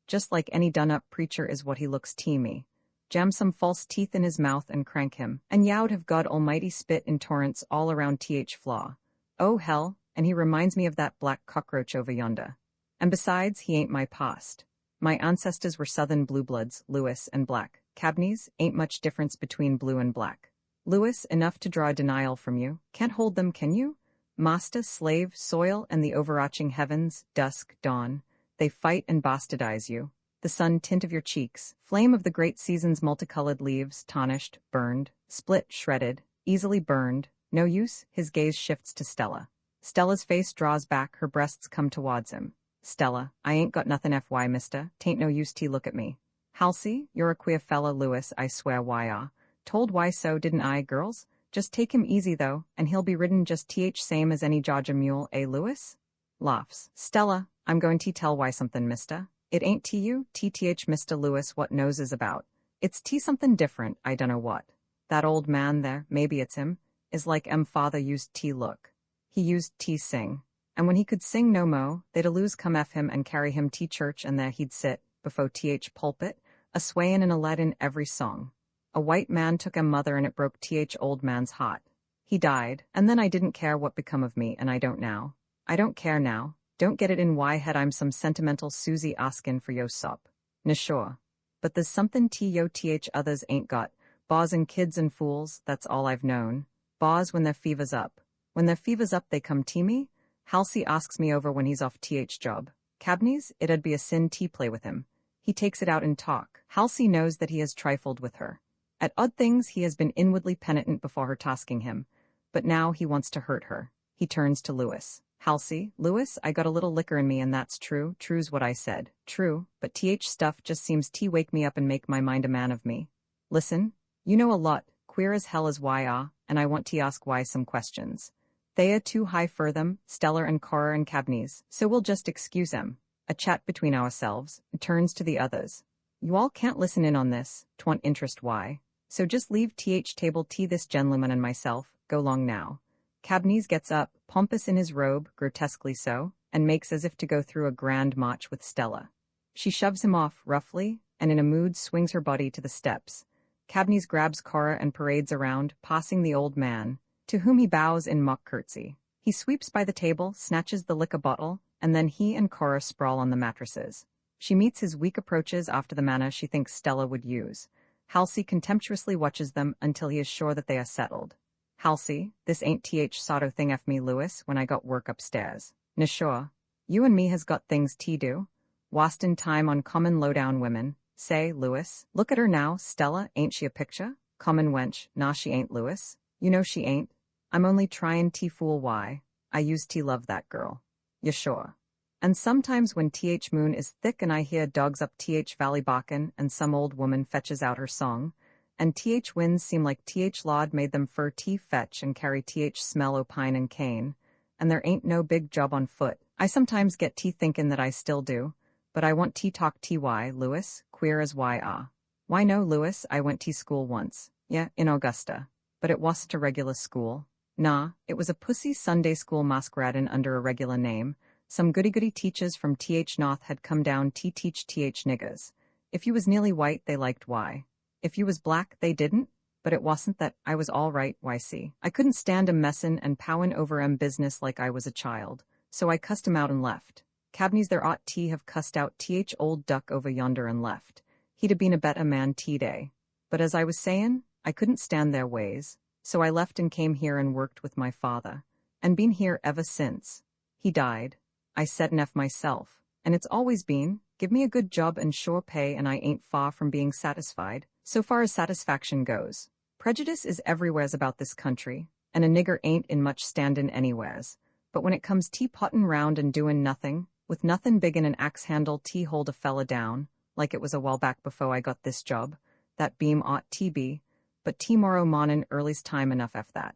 Just like any done-up preacher is what he looks to me. Jam some false teeth in his mouth and crank him, and yow'd have God almighty spit in torrents all around th flaw. Oh hell, and he reminds me of that black cockroach over yonder. And besides, he ain't my past. My ancestors were southern blue bloods, Lewis, and black. Cabnese, ain't much difference between blue and black. Lewis, enough to draw denial from you. Can't hold them, can you? Master, slave, soil, and the overarching heavens, dusk, dawn. They fight and bastardize you. The sun tint of your cheeks, flame of the great season's multicolored leaves, tarnished, burned, split, shredded, easily burned. No use, his gaze shifts to Stella. Stella's face draws back, her breasts come towards him. Stella, I ain't got nothin' fy, mister, tain't no use t look at me. Halsey, you're a queer fella, Lewis, I swear why Told why so, didn't I, girls? Just take him easy though, and he'll be ridden just th same as any Georgia mule, Lewis? Laughs. Stella, I'm going to tell why something, mister. It ain't T you, TTH Mr. Lewis what knows is about. It's T something different, I dunno what. That old man there, maybe it's him, is like father used T look. He used T sing. And when he could sing no mo, they'd a lose come F him and carry him T church and there he'd sit, before TH pulpit, a swayin' and a led in every song. A white man took mother and it broke TH old man's heart. He died, and then I didn't care what become of me and I don't now. I don't care now. Don't get it in why head I'm some sentimental Susie askin' for yo sup. Sure. But there's something yo th others ain't got. Boss and kids and fools, that's all I've known. Boss when their fever's up. When their fever's up they come to me. Halsey asks me over when he's off th job. Cabney's, it'd be a sin to play with him. He takes it out in talk. Halsey knows that he has trifled with her. At odd things he has been inwardly penitent before her tasking him. But now he wants to hurt her. He turns to Lewis. Halsey, Lewis, I got a little liquor in me and that's true, true's what I said. True, but th stuff just seems to wake me up and make my mind a man of me. Listen, you know a lot, queer as hell as why and I want to ask why some questions. Thea too high for them, Stellar and Cora and Cabneys, so we'll just excuse them. A chat between ourselves, turns to the others. You all can't listen in on this, 'twant interest why. So just leave th table t this gentleman and myself, go long now. Cabneys gets up, pompous in his robe, grotesquely so, and makes as if to go through a grand march with Stella. She shoves him off, roughly, and in a mood swings her body to the steps. Cabneys grabs Cora and parades around, passing the old man, to whom he bows in mock curtsy. He sweeps by the table, snatches the liquor bottle, and then he and Cora sprawl on the mattresses. She meets his weak approaches after the manner she thinks Stella would use. Halsey contemptuously watches them until he is sure that they are settled. Halsey, this ain't th Sato thing F me Lewis when I got work upstairs. Sure. You and me has got things to do. Wastin' time on common low-down women. Say, Lewis, look at her now, Stella, ain't she a picture? Common wench, nah she ain't Lewis. You know she ain't. I'm only tryin' to fool why. I used to love that girl. You sure. And sometimes when th moon is thick and I hear dogs up th valley barkin' and some old woman fetches out her song, and th winds seem like th laud made them fur t fetch and carry th smell o' pine and cane, and there ain't no big job on foot, I sometimes get t thinkin' that I still do, but I want t talk ty, Lewis, queer as why Why no, Lewis, I went to school once, yeah, in Augusta, but it wasn't a regular school. Nah, it was a pussy Sunday school masqueradin' under a regular name. Some goody-goody teachers from th North had come down to teach th niggers. If you was nearly white, they liked why. If you was black, they didn't, but it wasn't that I was all right, why see. I couldn't stand messin' and powin' over business like I was a child, so I cussed him out and left. Cabneys there ought to have cussed out th old duck over yonder and left. He'd have been a better man t-day. But as I was sayin', I couldn't stand their ways, so I left and came here and worked with my father, and been here ever since. He died. I said enough myself, and it's always been, give me a good job and sure pay and I ain't far from being satisfied, so far as satisfaction goes. Prejudice is everywheres about this country, and a nigger ain't in much standin' anywheres, but when it comes teapottin' round and doin' nothing, with nothin' big in an axe handle to hold a fella down, like it was a while back before I got this job, that beam ought to be, but tomorrow mornin' early's time enough f that.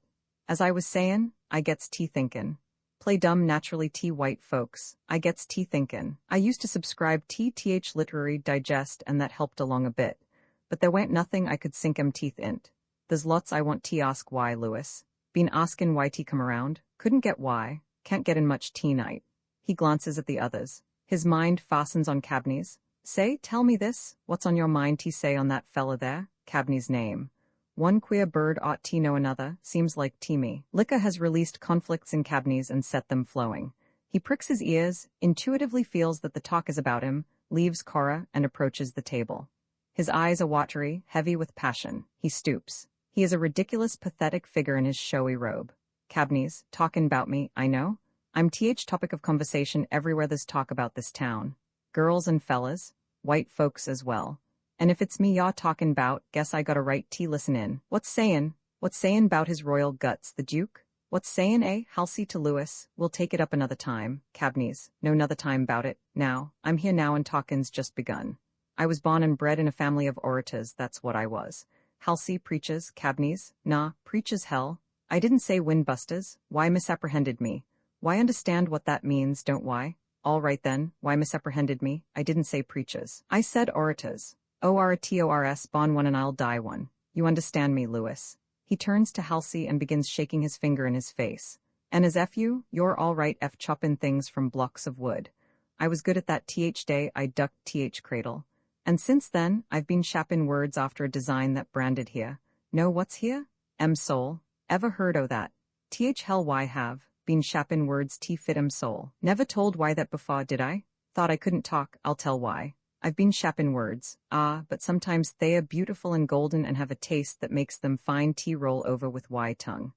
As I was sayin', I gets tea thinkin'. Play dumb naturally t white folks, I gets tea thinkin'. I used to subscribe th Literary Digest and that helped along a bit, but there wa'n't nothing I could sink teeth int. There's lots I want to ask why, Lewis. Been askin' why t come around, couldn't get why, can't get in much tea night. He glances at the others. His mind fastens on Cabneys. Say, tell me this, what's on your mind t say on that fella there? Cabney's name. One queer bird ought to know another, seems like to me. Liquor has released conflicts in Cabneys and set them flowing. He pricks his ears, intuitively feels that the talk is about him, leaves Cora, and approaches the table. His eyes are watery, heavy with passion. He stoops. He is a ridiculous, pathetic figure in his showy robe. Cabneys, talkin' about me, I know. I'm th topic of conversation everywhere there's talk about this town. Girls and fellas, white folks as well. And if it's me y'all talkin' 'bout, guess I got a right to listen in. What's sayin'? What's sayin' 'bout his royal guts, the Duke? What's sayin', eh? Halsey to Lewis, we'll take it up another time. Cabneys, no 'nother time 'bout it. Now, I'm here now and talkin's just begun. I was born and bred in a family of orators, that's what I was. Halsey preaches, Cabneys, nah, preaches hell. I didn't say windbusters, why misapprehended me? Why understand what that means, don't why? All right then, why misapprehended me? I didn't say preaches. I said orators. ORTORS bon one and I'll die one. You understand me, Lewis. He turns to Halsey and begins shaking his finger in his face. And as F you're all right F choppin' things from blocks of wood. I was good at that day I ducked cradle. And since then, I've been shappin' words after a design that branded here. Know what's here? Soul. Ever heard o' that? Hell why have, been shappin' words fit soul. Never told why that before, did I? Thought I couldn't talk, I'll tell why. I've been shappin' words, but sometimes they're beautiful and golden and have a taste that makes them fine roll over with tongue.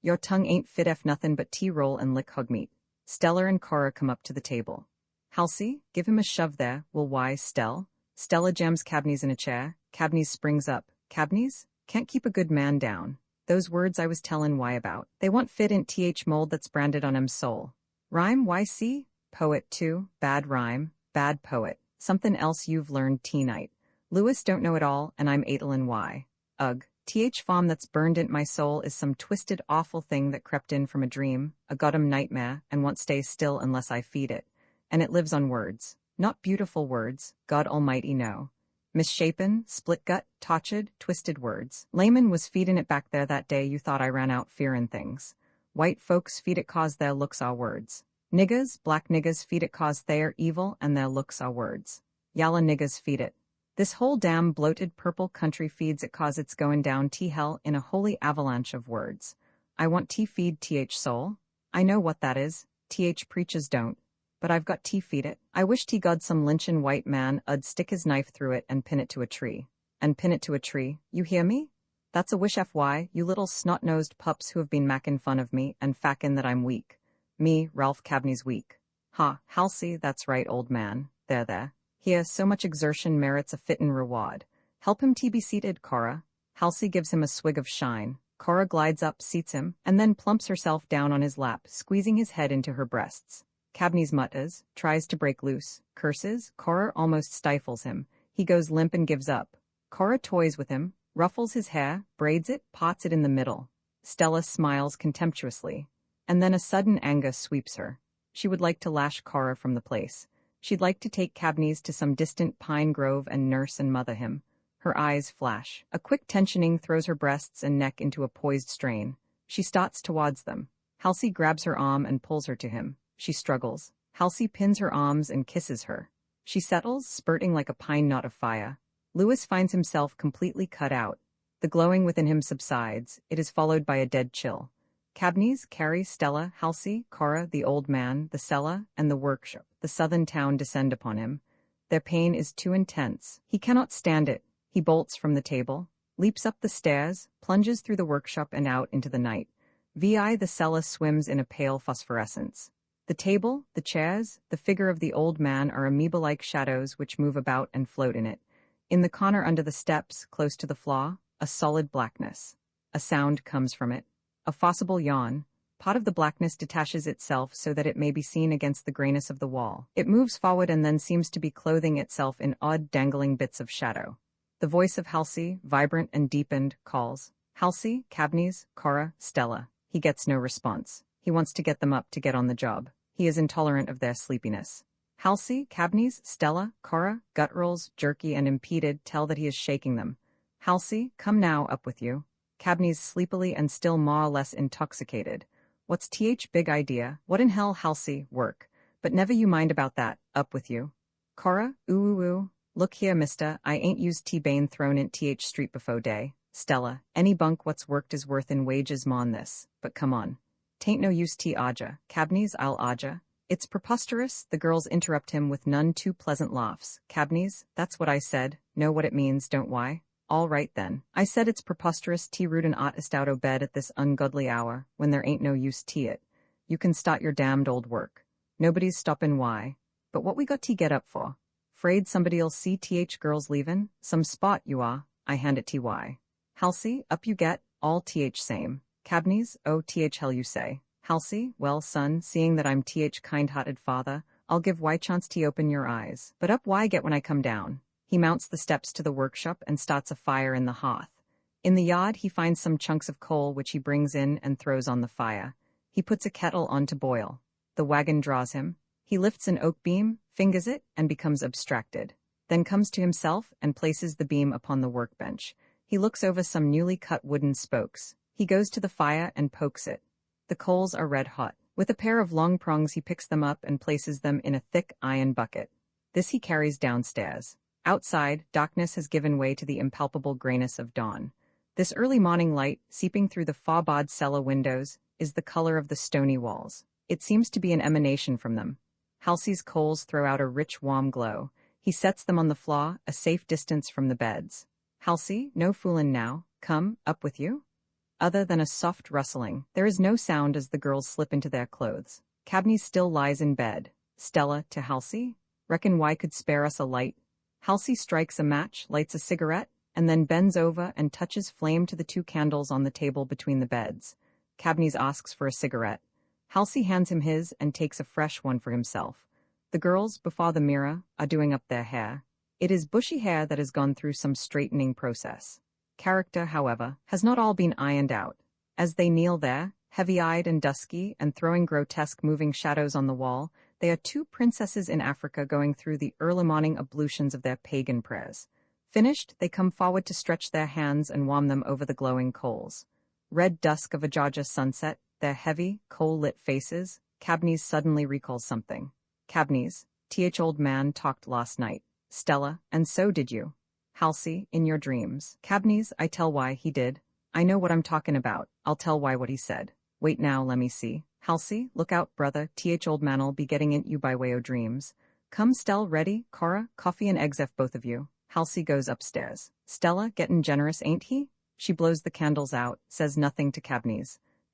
Your tongue ain't fit nothing but roll and lick hog meat. Stella and Cora come up to the table. Halsey, give him a shove there, will why, Stella jams Cabney's in a chair. Cabney springs up. Cabney's? Can't keep a good man down. Those words I was tellin' why about. They want fit in mold that's branded on soul. Rhyme YC? Poet too. Bad rhyme. Bad poet. Something else you've learned night. Lewis don't know it all, and I'm Adolin Y. Ugh. Farm that's burned in my soul is some twisted awful thing that crept in from a dream, a goddam nightmare, and won't stay still unless I feed it. And it lives on words. Not beautiful words, God almighty no. Misshapen, split-gut, totched, twisted words. Layman was feedin' it back there that day you thought I ran out fearin' things. White folks feed it cause their looks are words. Niggers, black niggers feed it cause they're evil and their looks are words. Yalla niggers feed it. This whole damn bloated purple country feeds it cause it's goin' down hell in a holy avalanche of words. I want feed soul. I know what that is. Preachers don't. But I've got feed it. I wish God some lynchin' white man 'ud stick his knife through it and pin it to a tree. And pin it to a tree, you hear me? That's a wish FY, you little snot-nosed pups who have been mackin' fun of me and fackin' that I'm weak. Me, Ralph Cabney's weak. Ha, Halsey, that's right, old man. There. Here, so much exertion merits a fittin' reward. Help him be seated, Cora. Halsey gives him a swig of shine. Cora glides up, seats him, and then plumps herself down on his lap, squeezing his head into her breasts. Cabney's mutters, tries to break loose, curses, Cora almost stifles him. He goes limp and gives up. Cora toys with him, ruffles his hair, braids it, pots it in the middle. Stella smiles contemptuously. And then a sudden anger sweeps her. She would like to lash Cora from the place. She'd like to take Cabney's to some distant pine grove and nurse and mother him. Her eyes flash. A quick tensioning throws her breasts and neck into a poised strain. She starts towards them. Halsey grabs her arm and pulls her to him. She struggles. Halsey pins her arms and kisses her. She settles, spurting like a pine knot of fire. Lewis finds himself completely cut out. The glowing within him subsides. It is followed by a dead chill. Cabney's, Carrie, Stella, Halsey, Cora, the old man, the cellar, and the workshop, the southern town descend upon him. Their pain is too intense. He cannot stand it. He bolts from the table, leaps up the stairs, plunges through the workshop and out into the night. The cellar swims in a pale phosphorescence. The table, the chairs, the figure of the old man are amoeba-like shadows which move about and float in it. In the corner under the steps, close to the floor, a solid blackness. A sound comes from it. A forcible yawn. Part of the blackness detaches itself so that it may be seen against the grayness of the wall. It moves forward and then seems to be clothing itself in odd dangling bits of shadow. The voice of Halsey, vibrant and deepened, calls. Halsey, Cabney's, Cora, Stella. He gets no response. He wants to get them up to get on the job. He is intolerant of their sleepiness. Halsey, Cabney's, Stella, Cora, gutturals, jerky and impeded, tell that he is shaking them. Halsey, come now, up with you. Cabney's sleepily and still more or less intoxicated. What's big idea? What in hell, Halsey, work. But never you mind about that, up with you. Cora, ooh. Look here, mister, I ain't used T-Bane thrown in street before day. Stella, any bunk what's worked is worth in wages mon this, but come on. Tain't no use aja. Cabney's, I'll aja. It's preposterous, the girls interrupt him with none too pleasant laughs. Cabney's, that's what I said, know what it means, don't why? All right then. I said it's preposterous rude and ottest out o' bed at this ungodly hour, when there ain't no use it. You can start your damned old work. Nobody's stoppin' why. But what we got get up for? 'Fraid somebody'll see girls leavin'? Some spot you are, I hand it why. Halsey, up you get, all same. Cabney's, oh hell you say. Halsey, well son, seeing that I'm kind-hearted father, I'll give why chance open your eyes. But up why get when I come down. He mounts the steps to the workshop and starts a fire in the hearth. In the yard he finds some chunks of coal which he brings in and throws on the fire. He puts a kettle on to boil. The wagon draws him. He lifts an oak beam, fingers it, and becomes abstracted. Then comes to himself and places the beam upon the workbench. He looks over some newly cut wooden spokes. He goes to the fire and pokes it. The coals are red hot. With a pair of long prongs he picks them up and places them in a thick iron bucket. This he carries downstairs. Outside, darkness has given way to the impalpable grayness of dawn. This early morning light, seeping through the far-barred cellar windows, is the color of the stony walls. It seems to be an emanation from them. Halsey's coals throw out a rich, warm glow. He sets them on the floor, a safe distance from the beds. Halsey, no foolin' now. Come, up with you? Other than a soft rustling, there is no sound as the girls slip into their clothes. Cabney still lies in bed. Stella, to Halsey? Reckon why could spare us a light? Halsey strikes a match, lights a cigarette, and then bends over and touches flame to the 2 candles on the table between the beds. Cabney asks for a cigarette. Halsey hands him his and takes a fresh one for himself. The girls, before the mirror, are doing up their hair. It is bushy hair that has gone through some straightening process. Character, however, has not all been ironed out. As they kneel there, heavy-eyed and dusky, and throwing grotesque moving shadows on the wall, they are 2 princesses in Africa going through the early morning ablutions of their pagan prayers. Finished, they come forward to stretch their hands and warm them over the glowing coals. Red dusk of a Georgia sunset, their heavy, coal-lit faces, Cabney suddenly recalls something. Cabney, old man talked last night. Stella, and so did you. Halsey, in your dreams. Cabney, I tell why he did. I know what I'm talking about. I'll tell why what he said. Wait now, let me see. Halsey, look out, brother. Old man'll be getting in you by way o' dreams. Come, Stell, ready? Cora, coffee and eggs F both of you. Halsey goes upstairs. Stella, gettin' generous, ain't he? She blows the candles out, says nothing to Cabney.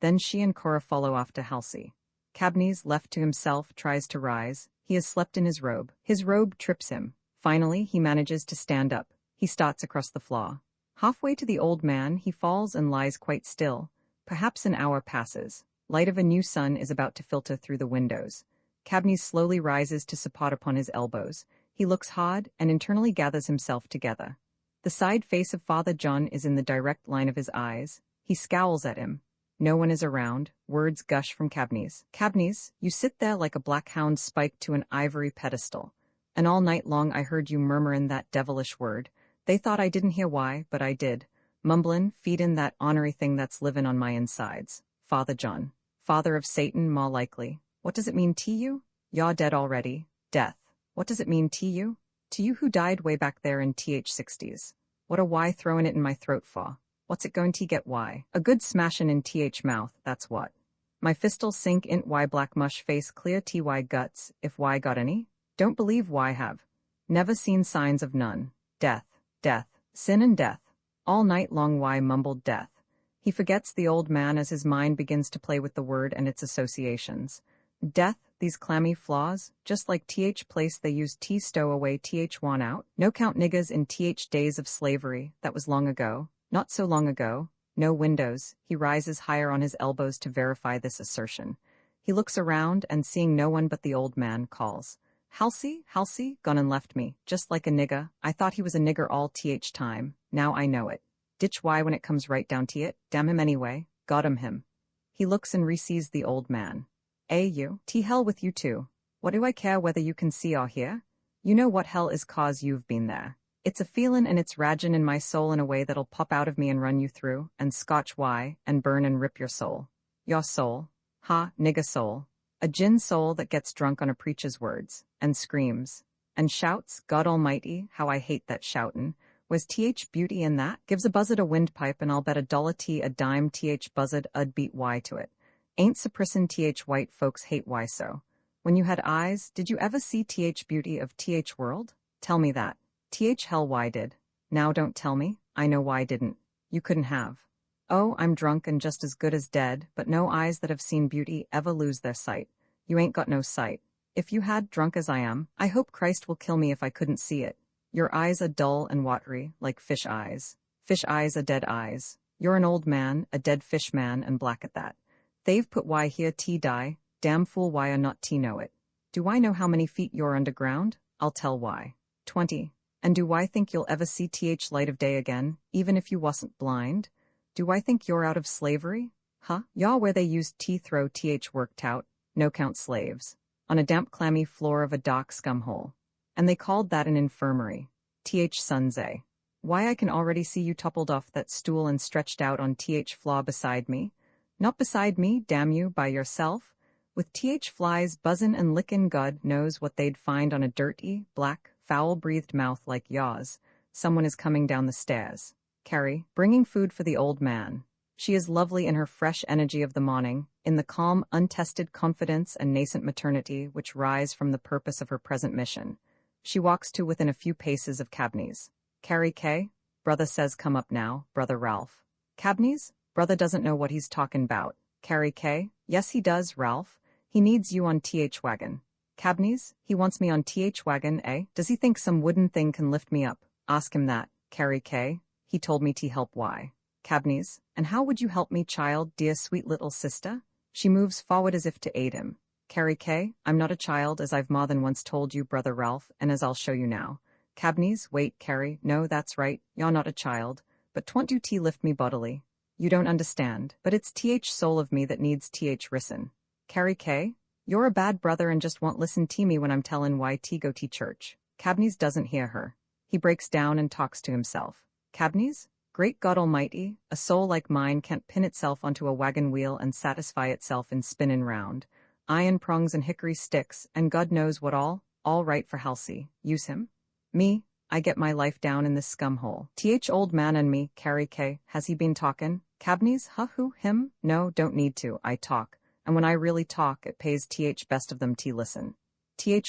Then she and Cora follow after Halsey. Cabney, left to himself, tries to rise. He has slept in his robe. His robe trips him. Finally, he manages to stand up. He starts across the floor. Halfway to the old man, he falls and lies quite still. Perhaps an hour passes. Light of a new sun is about to filter through the windows. Cabney slowly rises to support upon his elbows. He looks hard and internally gathers himself together. The side face of Father John is in the direct line of his eyes. He scowls at him. No one is around. Words gush from Cabney. Cabney, you sit there like a black hound spiked to an ivory pedestal. And all night long I heard you murmurin' that devilish word. They thought I didn't hear why, but I did. Mumblin', feedin' that honory thing that's livin' on my insides. Father John. Father of Satan, more likely. What does it mean to you? You're dead already. Death. What does it mean to you? To you who died way back there in th'60s. What a why throwin' it in my throat for? What's it going to get why? A good smashin' in th mouth, that's what. My fist'll sink int why black mush face clear ty guts, if why got any? Don't believe why have. Never seen signs of none. Death, death, sin and death. All night long why mumbled death. He forgets the old man as his mind begins to play with the word and its associations. Death, these clammy flaws, just like th place they used t stow away th want out. No count niggers in th days of slavery, that was long ago. Not so long ago. No windows. He rises higher on his elbows to verify this assertion. He looks around and seeing no one but the old man calls. Halsey, Halsey, gone and left me, just like a nigger. I thought he was a nigger all th time. Now I know it. Ditch why when it comes right down to it. Damn him anyway. Got him. He looks and re-sees the old man. You? Hell with you too. What do I care whether you can see or hear? You know what hell is cause you've been there. It's a feelin' and it's ragin' in my soul in a way that'll pop out of me and run you through, and scotch why, and burn and rip your soul. Your soul. Ha, nigga soul. A gin soul that gets drunk on a preacher's words, and screams, and shouts, God almighty, how I hate that shoutin'. Was th beauty in that? Gives a buzzard a windpipe and I'll bet $1 a dime th buzzard ud beat why to it. Ain't supprisin' th white folks hate why so. When you had eyes, did you ever see th beauty of th world? Tell me that. Th hell why did. Now don't tell me, I know why didn't. You couldn't have. Oh, I'm drunk and just as good as dead, but no eyes that have seen beauty ever lose their sight. You ain't got no sight. If you had, drunk as I am, I hope Christ will kill me if I couldn't see it. Your eyes are dull and watery, like fish eyes. Fish eyes are dead eyes. You're an old man, a dead fish man, and black at that. They've put why here t die, damn fool why or not t know it. Do I know how many feet you're underground? I'll tell why. 20. And do I think you'll ever see th light of day again, even if you wasn't blind? Do I think you're out of slavery? Huh? Y'all where they used t throw th worked out, no count slaves. on a damp clammy floor of a dark scumhole. And they called that an infirmary. Sunze. Why I can already see you toppled off that stool and stretched out on floor beside me. Not beside me, damn you, by yourself. With flies buzzin' and lickin', God knows what they'd find on a dirty, black, foul-breathed mouth like yaws. Someone is coming down the stairs. Carrie, bringing food for the old man. She is lovely in her fresh energy of the morning, in the calm, untested confidence and nascent maternity which rise from the purpose of her present mission. She walks to within a few paces of Cabney's. Carrie K., brother says come up now, brother Ralph. Cabney's? Brother doesn't know what he's talkin' about. Carrie K., yes he does, Ralph. He needs you on wagon. Cabney's? He wants me on wagon, eh? Does he think some wooden thing can lift me up? Ask him that. Carrie K., he told me to help why. Cabney's, and how would you help me, child, dear sweet little sister? She moves forward as if to aid him. Carrie K., I'm not a child, as I've more than once told you, brother Ralph, and as I'll show you now. Cabney's, wait, Carrie, no, that's right, you're not a child, but 'twont do lift me bodily. You don't understand, but it's soul of me that needs risen. Carrie K., you're a bad brother and just won't listen to me when I'm tellin' why go to church. Cabney's doesn't hear her. He breaks down and talks to himself. Cabney's? Great God Almighty, a soul like mine can't pin itself onto a wagon wheel and satisfy itself in spinnin' round. Iron prongs and hickory sticks, and God knows what all right for Halsey. Use him? Me, I get my life down in this scum hole. Old man and me, Carrie K., has he been talkin'? Cabney's, who, him? No, don't need to, I talk. And when I really talk, it pays best of them to listen.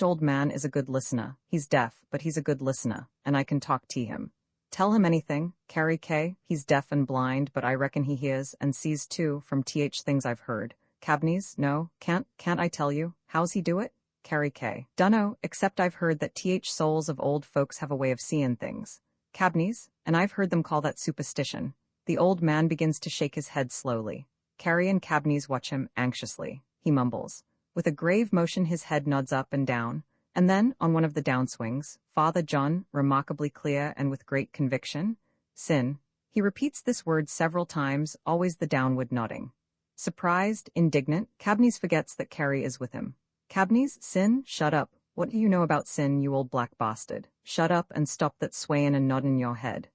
Old man is a good listener. He's deaf, but he's a good listener, and I can talk to him. Tell him anything, Carrie K., he's deaf and blind, but I reckon he hears and sees too from things I've heard. Cabney's, no, can't I tell you? How's he do it? Carrie K., dunno, except I've heard that souls of old folks have a way of seein' things. Cabney's, and I've heard them call that superstition. The old man begins to shake his head slowly. Carrie and Cabney's watch him anxiously. He mumbles. With a grave motion his head nods up and down. And then, on one of the downswings, Father John, remarkably clear and with great conviction, sin. He repeats this word several times, always the downward nodding. Surprised, indignant, Cabney's forgets that Carrie is with him. Cabney's, sin, shut up. What do you know about sin, you old black bastard? Shut up and stop that swayin' and noddin' your head.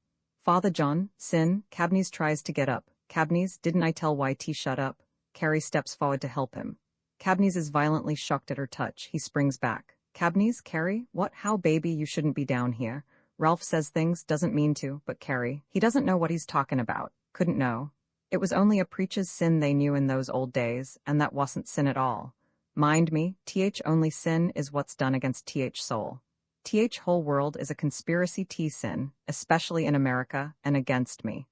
Father John, sin, Cabney's tries to get up. Cabney's, didn't I tell YT shut up? Carrie steps forward to help him. Cabney's is violently shocked at her touch. He springs back. Cabney's, Carrie, what, how, baby, you shouldn't be down here. Ralph says things, doesn't mean to, but Carrie, he doesn't know what he's talking about. Couldn't know. It was only a preacher's sin they knew in those old days, and that wasn't sin at all. Mind me, only sin is what's done against soul. Whole world is a conspiracy sin, especially in America, and against me.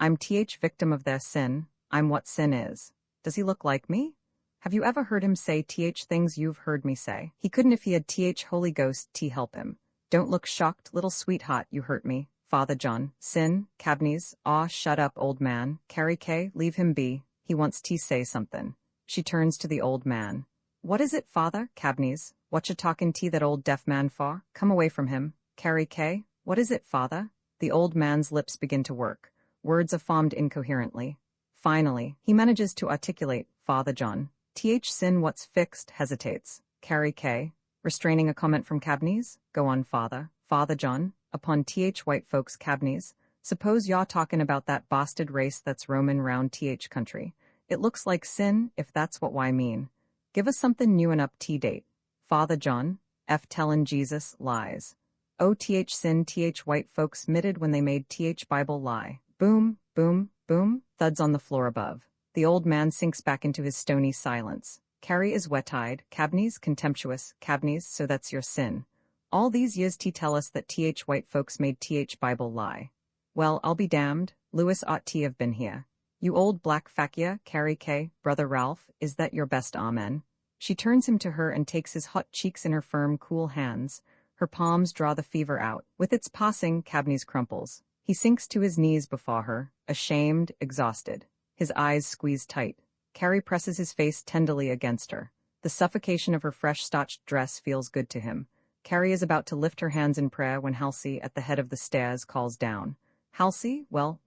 I'm victim of their sin, I'm what sin is. Does he look like me? Have you ever heard him say things you've heard me say? He couldn't if he had Holy Ghost help him. Don't look shocked, little sweetheart, you hurt me. Father John, sin, Cabney's, aw, shut up, old man. Carrie K., leave him be, he wants to say something. She turns to the old man. What is it, Father? Cabney's, what you talkin' to that old deaf man for? Come away from him. Carrie K., what is it, Father? The old man's lips begin to work. Words are formed incoherently. Finally, he manages to articulate, Father John. Sin what's fixed hesitates. Carrie K., restraining a comment from Cabney's, go on, Father. Father John, upon white folks Cabney's, suppose you're talkin' about that bastard race that's roamin' round country. It looks like sin, if that's what I mean. Give us something new and up date. Father John, tellin' Jesus, lies. O sin white folks mitted when they made Bible lie. Boom, boom, boom, thuds on the floor above. The old man sinks back into his stony silence. Carrie is wet-eyed, Cabney's contemptuous, Cabney's, so that's your sin. All these years tell us that white folks made Bible lie. Well, I'll be damned, Lewis ought to have been here. You old black fakia, Carrie K., brother Ralph, is that your best amen? She turns him to her and takes his hot cheeks in her firm, cool hands. Her palms draw the fever out. With its passing, Cabney's crumples. He sinks to his knees before her, ashamed, exhausted. His eyes squeeze tight. Carrie presses his face tenderly against her. The suffocation of her fresh starched dress feels good to him. Carrie is about to lift her hands in prayer when Halsey, at the head of the stairs, calls down. Halsey, well,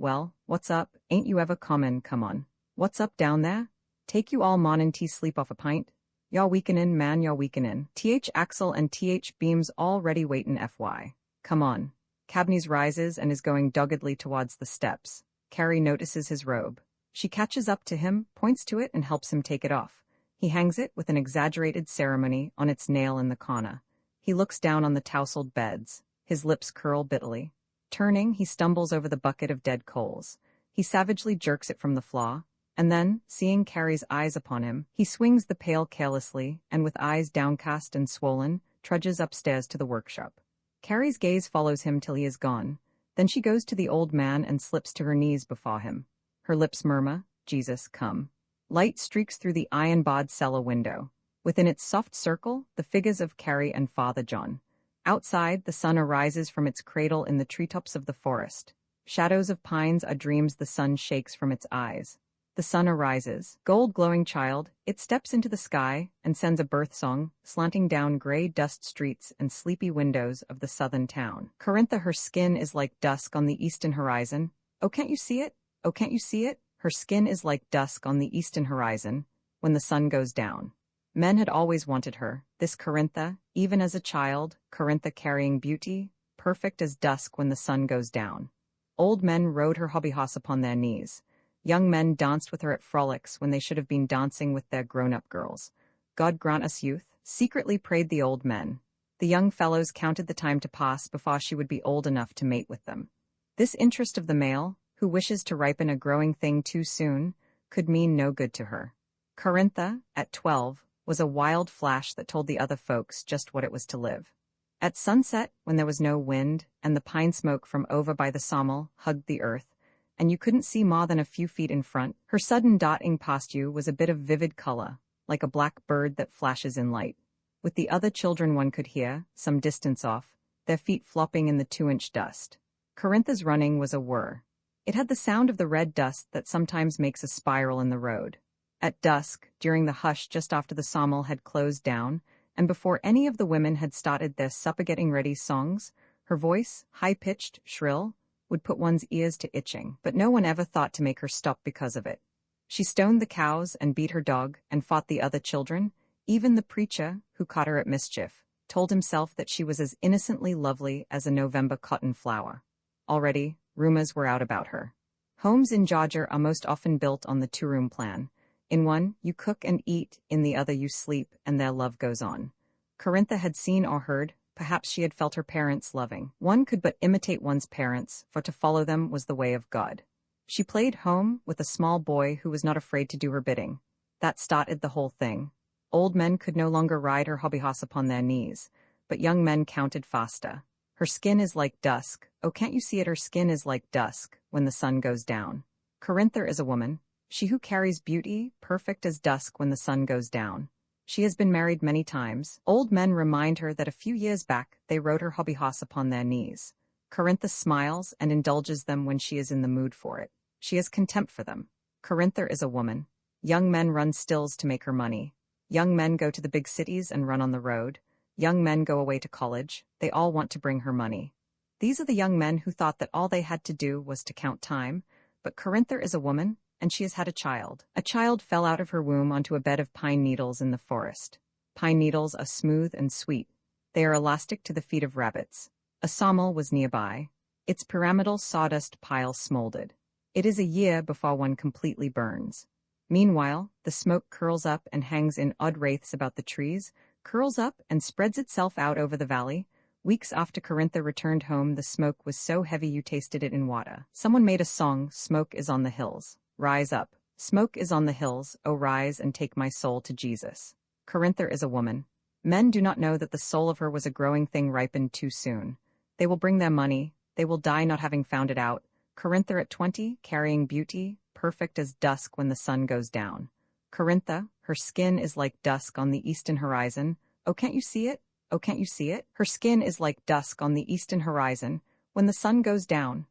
what's up? Ain't you ever come on. What's up down there? Take you all mornin' tea sleep off a pint? Y'all weakenin', man, y'all weakenin'. Th Axel and Th Beams already waitin' FY. Come on. Cabney's rises and is going doggedly towards the steps. Carrie notices his robe. She catches up to him, points to it, and helps him take it off. He hangs it with an exaggerated ceremony on its nail in the corner. He looks down on the tousled beds. His lips curl bitterly. Turning, he stumbles over the bucket of dead coals. He savagely jerks it from the floor, and then, seeing Carrie's eyes upon him, he swings the pail carelessly, and with eyes downcast and swollen, trudges upstairs to the workshop. Carrie's gaze follows him till he is gone. Then she goes to the old man and slips to her knees before him. Her lips murmur, "Jesus, come." Light streaks through the iron-barred cellar window. Within its soft circle, the figures of Carrie and Father John. Outside, the sun arises from its cradle in the treetops of the forest. Shadows of pines are dreams the sun shakes from its eyes. The sun arises, gold-glowing child, it steps into the sky and sends a birth song, slanting down gray dust streets and sleepy windows of the southern town. Corintha, her skin is like dusk on the eastern horizon. Oh, can't you see it? Oh, can't you see it? Her skin is like dusk on the eastern horizon, when the sun goes down. Men had always wanted her, this Corintha, even as a child, Corintha carrying beauty, perfect as dusk when the sun goes down. Old men rode her hobbyhorse upon their knees. Young men danced with her at frolics when they should have been dancing with their grown-up girls. God grant us youth, secretly prayed the old men. The young fellows counted the time to pass before she would be old enough to mate with them. This interest of the male, who wishes to ripen a growing thing too soon, could mean no good to her. Corintha, at 12, was a wild flash that told the other folks just what it was to live. At sunset, when there was no wind, and the pine smoke from over by the sawmill hugged the earth, and you couldn't see more than a few feet in front, her sudden darting past you was a bit of vivid color, like a black bird that flashes in light. With the other children one could hear, some distance off, their feet flopping in the 2-inch dust. Corintha's running was a whir. It had the sound of the red dust that sometimes makes a spiral in the road. At dusk, during the hush just after the sawmill had closed down, and before any of the women had started their supper-getting-ready songs, her voice, high-pitched, shrill, would put one's ears to itching, but no one ever thought to make her stop because of it. She stoned the cows and beat her dog and fought the other children. Even the preacher, who caught her at mischief, told himself that she was as innocently lovely as a November cotton flower. Already, rumors were out about her. Homes in Georgia are most often built on the 2-room plan. In one, you cook and eat, in the other you sleep, and their love goes on. Corintha had seen or heard, perhaps she had felt her parents loving. One could but imitate one's parents, for to follow them was the way of God. She played home with a small boy who was not afraid to do her bidding. That started the whole thing. Old men could no longer ride her hobbyhorse upon their knees, but young men counted faster. Her skin is like dusk. Oh, can't you see it? Her skin is like dusk when the sun goes down. Corintha is a woman, she who carries beauty, perfect as dusk when the sun goes down. She has been married many times. Old men remind her that a few years back they rode her hobbyhorse upon their knees. Corintha smiles and indulges them when she is in the mood for it. She has contempt for them. Corintha is a woman. Young men run stills to make her money. Young men go to the big cities and run on the road. Young men go away to college. They all want to bring her money. These are the young men who thought that all they had to do was to count time. But Corintha is a woman, and she has had a child. A child fell out of her womb onto a bed of pine needles in the forest. Pine needles are smooth and sweet. They are elastic to the feet of rabbits. A sawmill was nearby. Its pyramidal sawdust pile smoldered. It is a year before one completely burns. Meanwhile, the smoke curls up and hangs in odd wraiths about the trees, curls up and spreads itself out over the valley. Weeks after Corintha returned home, the smoke was so heavy you tasted it in water. Someone made a song, "Smoke is on the hills. Rise up. Smoke is on the hills, oh rise and take my soul to Jesus." Corintha is a woman. Men do not know that the soul of her was a growing thing ripened too soon. They will bring their money. They will die not having found it out. Corintha at 20, carrying beauty, perfect as dusk when the sun goes down. Corintha, her skin is like dusk on the eastern horizon. Oh, can't you see it? Oh, can't you see it? Her skin is like dusk on the eastern horizon when the sun goes down.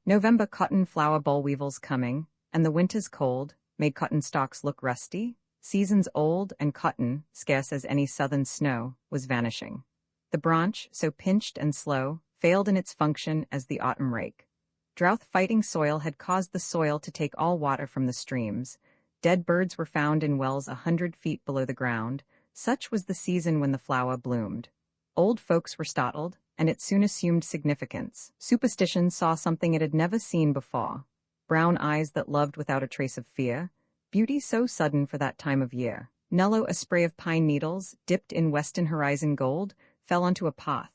November cotton flower boll weevils coming, and the winter's cold, made cotton stalks look rusty. Seasons old and cotton, scarce as any southern snow, was vanishing. The branch, so pinched and slow, failed in its function as the autumn rake. Drought-fighting soil had caused the soil to take all water from the streams. Dead birds were found in wells 100 feet below the ground. Such was the season when the flower bloomed. Old folks were startled, and it soon assumed significance. Superstition saw something it had never seen before. Brown eyes that loved without a trace of fear. Beauty so sudden for that time of year. Nello, a spray of pine needles, dipped in western horizon gold, fell onto a path.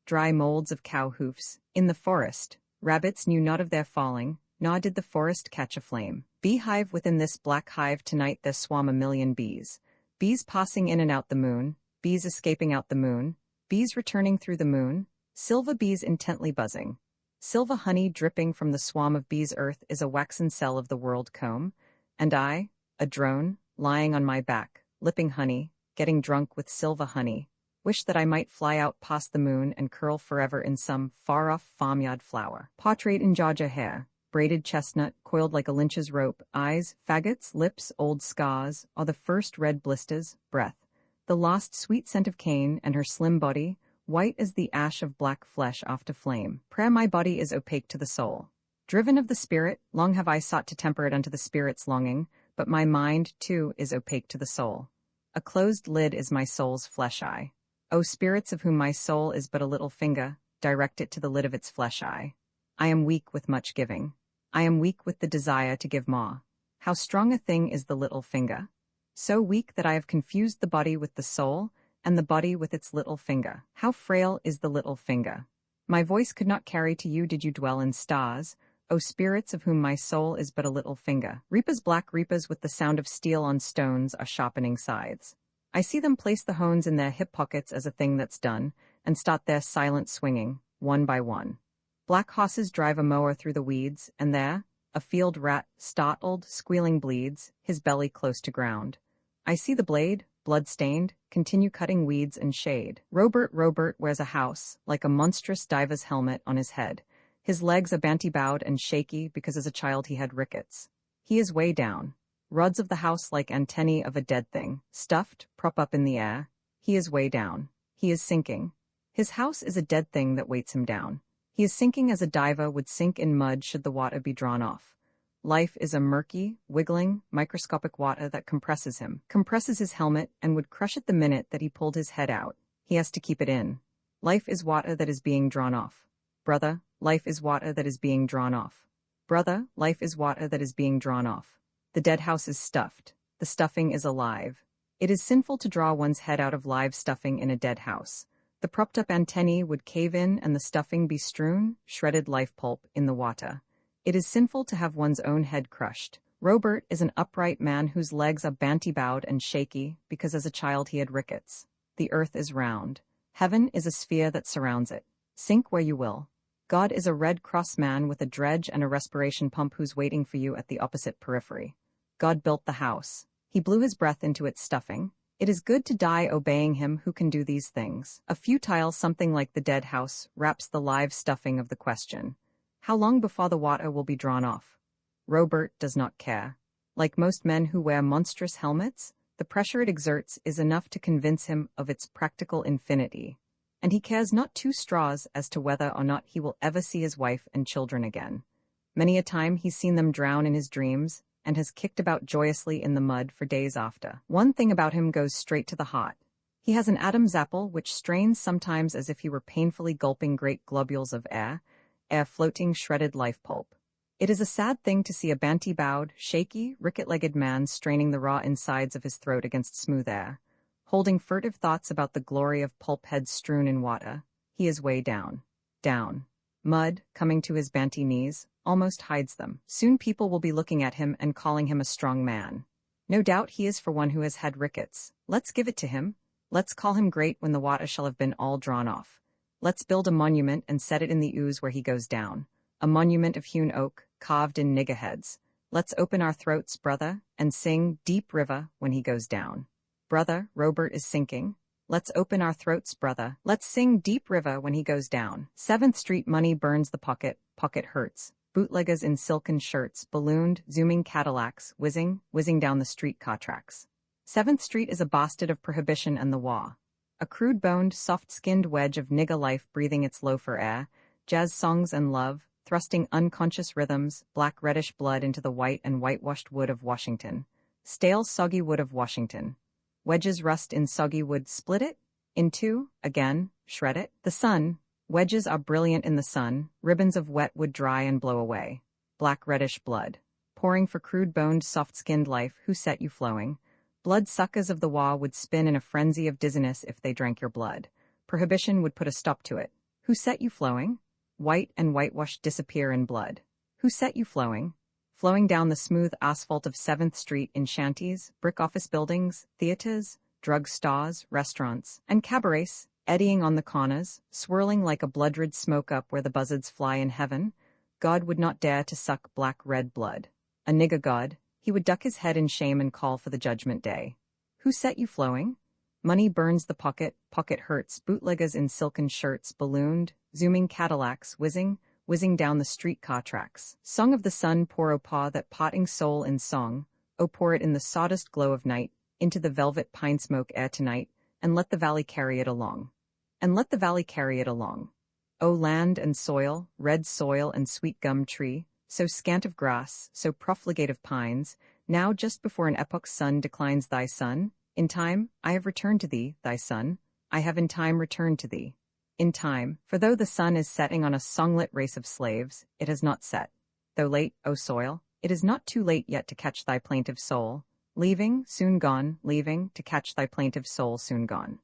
Dry molds of cow hoofs. In the forest, rabbits knew not of their falling, nor did the forest catch aflame. Beehive within this black hive tonight there swam a million bees. Bees passing in and out the moon, bees escaping out the moon, bees returning through the moon, silver bees intently buzzing. Silver honey dripping from the swarm of bees. Earth is a waxen cell of the world comb, and I, a drone, lying on my back, lipping honey, getting drunk with silver honey, wish that I might fly out past the moon and curl forever in some far-off farmyard flower. Portrait in Georgia hair, braided chestnut, coiled like a lynch's rope, eyes, faggots, lips, old scars, or the first red blisters, breath, the last sweet scent of cane, and her slim body, white as the ash of black flesh after flame. Prayer my body is opaque to the soul. Driven of the spirit, long have I sought to temper it unto the spirit's longing, but my mind, too, is opaque to the soul. A closed lid is my soul's flesh eye. O spirits of whom my soul is but a little finger, direct it to the lid of its flesh eye. I am weak with much giving. I am weak with the desire to give more. How strong a thing is the little finger? So weak that I have confused the body with the soul, and the body with its little finger. How frail is the little finger? My voice could not carry to you did you dwell in stars, O spirits of whom my soul is but a little finger. Reapers, black reapers with the sound of steel on stones are sharpening scythes. I see them place the hones in their hip pockets as a thing that's done, and start their silent swinging, one by one. Black horses drive a mower through the weeds, and there, a field rat, startled, squealing bleeds, his belly close to ground. I see the blade, blood-stained, continue cutting weeds and shade. Robert wears a house, like a monstrous diver's helmet on his head. His legs are banty-bowed and shaky because as a child he had rickets. He is way down. Rods of the house like antennae of a dead thing, stuffed, prop up in the air. He is way down. He is sinking. His house is a dead thing that weights him down. He is sinking as a diver would sink in mud should the water be drawn off. Life is a murky, wiggling, microscopic water that compresses him, compresses his helmet, and would crush it the minute that he pulled his head out. He has to keep it in. Life is water that is being drawn off. Brother, life is water that is being drawn off. Brother, life is water that is being drawn off. The dead house is stuffed. The stuffing is alive. It is sinful to draw one's head out of live stuffing in a dead house. The propped-up antennae would cave in and the stuffing be strewn, shredded life pulp, in the water. It is sinful to have one's own head crushed. Robert is an upright man whose legs are banty-bowed and shaky because as a child he had rickets. The earth is round. Heaven is a sphere that surrounds it. Sink where you will. God is a Red Cross man with a dredge and a respiration pump who's waiting for you at the opposite periphery. God built the house. He blew his breath into its stuffing. It is good to die obeying him who can do these things. A futile something like the dead house wraps the live stuffing of the question. How long before the water will be drawn off? Robert does not care. Like most men who wear monstrous helmets, the pressure it exerts is enough to convince him of its practical infinity. And he cares not two straws as to whether or not he will ever see his wife and children again. Many a time he's seen them drown in his dreams, and has kicked about joyously in the mud for days after. One thing about him goes straight to the heart. He has an Adam's apple which strains sometimes as if he were painfully gulping great globules of air floating shredded life pulp. It is a sad thing to see a banty-bowed, shaky, ricket-legged man straining the raw insides of his throat against smooth air, holding furtive thoughts about the glory of pulp heads strewn in water. He is way down. Down. Mud, coming to his banty knees, almost hides them. Soon people will be looking at him and calling him a strong man. No doubt he is for one who has had rickets. Let's give it to him. Let's call him great when the water shall have been all drawn off. Let's build a monument and set it in the ooze where he goes down. A monument of hewn oak, carved in nigger heads. Let's open our throats, brother, and sing Deep River when he goes down. Brother, Robert is sinking. Let's open our throats, brother. Let's sing Deep River when he goes down. 7th Street money burns the pocket hurts. Bootleggers in silken shirts, ballooned, zooming Cadillacs, whizzing down the street car tracks. 7th Street is a bastard of prohibition and the war. A crude-boned, soft-skinned wedge of nigger life breathing its loafer air, jazz songs and love, thrusting unconscious rhythms, black reddish blood into the white and whitewashed wood of Washington. Stale soggy wood of Washington. Wedges rust in soggy wood, split it in two, again, shred it. The sun. Wedges are brilliant in the sun, ribbons of wet wood dry and blow away. Black reddish blood. Pouring for crude-boned, soft-skinned life, who set you flowing? Blood suckers of the wa would spin in a frenzy of dizziness if they drank your blood. Prohibition would put a stop to it. Who set you flowing? White and whitewashed disappear in blood. Who set you flowing? Flowing down the smooth asphalt of 7th Street in shanties, brick office buildings, theaters, drug stores, restaurants, and cabarets, eddying on the corners, swirling like a blood-red smoke up where the buzzards fly in heaven. God would not dare to suck black-red blood. A nigger god, he would duck his head in shame and call for the judgment day. Who set you flowing? Money burns the pocket, pocket hurts, bootleggers in silken shirts, ballooned, zooming Cadillacs, whizzing down the streetcar tracks. Song of the sun, pour o paw that parting soul in song, o pour it in the sawdust glow of night, into the velvet pine smoke air tonight, and let the valley carry it along. And let the valley carry it along. O land and soil, red soil and sweet gum tree, so scant of grass, so profligate of pines, now just before an epoch's sun declines thy sun, in time, I have returned to thee, thy sun, I have in time returned to thee. In time, for though the sun is setting on a songlit race of slaves, it has not set. Though late, O soil, it is not too late yet to catch thy plaintive soul, leaving, soon gone, leaving, to catch thy plaintive soul soon gone.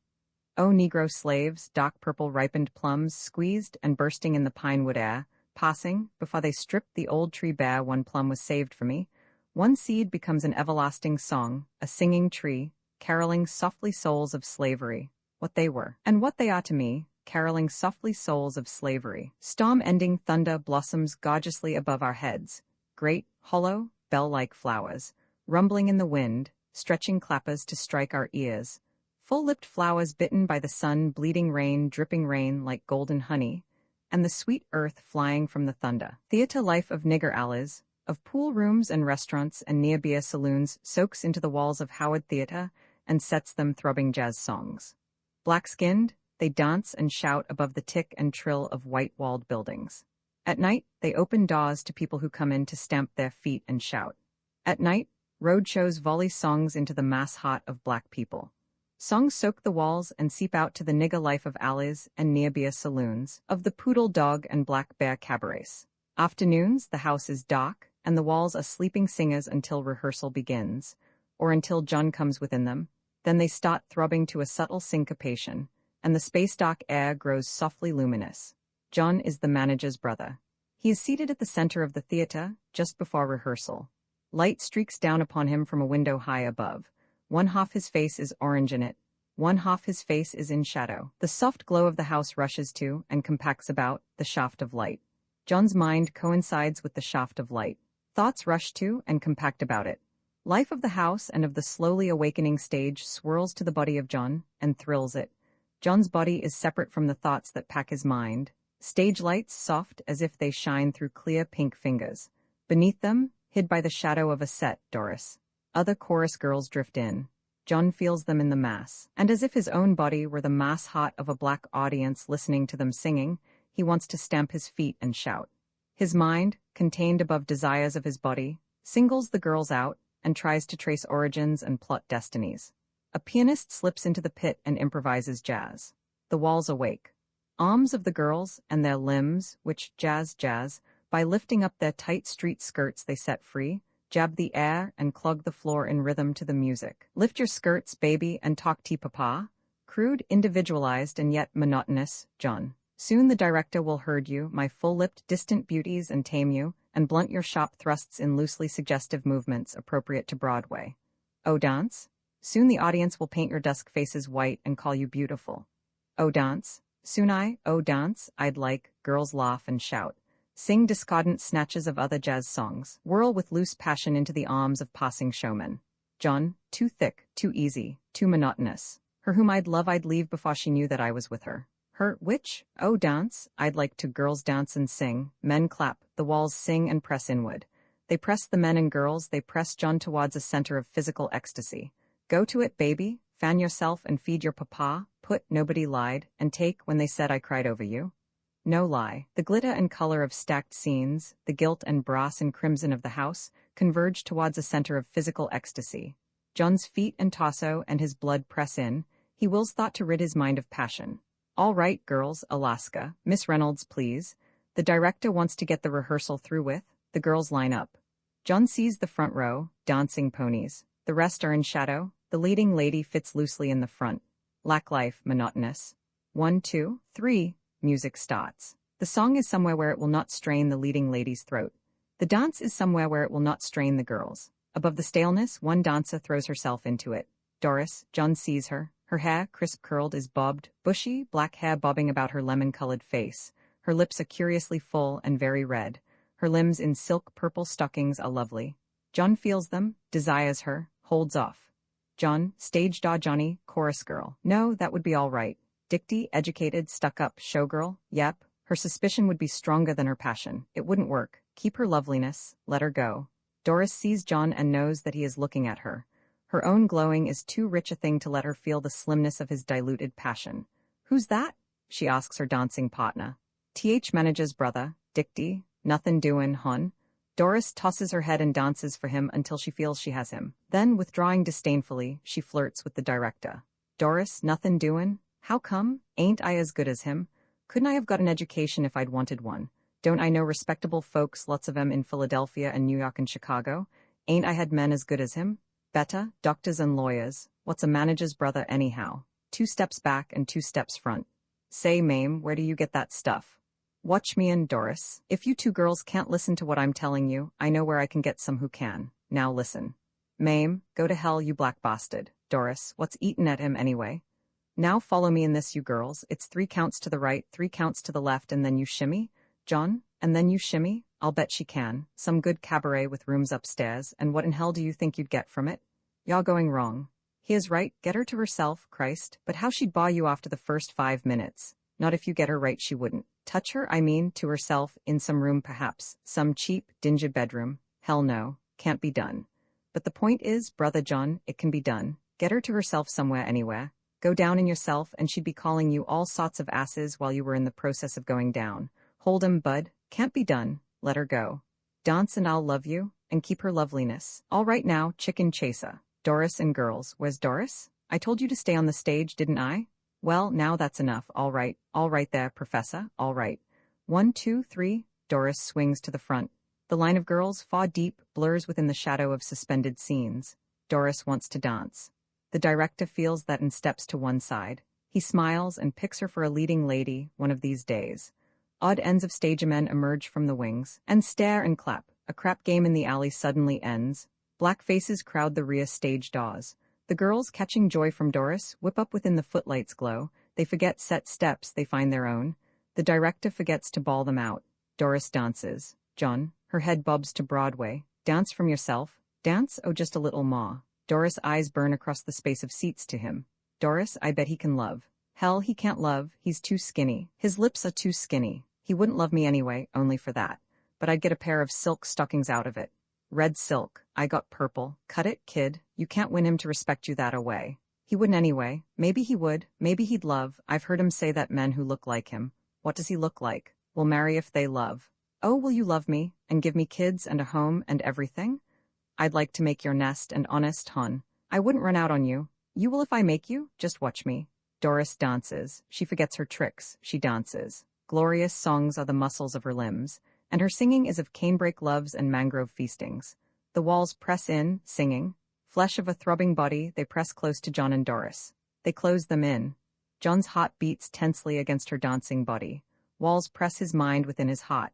O Negro slaves, dark purple ripened plums, squeezed and bursting in the pine wood air, passing, before they stripped the old tree bare, one plum was saved for me. One seed becomes an everlasting song, a singing tree, caroling softly souls of slavery, what they were, and what they are to me, caroling softly souls of slavery. Storm-ending thunder blossoms gorgeously above our heads, great, hollow, bell-like flowers, rumbling in the wind, stretching clappers to strike our ears, full-lipped flowers bitten by the sun, bleeding rain, dripping rain like golden honey, and the sweet earth flying from the thunder. Theatre life of nigger alleys, of pool rooms and restaurants and near beer saloons soaks into the walls of Howard Theatre and sets them throbbing jazz songs. Black-skinned, they dance and shout above the tick and trill of white-walled buildings. At night, they open doors to people who come in to stamp their feet and shout. At night, road shows volley songs into the mass heart of black people. Songs soak the walls and seep out to the nigger life of alleys and near-beer saloons, of the poodle dog and black bear cabarets. Afternoons, the house is dark, and the walls are sleeping singers until rehearsal begins, or until John comes within them. Then they start throbbing to a subtle syncopation, and the space-dark air grows softly luminous. John is the manager's brother. He is seated at the center of the theater, just before rehearsal. Light streaks down upon him from a window high above. One half his face is orange in it, one half his face is in shadow. The soft glow of the house rushes to, and compacts about, the shaft of light. John's mind coincides with the shaft of light. Thoughts rush to, and compact about it. Life of the house and of the slowly awakening stage swirls to the body of John, and thrills it. John's body is separate from the thoughts that pack his mind. Stage lights soft as if they shine through clear pink fingers. Beneath them, hid by the shadow of a set, Doris. Other chorus girls drift in. John feels them in the mass, and as if his own body were the mass heart of a black audience listening to them singing, he wants to stamp his feet and shout. His mind, contained above desires of his body, singles the girls out and tries to trace origins and plot destinies. A pianist slips into the pit and improvises jazz. The walls awake. Arms of the girls and their limbs, which jazz, by lifting up their tight street skirts they set free, jab the air and clog the floor in rhythm to the music. Lift your skirts, baby, and talk papa. Crude, individualized, and yet monotonous, John. Soon the director will herd you, my full-lipped, distant beauties, and tame you, and blunt your shop thrusts in loosely suggestive movements appropriate to Broadway. Oh, dance? Soon the audience will paint your dusk faces white and call you beautiful. Oh, dance? Soon oh, dance, I'd like, girls laugh and shout. Sing discordant snatches of other jazz songs, whirl with loose passion into the arms of passing showmen. John, too thick, too easy, too monotonous. Her whom I'd love I'd leave before she knew that I was with her. Her, which, oh dance, I'd like to girls dance and sing, men clap, the walls sing and press inward. They press the men and girls, they press John towards a center of physical ecstasy. Go to it, baby, fan yourself and feed your papa, put, nobody lied, and take when they said I cried over you. No lie. The glitter and color of stacked scenes, the gilt and brass and crimson of the house, converge towards a center of physical ecstasy. John's feet and torso and his blood press in. He wills thought to rid his mind of passion. All right, girls, Alaska. Miss Reynolds, please. The director wants to get the rehearsal through with. The girls line up. John sees the front row, dancing ponies. The rest are in shadow. The leading lady fits loosely in the front. Lack life, monotonous. 1, 2, 3. Music starts. The song is somewhere where it will not strain the leading lady's throat. The dance is somewhere where it will not strain the girls. Above the staleness, one dancer throws herself into it. Doris, John sees her. Her hair, crisp curled, is bobbed, bushy, black hair bobbing about her lemon-colored face. Her lips are curiously full and very red. Her limbs in silk purple stockings are lovely. John feels them, desires her, holds off. John, stage door Johnny, chorus girl. No, that would be all right. Dicty, educated, stuck-up, showgirl. Yep. Her suspicion would be stronger than her passion. It wouldn't work. Keep her loveliness. Let her go. Doris sees John and knows that he is looking at her. Her own glowing is too rich a thing to let her feel the slimness of his diluted passion. Who's that? She asks her dancing partner. Manager's brother, Dicty. Nothin' doin', hon. Doris tosses her head and dances for him until she feels she has him. Then, withdrawing disdainfully, she flirts with the director. Doris, nothin' doin'? How come? Ain't I as good as him? Couldn't I have got an education if I'd wanted one? Don't I know respectable folks, lots of 'em in Philadelphia and New York and Chicago? Ain't I had men as good as him? Better, doctors and lawyers. What's a manager's brother anyhow? 2 steps back and 2 steps front. Say, Mame, where do you get that stuff? Watch me and Doris. If you 2 girls can't listen to what I'm telling you, I know where I can get some who can. Now listen. Mame, go to hell, you black bastard. Doris, what's eatin' at him anyway? Now follow me in this, you girls. It's 3 counts to the right, 3 counts to the left, and then you shimmy. John, and then you shimmy. I'll bet she can. Some good cabaret with rooms upstairs, and what in hell do you think you'd get from it? Y'all going wrong. He is right, get her to herself, Christ, but how she'd bar you after the first 5 minutes. Not if you get her right, she wouldn't. Touch her, I mean, to herself, in some room perhaps, some cheap, dingy bedroom. Hell no, can't be done. But the point is, brother John, it can be done. Get her to herself somewhere, anywhere. Go down in yourself, and she'd be calling you all sorts of asses while you were in the process of going down. Hold 'em, bud. Can't be done. Let her go. Dance and I'll love you, and keep her loveliness. All right now, chicken chaser. Doris and girls, where's Doris? I told you to stay on the stage, didn't I? Well, now that's enough. All right there, Professor, all right. 1, 2, 3, Doris swings to the front. The line of girls, far deep, blurs within the shadow of suspended scenes. Doris wants to dance. The director feels that and steps to one side. He smiles and picks her for a leading lady one of these days. Odd ends of stagemen emerge from the wings and stare and clap. A crap game in the alley suddenly ends. Black faces crowd the rear stage doors. The girls, catching joy from Doris, whip up within the footlights glow. They forget set steps, they find their own. The director forgets to bawl them out. Doris dances. John, her head bobs to Broadway. Dance from yourself. Dance? Oh, just a little more. Doris' eyes burn across the space of seats to him. Doris, I bet he can love. Hell, he can't love. He's too skinny. His lips are too skinny. He wouldn't love me anyway, only for that. But I'd get a pair of silk stockings out of it. Red silk. I got purple. Cut it, kid. You can't win him to respect you that away. He wouldn't anyway. Maybe he would. Maybe he'd love. I've heard him say that men who look like him. What does he look like? Will marry if they love. Oh, will you love me, and give me kids and a home and everything? I'd like to make your nest and honest, hon. I wouldn't run out on you. You will if I make you. Just watch me. Doris dances. She forgets her tricks. She dances. Glorious songs are the muscles of her limbs, and her singing is of canebrake loves and mangrove feastings. The walls press in, singing. Flesh of a throbbing body, they press close to John and Doris. They close them in. John's heart beats tensely against her dancing body. Walls press his mind within his heart.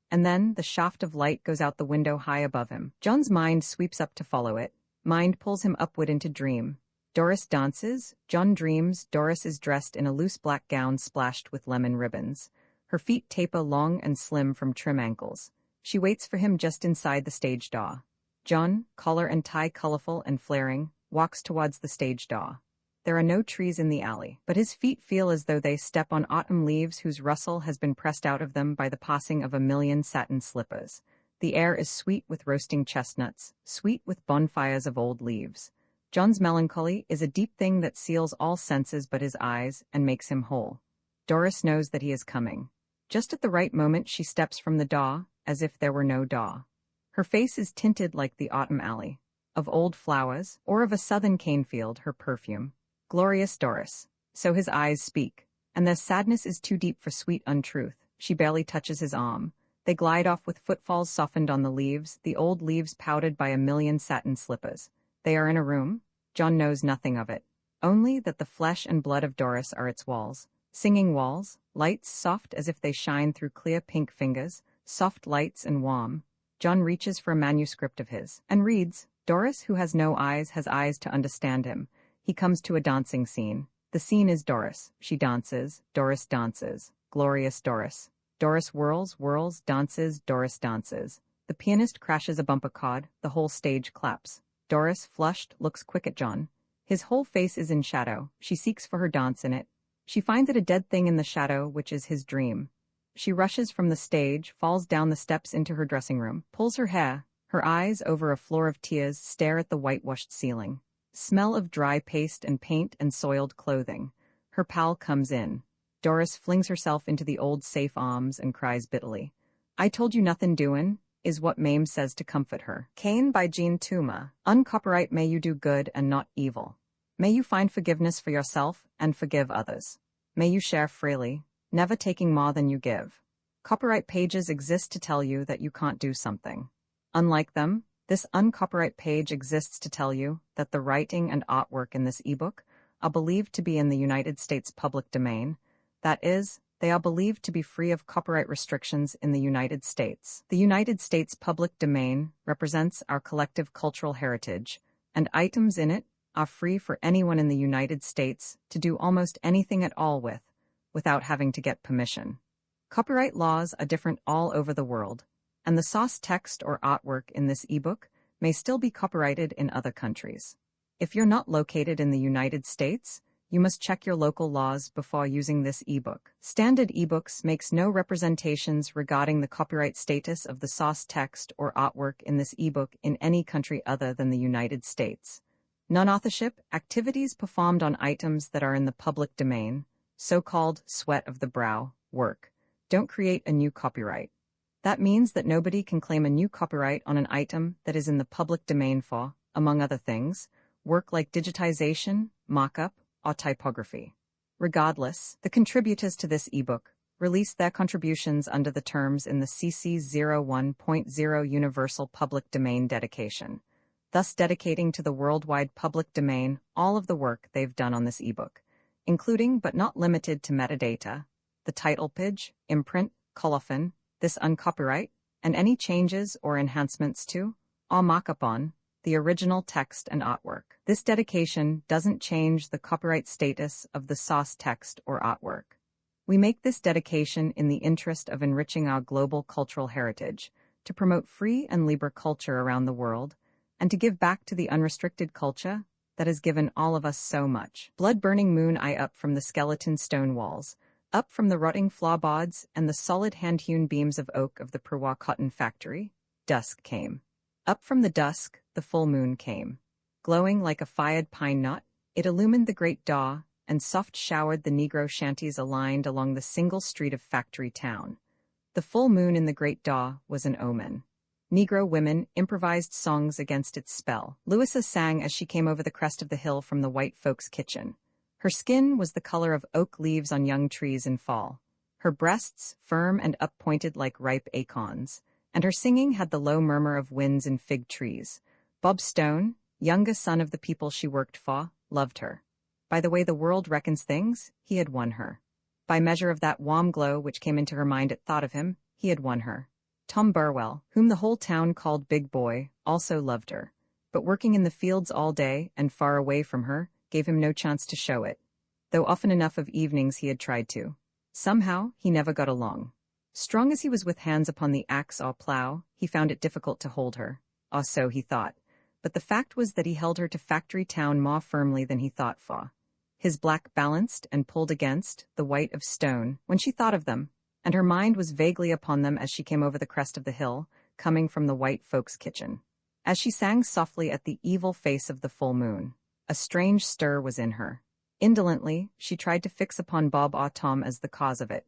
And then the shaft of light goes out the window high above him. John's mind sweeps up to follow it. Mind pulls him upward into dream. Doris dances. John dreams. Doris is dressed in a loose black gown splashed with lemon ribbons. Her feet taper long and slim from trim ankles. She waits for him just inside the stage door. John, collar and tie colorful and flaring, walks towards the stage door. There are no trees in the alley, but his feet feel as though they step on autumn leaves whose rustle has been pressed out of them by the passing of a million satin slippers. The air is sweet with roasting chestnuts, sweet with bonfires of old leaves. John's melancholy is a deep thing that seals all senses but his eyes and makes him whole. Doris knows that he is coming. Just at the right moment she steps from the door, as if there were no door. Her face is tinted like the autumn alley, of old flowers, or of a southern cane field, her perfume. Glorious Doris. So his eyes speak, and their sadness is too deep for sweet untruth. She barely touches his arm. They glide off with footfalls softened on the leaves, the old leaves powdered by a million satin slippers. They are in a room. John knows nothing of it, only that the flesh and blood of Doris are its walls. Singing walls, lights soft as if they shine through clear pink fingers, soft lights and warm. John reaches for a manuscript of his, and reads. Doris, who has no eyes, has eyes to understand him. He comes to a dancing scene. The scene is Doris. She dances. Doris dances. Glorious Doris. Doris whirls, whirls, dances. Doris dances. The pianist crashes a bumper chord. The whole stage claps. Doris, flushed, looks quick at John. His whole face is in shadow. She seeks for her dance in it. She finds it a dead thing in the shadow, which is his dream. She rushes from the stage, falls down the steps into her dressing room, pulls her hair. Her eyes, over a floor of tears, stare at the whitewashed ceiling. Smell of dry paste and paint and soiled clothing. Her pal comes in. Doris flings herself into the old safe arms and cries bitterly. I told you nothing doin', is what Mame says to comfort her. Cain by Jean Toomer. Uncopyright may you do good and not evil. May you find forgiveness for yourself and forgive others. May you share freely, never taking more than you give. Copyright pages exist to tell you that you can't do something. Unlike them, this uncopyright page exists to tell you that the writing and artwork in this ebook are believed to be in the United States public domain. That is, they are believed to be free of copyright restrictions in the United States. The United States public domain represents our collective cultural heritage, and items in it are free for anyone in the United States to do almost anything at all with, without having to get permission. Copyright laws are different all over the world, and the source text or artwork in this ebook may still be copyrighted in other countries. If you're not located in the United States, you must check your local laws before using this ebook. Standard ebooks makes no representations regarding the copyright status of the source text or artwork in this ebook in any country other than the United States. Non-authorship, activities performed on items that are in the public domain, so-called sweat of the brow, work, don't create a new copyright. That means that nobody can claim a new copyright on an item that is in the public domain for, among other things, work like digitization, mock-up, or typography. Regardless, the contributors to this ebook released their contributions under the terms in the CC 01.0 Universal Public Domain dedication, thus dedicating to the worldwide public domain all of the work they've done on this ebook, including but not limited to metadata, the title page, imprint, colophon, this uncopyright, and any changes or enhancements to, or mock-up on, the original text and artwork. This dedication doesn't change the copyright status of the source text or artwork. We make this dedication in the interest of enriching our global cultural heritage, to promote free and libre culture around the world, and to give back to the unrestricted culture that has given all of us so much. Blood-burning moon eye up from the skeleton stone walls, up from the rotting floorboards and the solid hand-hewn beams of oak of the Perwa cotton factory, dusk came. Up from the dusk, the full moon came. Glowing like a fired pine knot, it illumined the great daw and soft-showered the Negro shanties aligned along the single street of Factory Town. The full moon in the great daw was an omen. Negro women improvised songs against its spell. Louisa sang as she came over the crest of the hill from the white folks' kitchen. Her skin was the color of oak leaves on young trees in fall. Her breasts, firm and up-pointed like ripe acorns, and her singing had the low murmur of winds in fig trees. Bob Stone, youngest son of the people she worked for, loved her. By the way the world reckons things, he had won her. By measure of that warm glow which came into her mind at thought of him, he had won her. Tom Burwell, whom the whole town called Big Boy, also loved her, but working in the fields all day and far away from her gave him no chance to show it, though often enough of evenings he had tried to. Somehow, he never got along. Strong as he was with hands upon the axe or plow, he found it difficult to hold her, or so he thought. But the fact was that he held her to Factory Town more firmly than he thought for. His black balanced and pulled against the white of stone when she thought of them, and her mind was vaguely upon them as she came over the crest of the hill, coming from the white folks' kitchen. As she sang softly at the evil face of the full moon, a strange stir was in her. Indolently, she tried to fix upon Bob or Tom as the cause of it.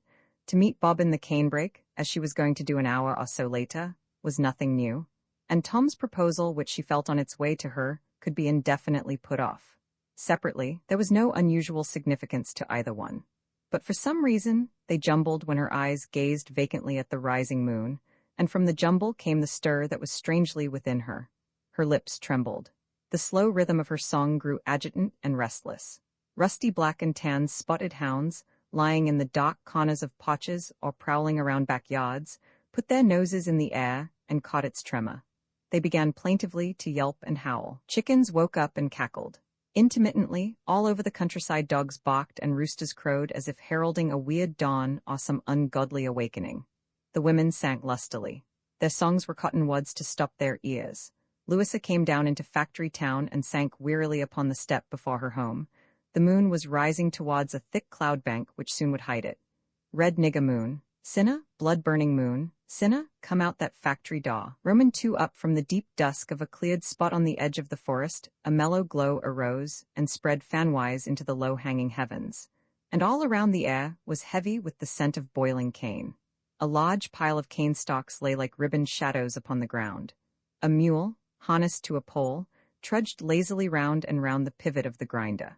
To meet Bob in the canebrake, as she was going to do an hour or so later, was nothing new. And Tom's proposal, which she felt on its way to her, could be indefinitely put off. Separately, there was no unusual significance to either one. But for some reason, they jumbled when her eyes gazed vacantly at the rising moon, and from the jumble came the stir that was strangely within her. Her lips trembled. The slow rhythm of her song grew agitant and restless. Rusty black and tan spotted hounds, lying in the dark corners of potches or prowling around backyards, put their noses in the air and caught its tremor. They began plaintively to yelp and howl. Chickens woke up and cackled. Intermittently, all over the countryside dogs barked and roosters crowed as if heralding a weird dawn or some ungodly awakening. The women sang lustily. Their songs were cotton wads to stop their ears. Louisa came down into Factory Town and sank wearily upon the step before her home. The moon was rising towards a thick cloud bank which soon would hide it. Red nigger moon. Sinna, blood-burning moon. Sinna, come out that factory door. Roman 2 up from the deep dusk of a cleared spot on the edge of the forest, a mellow glow arose and spread fanwise into the low-hanging heavens. And all around the air was heavy with the scent of boiling cane. A large pile of cane stalks lay like ribboned shadows upon the ground. A mule, harnessed to a pole, trudged lazily round and round the pivot of the grinder.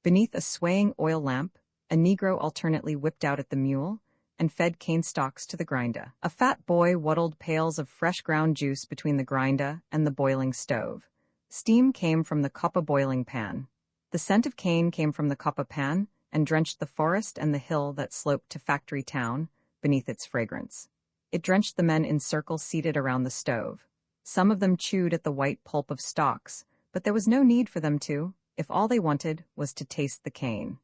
Beneath a swaying oil lamp, a negro alternately whipped out at the mule and fed cane stalks to the grinder. A fat boy waddled pails of fresh ground juice between the grinder and the boiling stove. Steam came from the copper boiling pan. The scent of cane came from the copper pan and drenched the forest and the hill that sloped to Factory Town beneath its fragrance. It drenched the men in circles seated around the stove. Some of them chewed at the white pulp of stalks, but there was no need for them to, if all they wanted was to taste the cane.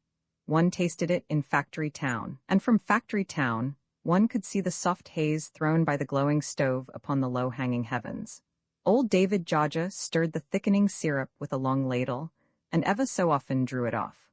One tasted it in Factory Town, and from Factory Town, one could see the soft haze thrown by the glowing stove upon the low-hanging heavens. Old David Georgia stirred the thickening syrup with a long ladle, and ever so often drew it off.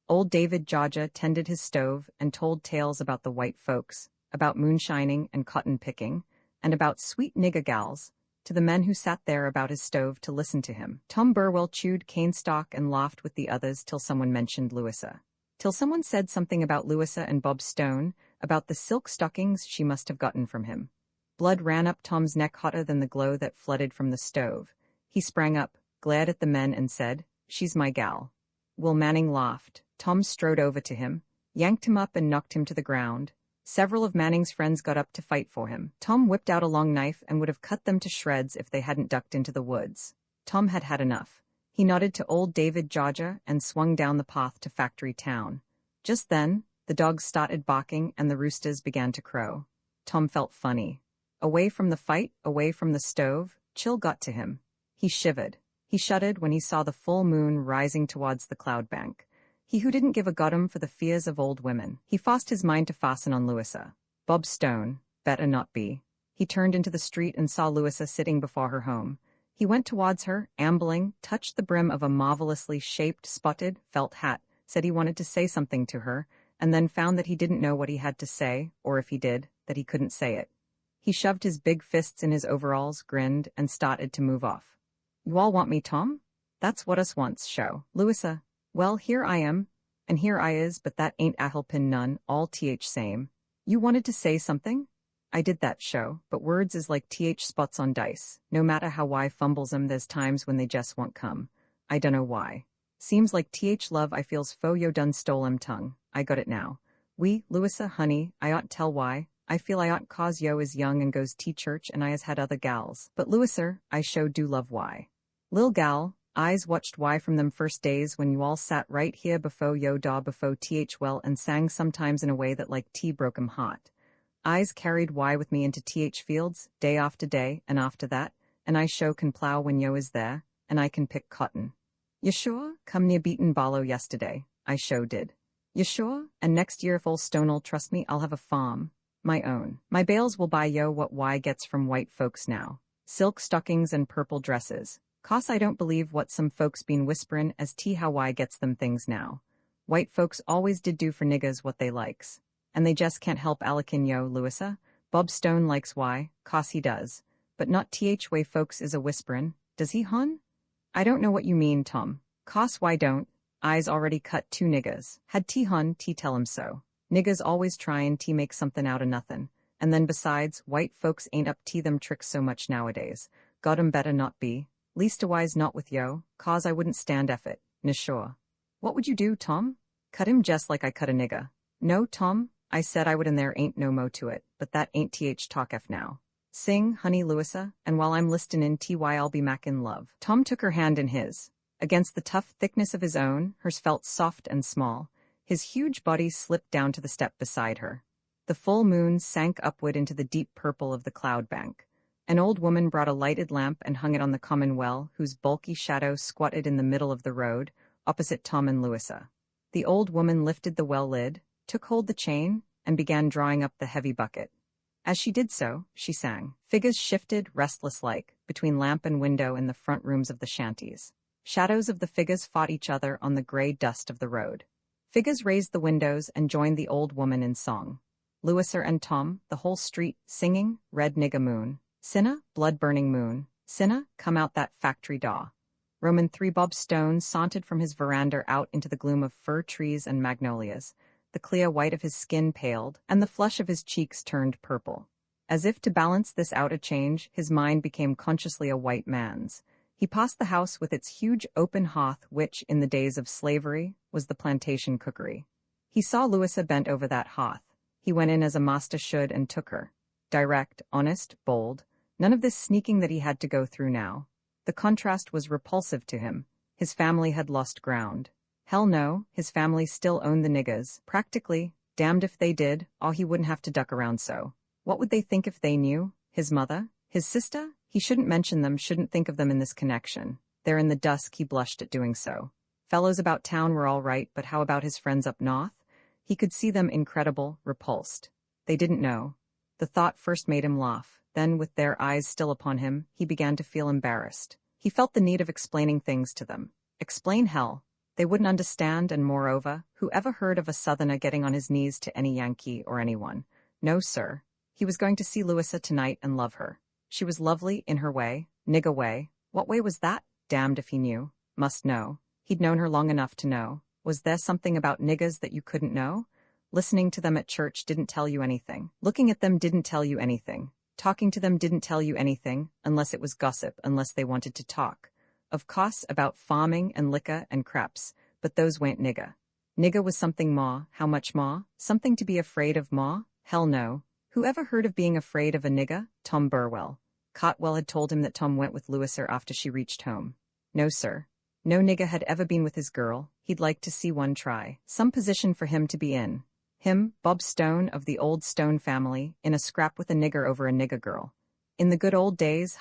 Old David Georgia tended his stove and told tales about the white folks, about moonshining and cotton picking, and about sweet nigger gals, to the men who sat there about his stove to listen to him. Tom Burwell chewed cane stalk and laughed with the others till someone mentioned Louisa. Till someone said something about Louisa and Bob Stone, about the silk stockings she must have gotten from him. Blood ran up Tom's neck hotter than the glow that flooded from the stove. He sprang up, glared at the men and said, "She's my gal." Will Manning laughed. Tom strode over to him, yanked him up and knocked him to the ground. Several of Manning's friends got up to fight for him. Tom whipped out a long knife and would have cut them to shreds if they hadn't ducked into the woods. Tom had had enough. He nodded to old David Georgia and swung down the path to Factory Town. Just then, the dogs started barking and the roosters began to crow. Tom felt funny. Away from the fight, away from the stove, chill got to him. He shivered. He shuddered when he saw the full moon rising towards the cloud bank. He who didn't give a goddam for the fears of old women. He forced his mind to fasten on Louisa. Bob Stone, better not be. He turned into the street and saw Louisa sitting before her home. He went towards her, ambling, touched the brim of a marvelously shaped, spotted, felt hat, said he wanted to say something to her, and then found that he didn't know what he had to say, or if he did, that he couldn't say it. He shoved his big fists in his overalls, grinned, and started to move off. "You all want me, Tom? That's what us wants, show. Louisa, well, here I am, and here I is, but that ain't Ahelpin none, all th same. You wanted to say something? I did that, show, but words is like th spots on dice. No matter how I fumbles 'em, there's times when they just won't come. I dunno why. Seems like th love I feels fo yo done stole 'em tongue. I got it now. Louisa, honey, I ought tell why. I feel I ought cause yo is young and goes church and I has had other gals. But Louisa, I show do love why. Lil gal, I's watched why from them first days when you all sat right here befo yo daw befo th well and sang sometimes in a way that like tea broke 'em hot. I's carried why with me into th fields, day after day, and after that, and I show can plow when yo is there, and I can pick cotton. You sure? Come near beaten ballow yesterday. I show did. You sure? And next year if old Stone'll trust me, I'll have a farm. My own. My bales will buy yo what why gets from white folks now. Silk stockings and purple dresses. 'Cause I don't believe what some folks been whisperin' as to how why gets them things now. White folks always did do for niggas what they likes. And they just can't help alekin yo, Louisa. Bob Stone likes why, 'cause he does. But not th way folks is a whisperin', does he, hon? I don't know what you mean, Tom. 'Cause why don't, I's already cut 2 niggas. Had t hon, t tell him so. Niggas always tryin' t make somethin' out of nothin'. And then besides, white folks ain't up t them tricks so much nowadays. God better not be. Leastawise not with yo, cause I wouldn't stand effort, sure. What would you do, Tom? Cut him just like I cut a nigga. No, Tom, I said I would and there ain't no mo to it, but that ain't th talk f now. Sing, honey Louisa, and while I'm listin' in ty I'll be mac in love. Tom took her hand in his. Against the tough thickness of his own, hers felt soft and small. His huge body slipped down to the step beside her. The full moon sank upward into the deep purple of the cloud bank. An old woman brought a lighted lamp and hung it on the common well, whose bulky shadow squatted in the middle of the road, opposite Tom and Louisa. The old woman lifted the well lid, took hold the chain, and began drawing up the heavy bucket. As she did so, she sang. Figures shifted, restless-like, between lamp and window in the front rooms of the shanties. Shadows of the figures fought each other on the gray dust of the road. Figures raised the windows and joined the old woman in song. Louisa and Tom, the whole street, singing, Red Nigga Moon. Sinna, blood-burning moon. Sinna, come out that factory daw. Roman 3 Bob Stone sauntered from his veranda out into the gloom of fir trees and magnolias. The clear white of his skin paled, and the flush of his cheeks turned purple. As if to balance this out a change, his mind became consciously a white man's. He passed the house with its huge open hearth which, in the days of slavery, was the plantation cookery. He saw Louisa bent over that hearth. He went in as a master should and took her. Direct, honest, bold. None of this sneaking that he had to go through now. The contrast was repulsive to him. His family had lost ground. Hell no, his family still owned the niggas. Practically, damned if they did, or he wouldn't have to duck around so. What would they think if they knew? His mother? His sister? He shouldn't mention them, shouldn't think of them in this connection. There in the dusk he blushed at doing so. Fellows about town were all right, but how about his friends up north? He could see them incredible, repulsed. They didn't know. The thought first made him laugh. Then, with their eyes still upon him, he began to feel embarrassed. He felt the need of explaining things to them. Explain hell. They wouldn't understand, and moreover, who ever heard of a Southerner getting on his knees to any Yankee or anyone? No, sir. He was going to see Louisa tonight and love her. She was lovely in her way, nigga way. What way was that? Damned if he knew. Must know. He'd known her long enough to know. Was there something about niggas that you couldn't know? Listening to them at church didn't tell you anything. Looking at them didn't tell you anything. Talking to them didn't tell you anything, unless it was gossip, unless they wanted to talk. Of course, about farming and liquor and creps, but those weren't nigger. Nigger was something more. How much more? Something to be afraid of more? Hell no. Who ever heard of being afraid of a nigger? Tom Burwell. Cotwell had told him that Tom went with Louisa after she reached home. No, sir. No nigger had ever been with his girl. He'd like to see one try. Some position for him to be in. Him, Bob Stone of the old Stone family, in a scrap with a nigger over a nigger girl. In the good old days,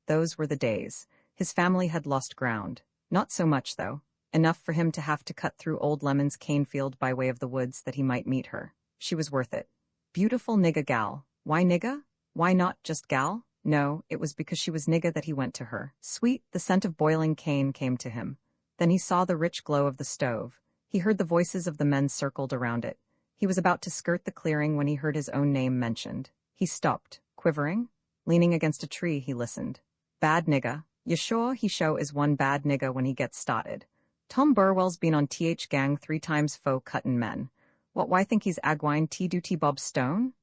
those were the days. His family had lost ground. Not so much, though. Enough for him to have to cut through old Lemon's cane field by way of the woods that he might meet her. She was worth it. Beautiful nigger gal. Why nigger? Why not just gal? No, it was because she was nigger that he went to her. Sweet, the scent of boiling cane came to him. Then he saw the rich glow of the stove. He heard the voices of the men circled around it. He was about to skirt the clearing when he heard his own name mentioned. He stopped, quivering. Leaning against a tree, he listened. Bad nigger. You sure he show is one bad nigger when he gets started. Tom Burwell's been on th gang 3 times fo cuttin' men. What, why think he's agwine t Bob Stone?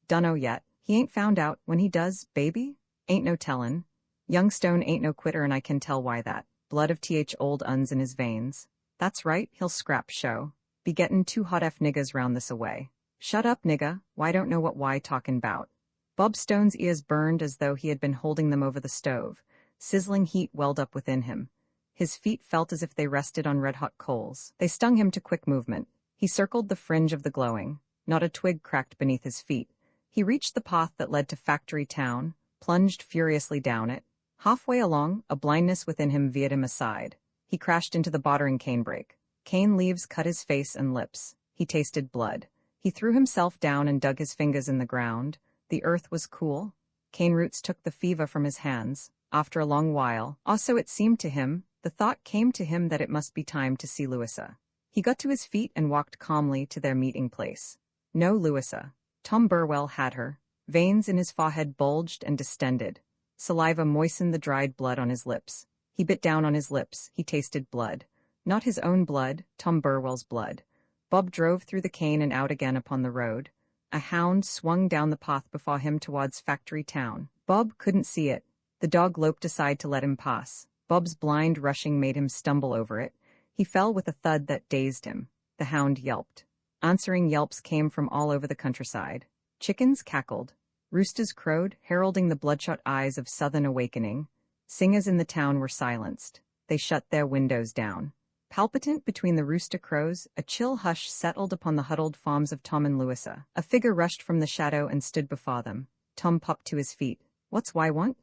Dunno yet. He ain't found out. When he does, baby? Ain't no tellin'. Young Stone ain't no quitter, and I can tell why that. Blood of th old uns in his veins. That's right, he'll scrap show. Be gettin' 2 hot F niggas round this away. Shut up, nigga. Why don't know what why talkin' bout. Bob Stone's ears burned as though he had been holding them over the stove. Sizzling heat welled up within him. His feet felt as if they rested on red-hot coals. They stung him to quick movement. He circled the fringe of the glowing. Not a twig cracked beneath his feet. He reached the path that led to Factory Town, plunged furiously down it. Halfway along, a blindness within him veered him aside. He crashed into the bottering canebrake. Cane leaves cut his face and lips. He tasted blood. He threw himself down and dug his fingers in the ground. The earth was cool. Cane roots took the fever from his hands. After a long while, also it seemed to him, the thought came to him that it must be time to see Louisa. He got to his feet and walked calmly to their meeting place. No Louisa. Tom Burwell had her. Veins in his forehead bulged and distended. Saliva moistened the dried blood on his lips. He bit down on his lips. He tasted blood. Not his own blood, Tom Burwell's blood. Bob drove through the cane and out again upon the road. A hound swung down the path before him towards Factory Town. Bob couldn't see it. The dog loped aside to let him pass. Bob's blind rushing made him stumble over it. He fell with a thud that dazed him. The hound yelped. Answering yelps came from all over the countryside. Chickens cackled. Roosters crowed, heralding the bloodshot eyes of southern awakening. Singers in the town were silenced. They shut their windows down. Palpitant between the rooster crows, a chill hush settled upon the huddled farms of Tom and Louisa. A figure rushed from the shadow and stood before them. Tom popped to his feet. "What's why want?"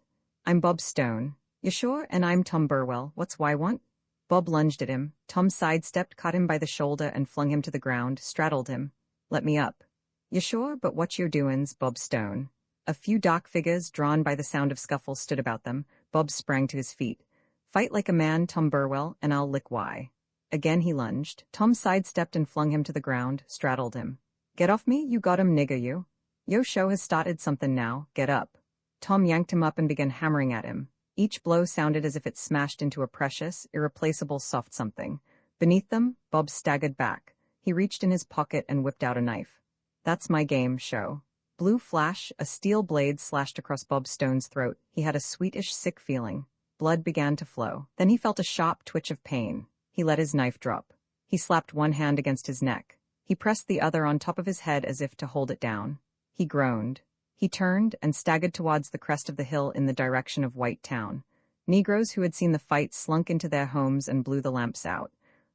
"I'm Bob Stone." "You sure? And I'm Tom Burwell. What's why want?" Bob lunged at him. Tom sidestepped, caught him by the shoulder and flung him to the ground, straddled him. "Let me up." "You sure? But what you doin's, Bob Stone?" A few dark figures, drawn by the sound of scuffles, stood about them. Bob sprang to his feet. "Fight like a man, Tom Burwell, and I'll lick why." Again he lunged. Tom sidestepped and flung him to the ground, straddled him. "Get off me, you got him, nigger, you. Yo show has started something now, get up." Tom yanked him up and began hammering at him. Each blow sounded as if it smashed into a precious, irreplaceable soft something. Beneath them, Bob staggered back. He reached in his pocket and whipped out a knife. "That's my game, show." Blue flash, a steel blade slashed across Bob Stone's throat. He had a sweetish, sick feeling. Blood began to flow. Then he felt a sharp twitch of pain. He let his knife drop. He slapped one hand against his neck. He pressed the other on top of his head as if to hold it down. He groaned. He turned and staggered towards the crest of the hill in the direction of White Town. Negroes who had seen the fight slunk into their homes and blew the lamps out.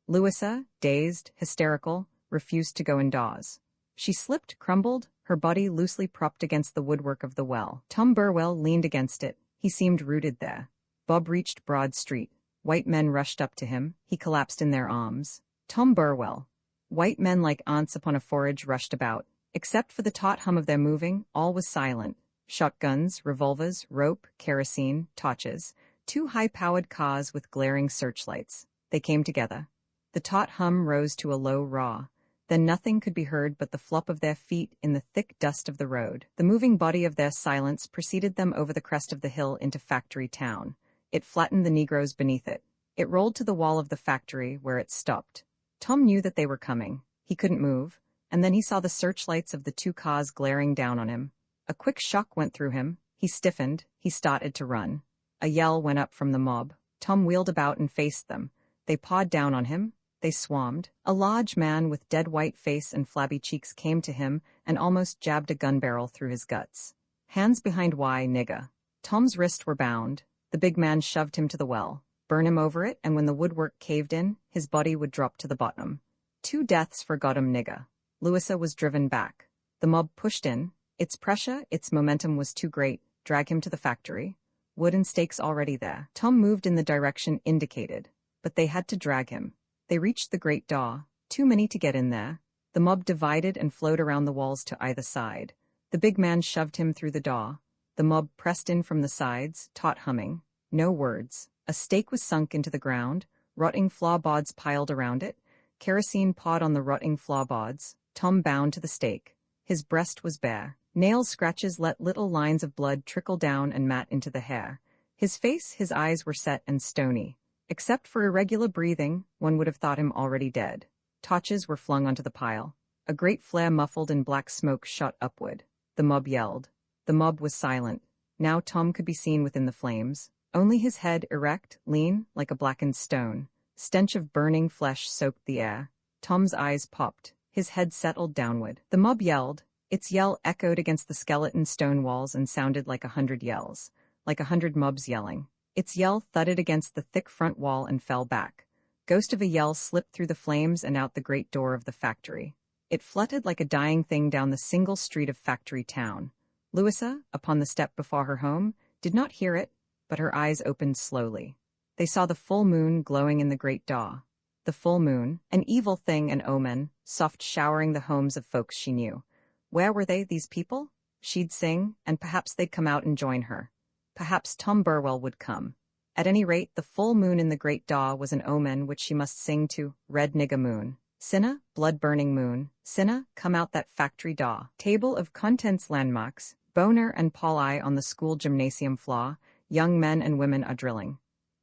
Louisa, dazed, hysterical, refused to go indoors. She slipped, crumbled, her body loosely propped against the woodwork of the well. Tom Burwell leaned against it. He seemed rooted there. Bob reached Broad Street. White men rushed up to him. He collapsed in their arms. Tom Burwell. White men like ants upon a forage rushed about. Except for the taut hum of their moving, all was silent. Shotguns, revolvers, rope, kerosene, torches. 2 high-powered cars with glaring searchlights. They came together. The taut hum rose to a low roar. Then nothing could be heard but the flop of their feet in the thick dust of the road. The moving body of their silence preceded them over the crest of the hill into Factory Town. It flattened the Negroes beneath it. It rolled to the wall of the factory, where it stopped. Tom knew that they were coming. He couldn't move, and then he saw the searchlights of the 2 cars glaring down on him. A quick shock went through him. He stiffened. He started to run. A yell went up from the mob. Tom wheeled about and faced them. They pawed down on him. They swarmed. A large man with dead white face and flabby cheeks came to him and almost jabbed a gun barrel through his guts. "Hands behind why, nigga." Tom's wrists were bound. The big man shoved him to the well. Burn him over it, and when the woodwork caved in, his body would drop to the bottom. 2 deaths for goddam nigga. Louisa was driven back. The mob pushed in. Its pressure, its momentum was too great. Drag him to the factory. Wood and stakes already there. Tom moved in the direction indicated, but they had to drag him. They reached the great door. Too many to get in there. The mob divided and flowed around the walls to either side. The big man shoved him through the door. The mob pressed in from the sides, taut humming. No words. A stake was sunk into the ground. Rotting floorboards piled around it. Kerosene pawed on the rotting floorboards. Tom bound to the stake. His breast was bare. Nail scratches let little lines of blood trickle down and mat into the hair. His face, his eyes were set and stony. Except for irregular breathing, one would have thought him already dead. Torches were flung onto the pile. A great flare muffled in black smoke shot upward. The mob yelled. The mob was silent. Now Tom could be seen within the flames. Only his head, erect, lean, like a blackened stone. Stench of burning flesh soaked the air. Tom's eyes popped. His head settled downward. The mob yelled. Its yell echoed against the skeleton stone walls and sounded like 100 yells. Like 100 mobs yelling. Its yell thudded against the thick front wall and fell back. Ghost of a yell slipped through the flames and out the great door of the factory. It fluttered like a dying thing down the single street of Factory Town. Louisa, upon the step before her home, did not hear it, but her eyes opened slowly. They saw the full moon glowing in the great daw. The full moon, an evil thing, an omen, soft showering the homes of folks she knew. Where were they, these people? She'd sing, and perhaps they'd come out and join her. Perhaps Tom Burwell would come. At any rate, the full moon in the great daw was an omen which she must sing to. Red nigga moon. Sinna, blood-burning moon. Sinna, come out that factory daw. Table of contents landmarks. Boner and Paul-I on the school gymnasium floor. Young men and women are drilling.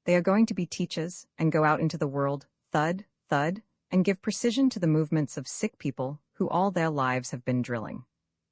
They are going to be teachers and go out into the world, thud, thud, and give precision to the movements of sick people who all their lives have been drilling.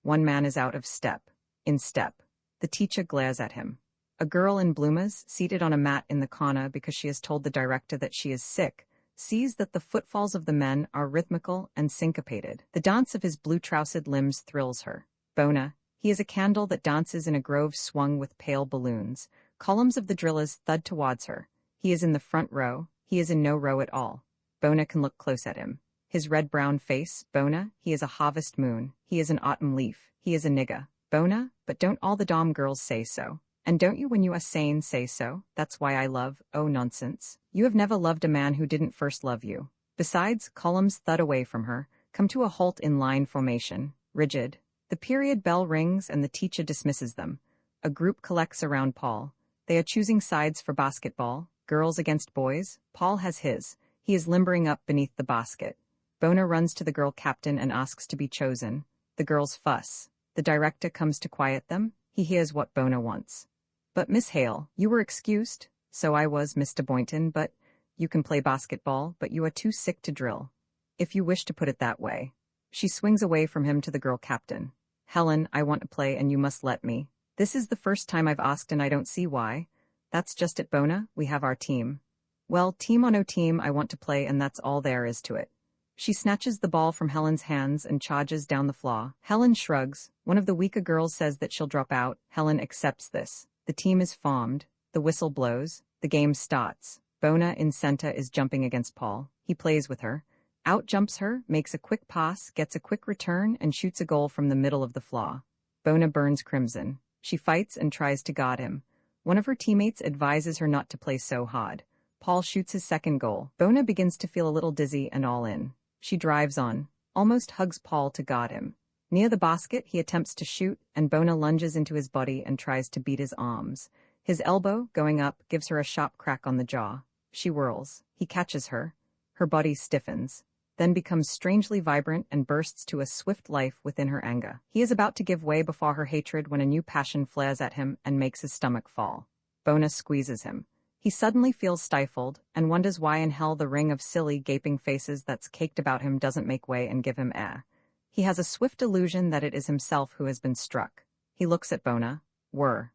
One man is out of step. In step. The teacher glares at him. A girl in bloomas, seated on a mat in the corner because she has told the director that she is sick, sees that the footfalls of the men are rhythmical and syncopated. The dance of his blue-trousered limbs thrills her. Bona, he is a candle that dances in a grove swung with pale balloons. Columns of the drillers thud towards her. He is in the front row. He is in no row at all. Bona can look close at him. His red-brown face, Bona, he is a harvest moon. He is an autumn leaf. He is a nigger. Bona, but don't all the dom girls say so? And don't you when you are sane say so? That's why I love, oh nonsense. You have never loved a man who didn't first love you. Besides, columns thud away from her, come to a halt in line formation, rigid. The period bell rings and the teacher dismisses them. A group collects around Paul. They are choosing sides for basketball, girls against boys. Paul has his. He is limbering up beneath the basket. Bona runs to the girl captain and asks to be chosen. The girls fuss. The director comes to quiet them. He hears what Bona wants. But Miss Hale, you were excused. So I was, Mr. Boynton, but you can play basketball, but you are too sick to drill. If you wish to put it that way. She swings away from him to the girl captain. Helen, I want to play and you must let me. This is the first time I've asked and I don't see why. That's just it, Bona, we have our team. Well, team or no team, I want to play and that's all there is to it. She snatches the ball from Helen's hands and charges down the floor. Helen shrugs. One of the weaker girls says that she'll drop out. Helen accepts this. The team is formed. The whistle blows. The game starts. Bona in center is jumping against Paul. He plays with her. Out jumps her, makes a quick pass, gets a quick return, and shoots a goal from the middle of the floor. Bona burns crimson. She fights and tries to guard him. One of her teammates advises her not to play so hard. Paul shoots his second goal. Bona begins to feel a little dizzy and all in. She drives on, almost hugs Paul to guard him. Near the basket, he attempts to shoot, and Bona lunges into his body and tries to beat his arms. His elbow, going up, gives her a sharp crack on the jaw. She whirls. He catches her. Her body stiffens, then becomes strangely vibrant and bursts to a swift life within her anger. He is about to give way before her hatred when a new passion flares at him and makes his stomach fall. Bona squeezes him. He suddenly feels stifled and wonders why in hell the ring of silly, gaping faces that's caked about him doesn't make way and give him air. He has a swift illusion that it is himself who has been struck. He looks at Bona. Whir.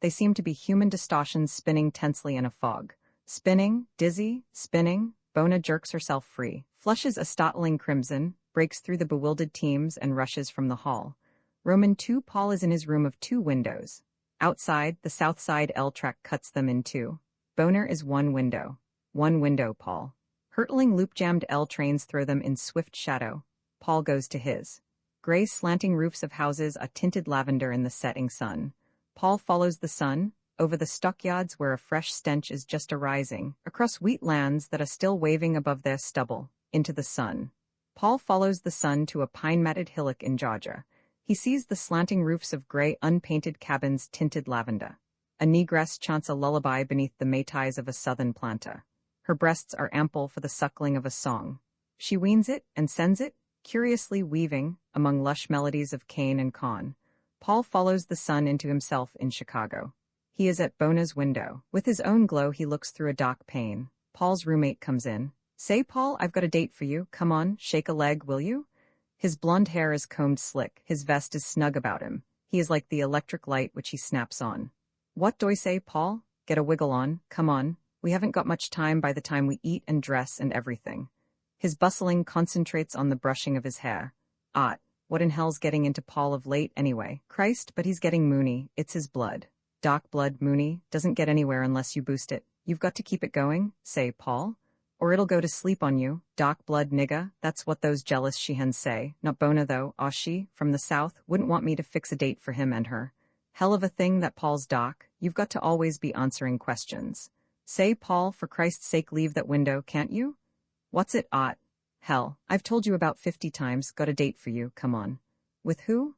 They seem to be human distortions spinning tensely in a fog. Spinning, dizzy, spinning. Bona jerks herself free, flushes a startling crimson, breaks through the bewildered teams and rushes from the hall. Roman 2 Paul is in his room of 2 windows. Outside, the south side L track cuts them in 2. Boner is 1 window. 1 window, Paul. Hurtling loop-jammed L trains throw them in swift shadow. Paul goes to his. Gray slanting roofs of houses are tinted lavender in the setting sun. Paul follows the sun, over the stockyards where a fresh stench is just arising, across wheat lands that are still waving above their stubble, into the sun. Paul follows the sun to a pine-matted hillock in Georgia. He sees the slanting roofs of gray, unpainted cabins tinted lavender. A negress chants a lullaby beneath the mayties of a southern planter. Her breasts are ample for the suckling of a song. She weans it and sends it, curiously weaving, among lush melodies of cane and con. Paul follows the sun into himself in Chicago. He is at Bona's window. With his own glow he looks through a dark pane. Paul's roommate comes in. Say, Paul, I've got a date for you. Come on, shake a leg, will you? His blonde hair is combed slick. His vest is snug about him. He is like the electric light which he snaps on. What do I say, Paul? Get a wiggle on. Come on. We haven't got much time by the time we eat and dress and everything. His bustling concentrates on the brushing of his hair. What in hell's getting into Paul of late anyway? Christ, but he's getting moony. It's his blood. Dark blood, moony, doesn't get anywhere unless you boost it. You've got to keep it going, say, Paul. Or it'll go to sleep on you. Dark blood nigga, that's what those jealous she-hens say. Not Bona though, she, from the south, wouldn't want me to fix a date for him and her. Hell of a thing that Paul's doc. You've got to always be answering questions. Say, Paul, for Christ's sake leave that window, can't you? What's it, Hell, I've told you about 50 times, got a date for you, come on. With who?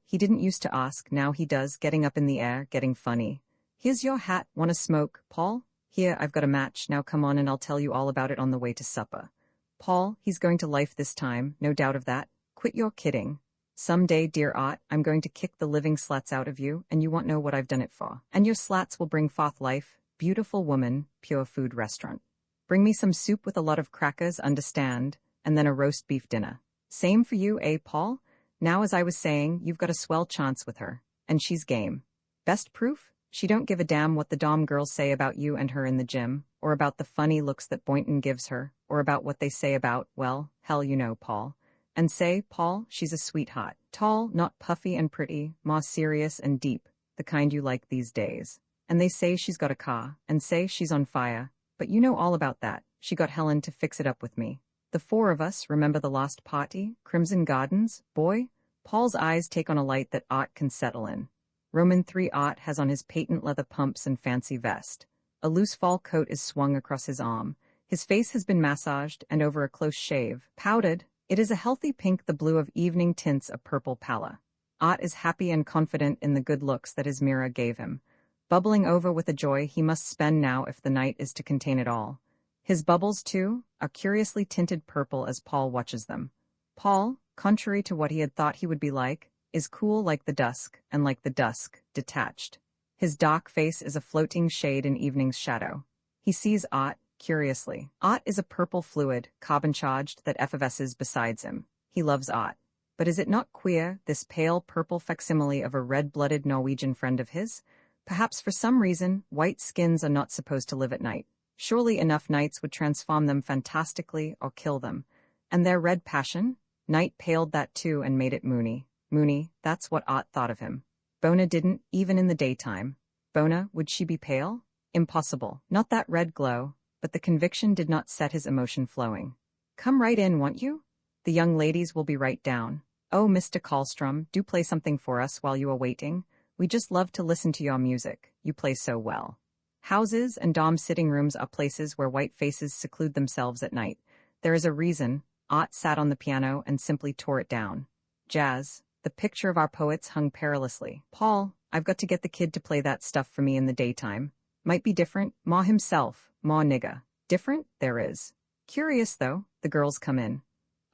He didn't used to ask, now he does, getting up in the air, getting funny. Here's your hat, wanna smoke, Paul? Here, I've got a match, now come on and I'll tell you all about it on the way to supper. Paul, he's going to life this time, no doubt of that. Quit your kidding. Someday, dear I'm going to kick the living slats out of you, and you won't know what I've done it for. And your slats will bring forth life, beautiful woman, pure food restaurant. Bring me some soup with a lot of crackers, understand, and then a roast beef dinner. Same for you, Paul? Now, as I was saying, you've got a swell chance with her. And she's game. Best proof? She don't give a damn what the dom girls say about you and her in the gym, or about the funny looks that Boynton gives her, or about what they say about, well, hell you know, Paul. And say, Paul, she's a sweetheart. Tall, not puffy and pretty, more serious and deep, the kind you like these days. And they say she's got a car, and say she's on fire, but you know all about that. She got Helen to fix it up with me. The four of us, remember the last party? Crimson Gardens? Boy? Paul's eyes take on a light that Art can settle in. Roman 3 Art has on his patent leather pumps and fancy vest. A loose fall coat is swung across his arm. His face has been massaged, and over a close shave, powdered, it is a healthy pink, the blue of evening tints a purple pallor. Art is happy and confident in the good looks that his mirror gave him, bubbling over with a joy he must spend now if the night is to contain it all. His bubbles, too, are curiously tinted purple as Paul watches them. Paul, contrary to what he had thought he would be like, is cool like the dusk, and like the dusk, detached. His dark face is a floating shade in evening's shadow. He sees Art, curiously. Art is a purple fluid, carbon-charged, that effervesces besides him. He loves Art. But is it not queer, this pale purple facsimile of a red-blooded Norwegian friend of his? Perhaps for some reason, white skins are not supposed to live at night. Surely enough nights would transform them fantastically or kill them. And their red passion? Night paled that too and made it moony. Moony, that's what Art thought of him. Bona didn't, even in the daytime. Bona, would she be pale? Impossible. Not that red glow, but the conviction did not set his emotion flowing. Come right in, won't you? The young ladies will be right down. Oh, Mr. Karlstrom, do play something for us while you are waiting. We just love to listen to your music. You play so well. Houses and dom sitting rooms are places where white faces seclude themselves at night. There is a reason. Art sat on the piano and simply tore it down. Jazz, the picture of our poets, hung perilously. Paul, I've got to get the kid to play that stuff for me in the daytime. Might be different. Ma himself. Ma nigga. Different? There is. Curious, though. The girls come in.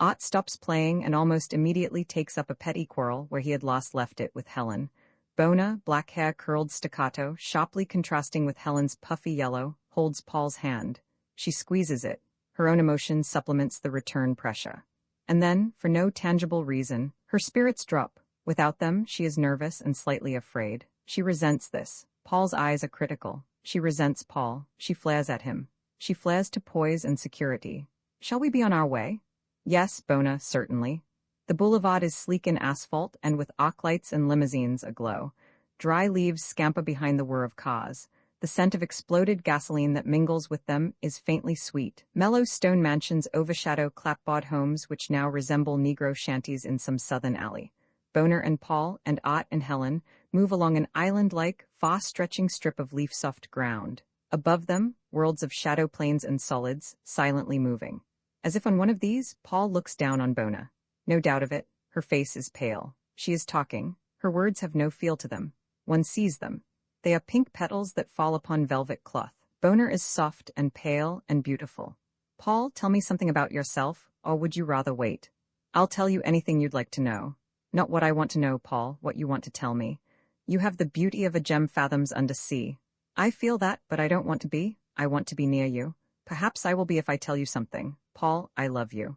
Art stops playing and almost immediately takes up a petty quarrel where he had last left it with Helen. Bona, black hair curled staccato, sharply contrasting with Helen's puffy yellow, holds Paul's hand. She squeezes it. Her own emotion supplements the return pressure. And then, for no tangible reason, her spirits drop. Without them, she is nervous and slightly afraid. She resents this. Paul's eyes are critical. She resents Paul. She flares at him. She flares to poise and security. Shall we be on our way? Yes, Bona, certainly. The boulevard is sleek in asphalt and with arc lights and limousines aglow. Dry leaves scamper behind the whir of cars. The scent of exploded gasoline that mingles with them is faintly sweet. Mellow stone mansions overshadow clapboard homes which now resemble Negro shanties in some southern alley. Boner and Paul, and Art and Helen, move along an island-like, far-stretching strip of leaf-soft ground. Above them, worlds of shadow planes and solids, silently moving. As if on one of these, Paul looks down on Bona. No doubt of it, her face is pale. She is talking. Her words have no feel to them. One sees them. They are pink petals that fall upon velvet cloth. Boner is soft and pale and beautiful. Paul, tell me something about yourself, or would you rather wait? I'll tell you anything you'd like to know. Not what I want to know, Paul, what you want to tell me. You have the beauty of a gem fathoms under sea. I feel that, but I don't want to be. I want to be near you. Perhaps I will be if I tell you something. Paul, I love you.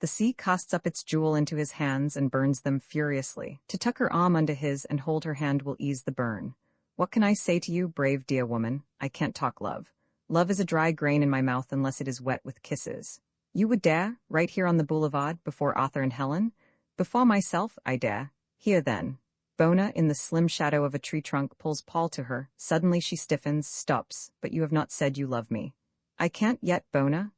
The sea casts up its jewel into his hands and burns them furiously. To tuck her arm under his and hold her hand will ease the burn. What can I say to you, brave dear woman? I can't talk love. Love is a dry grain in my mouth unless it is wet with kisses. You would dare, right here on the boulevard, before Arthur and Helen? Before myself, I dare. Here then. Bona, in the slim shadow of a tree trunk, pulls Paul to her. Suddenly she stiffens, stops. But you have not said you love me. I can't yet, Bona.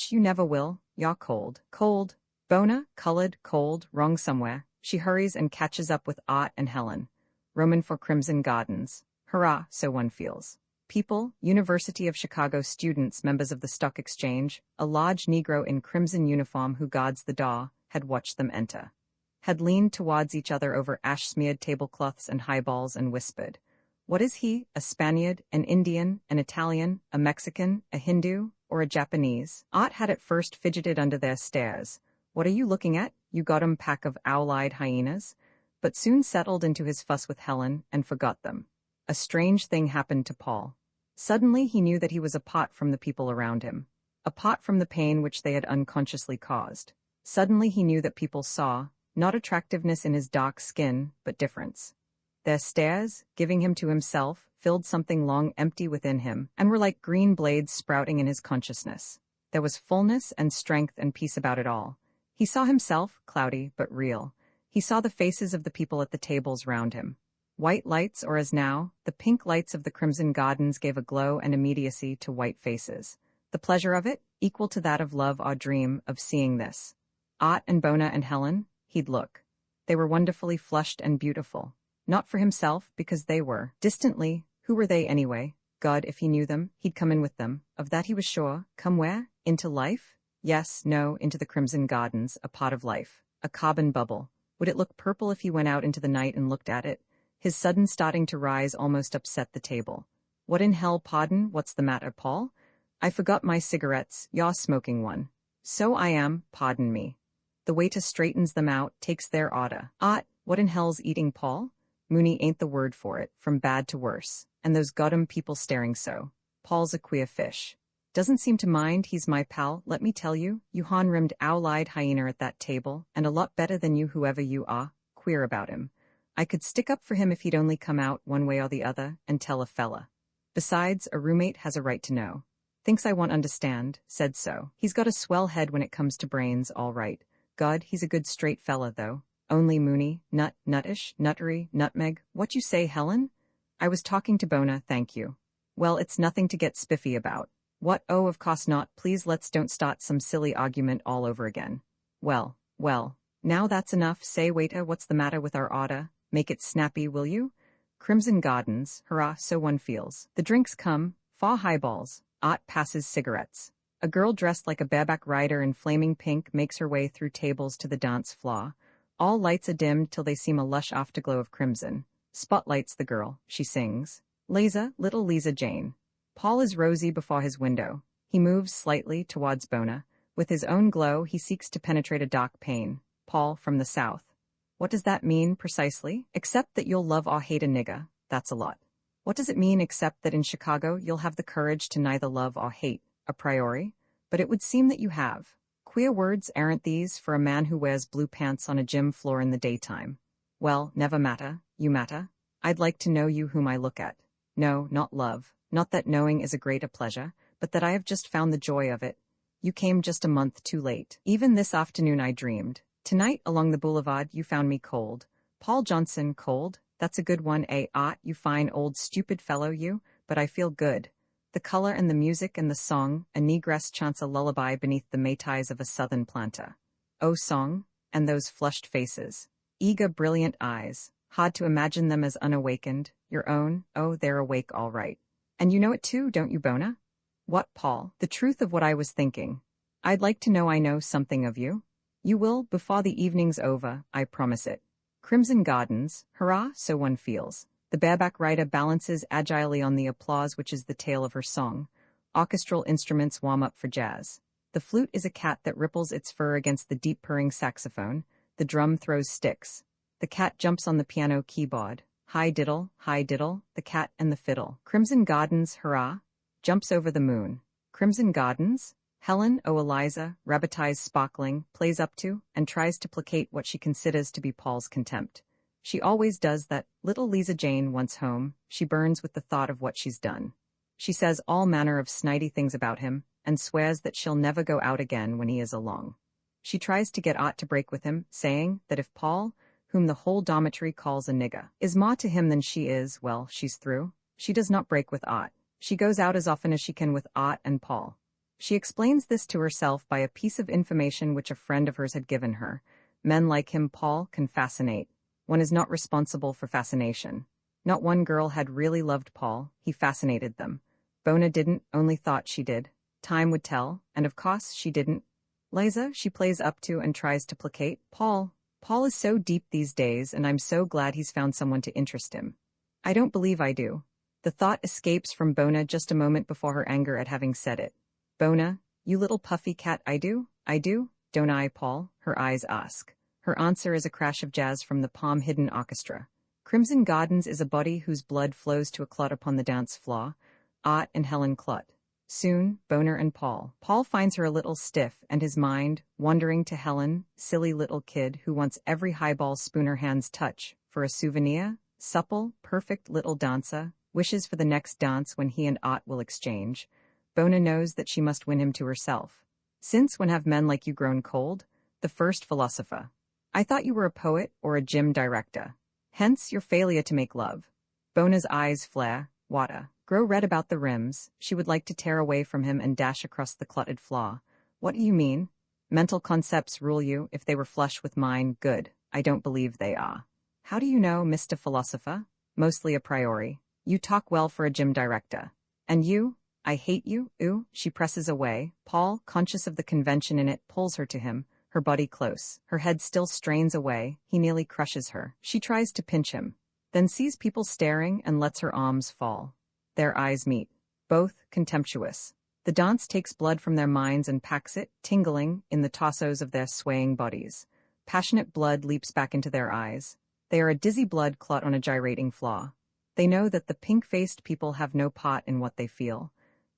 You never will. You're cold. Cold. Bona, colored, cold, wrong somewhere. She hurries and catches up with Art and Helen. Roman for Crimson Gardens. Hurrah, so one feels. People, University of Chicago students, members of the Stock Exchange, a large Negro in crimson uniform who guards the door, had watched them enter. Had leaned towards each other over ash-smeared tablecloths and highballs and whispered, "What is he, a Spaniard, an Indian, an Italian, a Mexican, a Hindu, or a Japanese?" Art had at first fidgeted under their stares. "What are you looking at, you goddam pack of owl-eyed hyenas?" But soon settled into his fuss with Helen and forgot them. A strange thing happened to Paul. Suddenly he knew that he was apart from the people around him, apart from the pain which they had unconsciously caused. Suddenly he knew that people saw, not attractiveness in his dark skin, but difference. Their stares, giving him to himself, filled something long empty within him, and were like green blades sprouting in his consciousness. There was fullness and strength and peace about it all. He saw himself, cloudy but real. He saw the faces of the people at the tables round him. White lights, or as now, the pink lights of the crimson gardens gave a glow and immediacy to white faces. The pleasure of it, equal to that of love or dream, of seeing this. Art and Bona and Helen, he'd look. They were wonderfully flushed and beautiful. Not for himself, because they were. Distantly, who were they anyway? God, if he knew them, he'd come in with them. Of that he was sure. Come where? Into life? Yes, no, into the crimson gardens, a pot of life. A carbon bubble. Would it look purple if he went out into the night and looked at it? His sudden starting to rise almost upset the table. What in hell, pardon, what's the matter, Paul? I forgot my cigarettes, you're smoking one. So I am, pardon me. The waiter straightens them out, takes their order. What in hell's eating, Paul? Mooney ain't the word for it, from bad to worse. And those goddam people staring so. Paul's a queer fish. Doesn't seem to mind, he's my pal, let me tell you. You han-rimmed owl-eyed hyena at that table, and a lot better than you whoever you are. Queer about him. I could stick up for him if he'd only come out one way or the other and tell a fella. Besides, a roommate has a right to know. Thinks I won't understand, said so. He's got a swell head when it comes to brains, all right. God, he's a good straight fella, though. Only Mooney, nuttish, nuttery, nutmeg. What you say, Helen? I was talking to Bona, thank you. Well, it's nothing to get spiffy about. What? Oh, of course not. Please let's don't start some silly argument all over again. Well, now that's enough. Say, waiter, what's the matter with our order? Make it snappy, will you? Crimson Gardens, hurrah, so one feels. The drinks come, 4 highballs. Art passes cigarettes. A girl dressed like a bareback rider in flaming pink makes her way through tables to the dance floor. All lights are dimmed till they seem a lush afterglow of crimson. Spotlights the girl, she sings. Liza, little Lisa Jane. Paul is rosy before his window. He moves slightly towards Bona. With his own glow, he seeks to penetrate a dark pane. Paul, from the south. What does that mean, precisely? Except that you'll love or hate a nigger. That's a lot. What does it mean except that in Chicago you'll have the courage to neither love or hate, a priori? But it would seem that you have. Queer words, aren't these, for a man who wears blue pants on a gym floor in the daytime? Well, never matter, you matter. I'd like to know you whom I look at. No, not love. Not that knowing is a great a pleasure, but that I have just found the joy of it. You came just a month too late. Even this afternoon I dreamed. Tonight, along the boulevard, you found me cold. Paul Johnson, cold? That's a good one, eh? You fine old stupid fellow, you. But I feel good. The color and the music and the song, a negress chants a lullaby beneath the mayties of a southern planta. Oh, song, and those flushed faces. Eager, brilliant eyes. Hard to imagine them as unawakened. Your own, oh, they're awake all right. And you know it too, don't you, Bona? What, Paul? The truth of what I was thinking. I'd like to know I know something of you. You will, before the evening's over, I promise it. Crimson Gardens, hurrah, so one feels. The bareback rider balances agilely on the applause which is the tale of her song. Orchestral instruments warm up for jazz. The flute is a cat that ripples its fur against the deep purring saxophone. The drum throws sticks. The cat jumps on the piano keyboard. Hi diddle, the cat and the fiddle. Crimson Gardens, hurrah, jumps over the moon. Crimson Gardens? Helen, oh Eliza, rabbit eyes sparkling, plays up to, and tries to placate what she considers to be Paul's contempt. She always does that. Little Lisa Jane, once home, she burns with the thought of what she's done. She says all manner of snidey things about him, and swears that she'll never go out again when he is along. She tries to get Ott to break with him, saying that if Paul, whom the whole dormitory calls a nigger, is more to him than she is, well, she's through. She does not break with Ott. She goes out as often as she can with Ott and Paul. She explains this to herself by a piece of information which a friend of hers had given her. Men like him, Paul, can fascinate. One is not responsible for fascination. Not one girl had really loved Paul, he fascinated them. Bona didn't, only thought she did. Time would tell, and of course she didn't. Liza, she plays up to and tries to placate. Paul is so deep these days, and I'm so glad he's found someone to interest him. I don't believe I do. The thought escapes from Bona just a moment before her anger at having said it. Bona, you little puffy cat, I do, don't I, Paul? Her eyes ask. Her answer is a crash of jazz from the palm-hidden orchestra. Crimson Gardens is a body whose blood flows to a clot upon the dance floor. Ott and Helen clot. Soon, Boner and Paul. Paul finds her a little stiff, and his mind, wandering to Helen, silly little kid who wants every highball spoon her hands touch, for a souvenir, supple, perfect little dancer, wishes for the next dance when he and Ott will exchange. Bona knows that she must win him to herself. Since when have men like you grown cold? The first philosopher. I thought you were a poet or a gym director. Hence your failure to make love. Bona's eyes flare, water, grow red about the rims. She would like to tear away from him and dash across the cluttered floor. What do you mean? Mental concepts rule you. If they were flush with mine, good. I don't believe they are. How do you know, Mr. Philosopher? Mostly a priori. You talk well for a gym director. And you? I hate you, ooh. She presses away. Paul, conscious of the convention in it, pulls her to him, her body close. Her head still strains away. He nearly crushes her. She tries to pinch him, then sees people staring and lets her arms fall. Their eyes meet. Both contemptuous. The dance takes blood from their minds and packs it, tingling, in the torsos of their swaying bodies. Passionate blood leaps back into their eyes. They are a dizzy blood clot on a gyrating flaw. They know that the pink-faced people have no part in what they feel.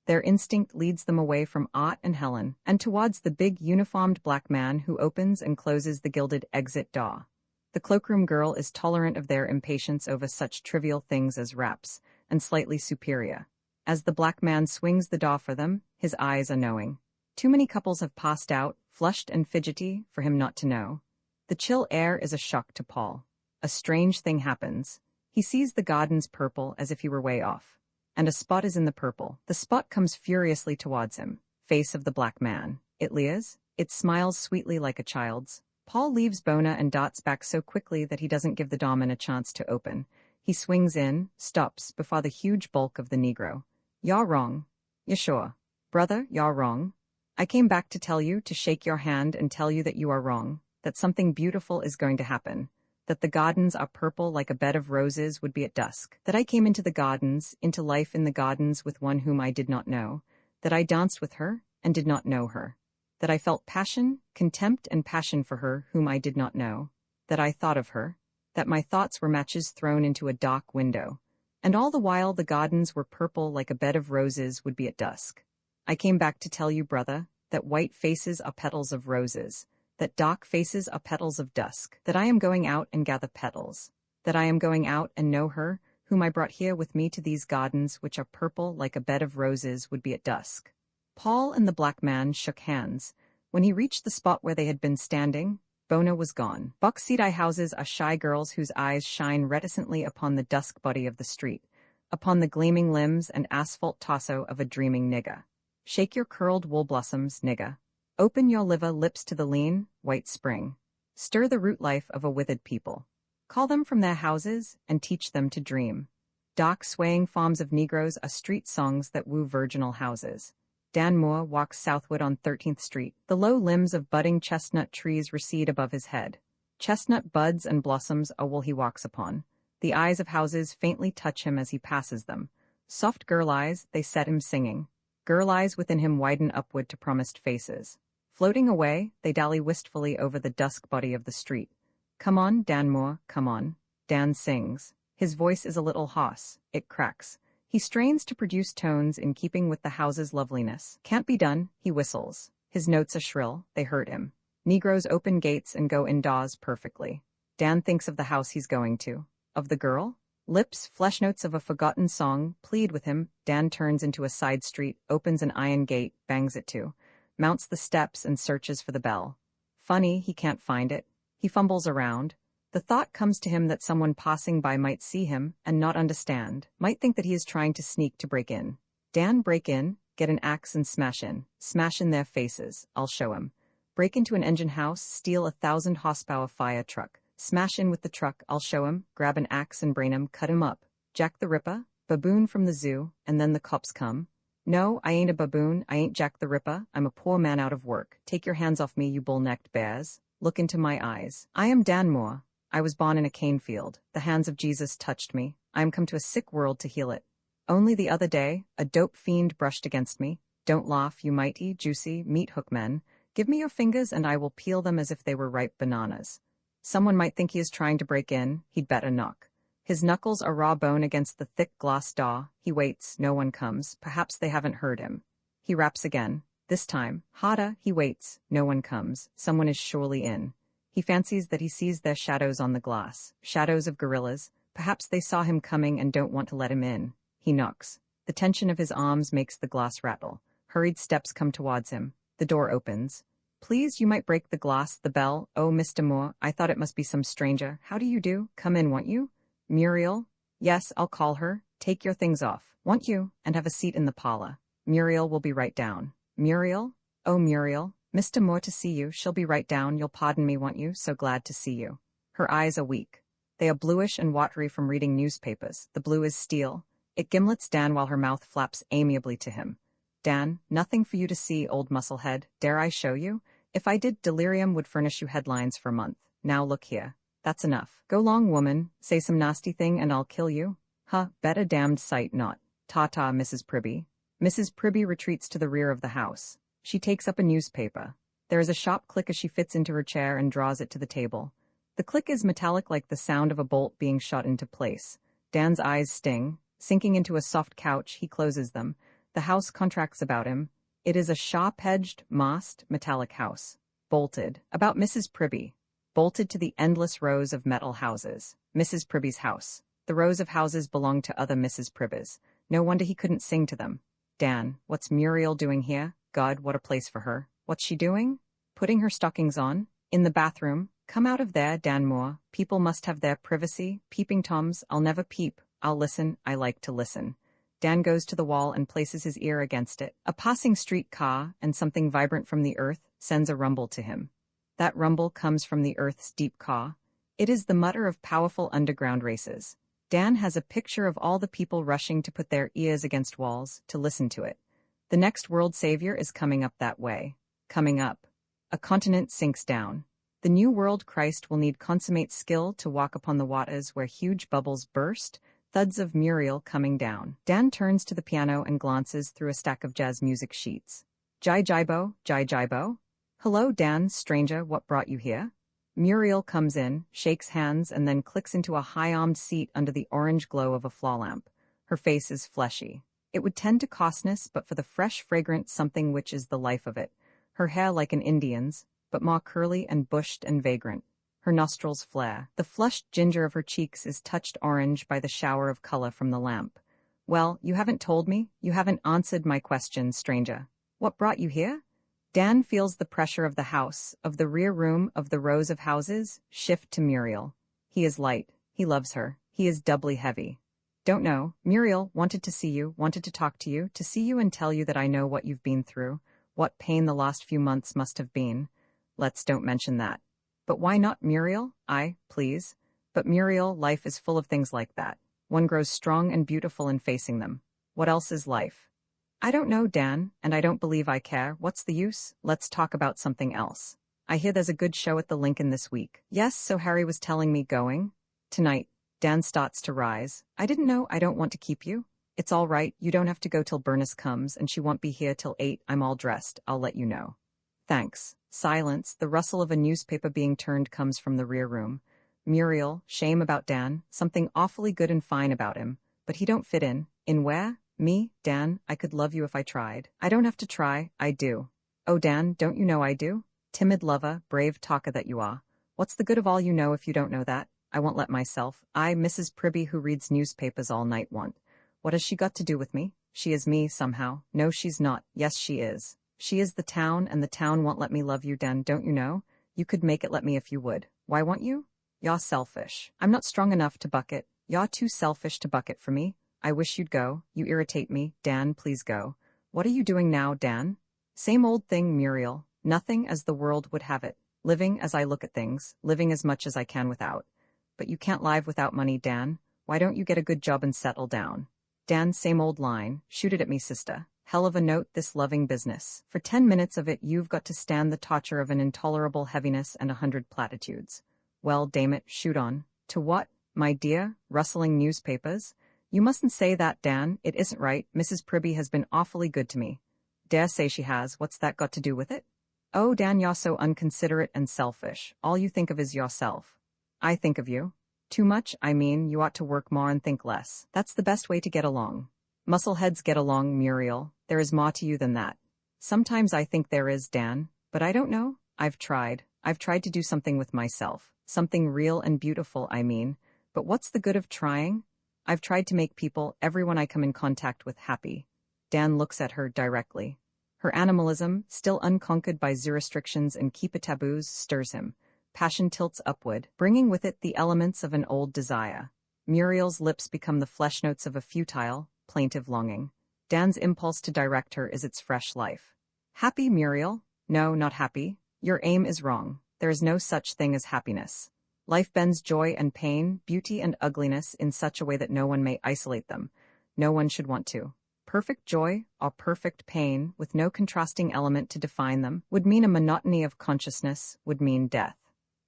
Their instinct leads them away from Ott and Helen, and towards the big uniformed black man who opens and closes the gilded exit door. The cloakroom girl is tolerant of their impatience over such trivial things as raps, and slightly superior. As the black man swings the door for them, his eyes are knowing. Too many couples have passed out, flushed and fidgety, for him not to know. The chill air is a shock to Paul. A strange thing happens. He sees the gardens purple as if he were way off. And a spot is in the purple. The spot comes furiously towards him. Face of the black man. It leers. It smiles sweetly like a child's. Paul leaves Bona and darts back so quickly that he doesn't give the doorman a chance to open. He swings in, stops before the huge bulk of the Negro. You're wrong. You're sure. Brother, you're wrong. I came back to tell you, to shake your hand and tell you that you are wrong, that something beautiful is going to happen. That the gardens are purple like a bed of roses would be at dusk, that I came into the gardens, into life in the gardens with one whom I did not know, that I danced with her and did not know her, that I felt passion, contempt and passion for her whom I did not know, that I thought of her, that my thoughts were matches thrown into a dark window, and all the while the gardens were purple like a bed of roses would be at dusk. I came back to tell you, brother, that white faces are petals of roses, that dark faces are petals of dusk, that I am going out and gather petals, that I am going out and know her, whom I brought here with me to these gardens which are purple like a bed of roses would be at dusk. Paul and the black man shook hands. When he reached the spot where they had been standing, Bona was gone. Box-seat houses are shy girls whose eyes shine reticently upon the dusk body of the street, upon the gleaming limbs and asphalt torso of a dreaming nigger. Shake your curled wool blossoms, nigger. Open your liver lips to the lean, white spring. Stir the root life of a withered people. Call them from their houses and teach them to dream. Dark swaying forms of Negroes are street songs that woo virginal houses. Dan Moore walks southward on 13th Street. The low limbs of budding chestnut trees recede above his head. Chestnut buds and blossoms are wool he walks upon. The eyes of houses faintly touch him as he passes them. Soft girl eyes, they set him singing. Girl eyes within him widen upward to promised faces. Floating away, they dally wistfully over the dusk body of the street. Come on, Dan Moore, come on. Dan sings. His voice is a little hoarse. It cracks. He strains to produce tones in keeping with the house's loveliness. Can't be done, he whistles. His notes are shrill. They hurt him. Negroes open gates and go indoors perfectly. Dan thinks of the house he's going to. Of the girl? Lips, flesh notes of a forgotten song, plead with him. Dan turns into a side street, opens an iron gate, bangs it to. Mounts the steps and searches for the bell. Funny, he can't find it. He fumbles around. The thought comes to him that someone passing by might see him and not understand, might think that he is trying to sneak to break in. Dan, break in, get an axe and smash in. Smash in their faces, I'll show him. Break into an engine house, steal 1,000 horsepower fire truck. Smash in with the truck, I'll show him, grab an axe and brain him, cut him up. Jack the Ripper, baboon from the zoo, and then the cops come. No, I ain't a baboon, I ain't Jack the Ripper, I'm a poor man out of work. Take your hands off me, you bull-necked bears. Look into my eyes. I am Dan Moore. I was born in a cane field. The hands of Jesus touched me. I am come to a sick world to heal it. Only the other day, a dope fiend brushed against me. Don't laugh, you mighty, juicy, meat hook men. Give me your fingers and I will peel them as if they were ripe bananas. Someone might think he is trying to break in, he'd better knock. His knuckles are raw bone against the thick glass door. He waits, no one comes. Perhaps they haven't heard him. He raps again. This time, harder, he waits. No one comes. Someone is surely in. He fancies that he sees their shadows on the glass. Shadows of gorillas. Perhaps they saw him coming and don't want to let him in. He knocks. The tension of his arms makes the glass rattle. Hurried steps come towards him. The door opens. Please, you might break the glass, the bell. Oh, Mr. Moore, I thought it must be some stranger. How do you do? Come in, won't you? Muriel? Yes, I'll call her. Take your things off. Won't you? And have a seat in the parlor. Muriel will be right down. Muriel? Oh, Muriel. Mr. Moore to see you. She'll be right down. You'll pardon me, won't you? So glad to see you. Her eyes are weak. They are bluish and watery from reading newspapers. The blue is steel. It gimlets Dan while her mouth flaps amiably to him. Dan, nothing for you to see, old musclehead. Dare I show you? If I did, delirium would furnish you headlines for a month. Now look here. That's enough. Go long, woman. Say some nasty thing and I'll kill you. Huh, bet a damned sight not. Ta-ta, Mrs. Pribby. Mrs. Pribby retreats to the rear of the house. She takes up a newspaper. There is a sharp click as she fits into her chair and draws it to the table. The click is metallic like the sound of a bolt being shot into place. Dan's eyes sting. Sinking into a soft couch, he closes them. The house contracts about him. It is a sharp-edged, mossed, metallic house. Bolted. About Mrs. Pribby. Bolted to the endless rows of metal houses. Mrs. Pribby's house. The rows of houses belong to other Mrs. Pribbys. No wonder he couldn't sing to them. Dan, what's Muriel doing here? God, what a place for her. What's she doing? Putting her stockings on. In the bathroom. Come out of there, Dan Moore. People must have their privacy. Peeping Toms, I'll never peep. I'll listen. I like to listen. Dan goes to the wall and places his ear against it. A passing street car, and something vibrant from the earth, sends a rumble to him. That rumble comes from the earth's deep caw. It is the mutter of powerful underground races. Dan has a picture of all the people rushing to put their ears against walls, to listen to it. The next world savior is coming up that way. Coming up. A continent sinks down. The new world Christ will need consummate skill to walk upon the waters where huge bubbles burst, thuds of Muriel coming down. Dan turns to the piano and glances through a stack of jazz music sheets. Jai Jaibo, Jai Jaibo? Hello, Dan, stranger, what brought you here? Muriel comes in, shakes hands, and then clicks into a high-armed seat under the orange glow of a flaw lamp. Her face is fleshy. It would tend to costness, but for the fresh, fragrant something which is the life of it. Her hair like an Indian's, but more curly and bushed and vagrant. Her nostrils flare. The flushed ginger of her cheeks is touched orange by the shower of color from the lamp. Well, you haven't told me. You haven't answered my question, stranger. What brought you here? Dan feels the pressure of the house, of the rear room, of the rows of houses, shift to Muriel. He is light. He loves her. He is doubly heavy. Don't know. Muriel wanted to see you, wanted to talk to see you and tell you that I know what you've been through, what pain the last few months must have been. Let's don't mention that. But why not, Muriel? Please. But Muriel, life is full of things like that. One grows strong and beautiful in facing them. What else is life? I don't know, Dan, and I don't believe I care. What's the use? Let's talk about something else. I hear there's a good show at the Lincoln this week. Yes, so Harry was telling me going. Tonight. Dan starts to rise. I didn't know. I don't want to keep you. It's all right. You don't have to go till Bernice comes, and she won't be here till 8. I'm all dressed. I'll let you know. Thanks. Silence. The rustle of a newspaper being turned comes from the rear room. Muriel, shame about Dan, something awfully good and fine about him. But he don't fit in. In where? Me, Dan, I could love you if I tried. I don't have to try. I do. Oh, Dan, don't you know I do? Timid lover, brave talker that you are. What's the good of all you know if you don't know that? I won't let myself. I, Mrs. Pribby, who reads newspapers all night, want. What has she got to do with me? She is me, somehow. No, she's not. Yes, she is. She is the town, and the town won't let me love you, Dan, don't you know? You could make it let me if you would. Why won't you? You're selfish. I'm not strong enough to bucket. You're too selfish to bucket for me. I wish you'd go. You irritate me. Dan, please go. What are you doing now, Dan? Same old thing, Muriel. Nothing as the world would have it. Living as I look at things. Living as much as I can without. But you can't live without money, Dan. Why don't you get a good job and settle down? Dan, same old line. Shoot it at me, sister. Hell of a note, this loving business. For 10 minutes of it you've got to stand the torture of an intolerable heaviness and 100 platitudes. Well, damn it, shoot on. To what, my dear? Rustling newspapers? You mustn't say that, Dan. It isn't right. Mrs. Pribby has been awfully good to me. Dare say she has. What's that got to do with it? Oh, Dan, you're so unconsiderate and selfish. All you think of is yourself. I think of you. Too much, I mean. You ought to work more and think less. That's the best way to get along. Muscleheads get along, Muriel. There is more to you than that. Sometimes I think there is, Dan. But I don't know. I've tried. I've tried to do something with myself. Something real and beautiful, I mean. But what's the good of trying? I've tried to make people, everyone I come in contact with, happy. Dan looks at her directly. Her animalism, still unconquered by restrictions and keepa taboos, stirs him. Passion tilts upward, bringing with it the elements of an old desire. Muriel's lips become the flesh notes of a futile, plaintive longing. Dan's impulse to direct her is its fresh life. Happy, Muriel? No, not happy. Your aim is wrong. There is no such thing as happiness. Life bends joy and pain, beauty and ugliness in such a way that no one may isolate them. No one should want to. Perfect joy, or perfect pain, with no contrasting element to define them, would mean a monotony of consciousness, would mean death.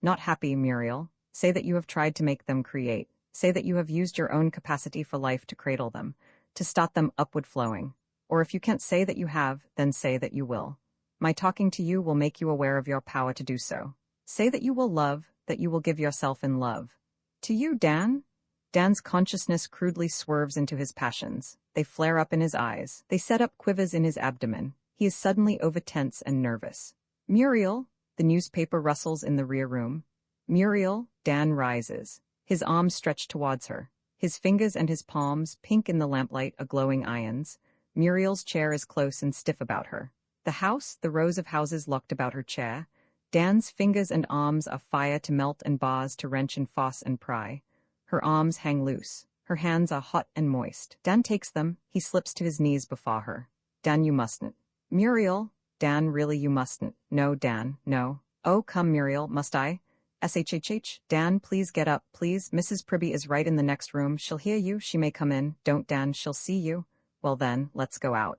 Not happy, Muriel. Say that you have tried to make them create. Say that you have used your own capacity for life to cradle them, to start them upward flowing. Or if you can't say that you have, then say that you will. My talking to you will make you aware of your power to do so. Say that you will love, that you will give yourself in love. To you, Dan? Dan's consciousness crudely swerves into his passions. They flare up in his eyes. They set up quivers in his abdomen. He is suddenly over-tense and nervous. Muriel, the newspaper rustles in the rear room. Muriel, Dan rises. His arms stretched towards her. His fingers and his palms, pink in the lamplight, are glowing irons. Muriel's chair is close and stiff about her. The house, the rows of houses locked about her chair. Dan's fingers and arms are fire to melt and bars to wrench and fuss and pry. Her arms hang loose. Her hands are hot and moist. Dan takes them. He slips to his knees before her. Dan, you mustn't. Muriel. Dan, really you mustn't. No, Dan, no. Oh, come, Muriel, must I? SHHH. Dan, please get up, please. Mrs. Pribby is right in the next room. She'll hear you. She may come in. Don't, Dan, she'll see you. Well then, let's go out.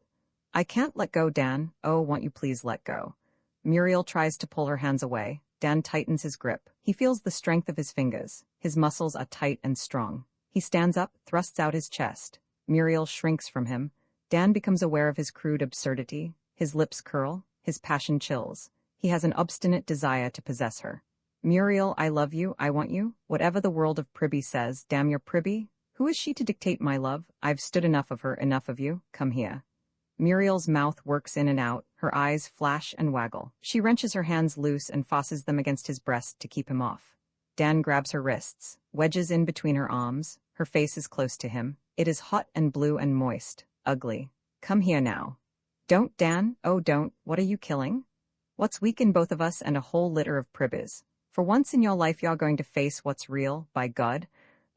I can't let go, Dan. Oh, won't you please let go? Muriel tries to pull her hands away. Dan tightens his grip. He feels the strength of his fingers. His muscles are tight and strong. He stands up, thrusts out his chest. Muriel shrinks from him. Dan becomes aware of his crude absurdity. His lips curl. His passion chills. He has an obstinate desire to possess her. Muriel, I love you, I want you. Whatever the world of Pribby says, damn your Pribby. Who is she to dictate my love? I've stood enough of her, enough of you. Come here. Muriel's mouth works in and out, her eyes flash and waggle. She wrenches her hands loose and fosses them against his breast to keep him off. Dan grabs her wrists, wedges in between her arms. Her face is close to him. It is hot and blue and moist, ugly. Come here now. Don't, Dan, oh don't, what are you killing? What's weak in both of us and a whole litter of pribbes? For once in your life you're going to face what's real, by God.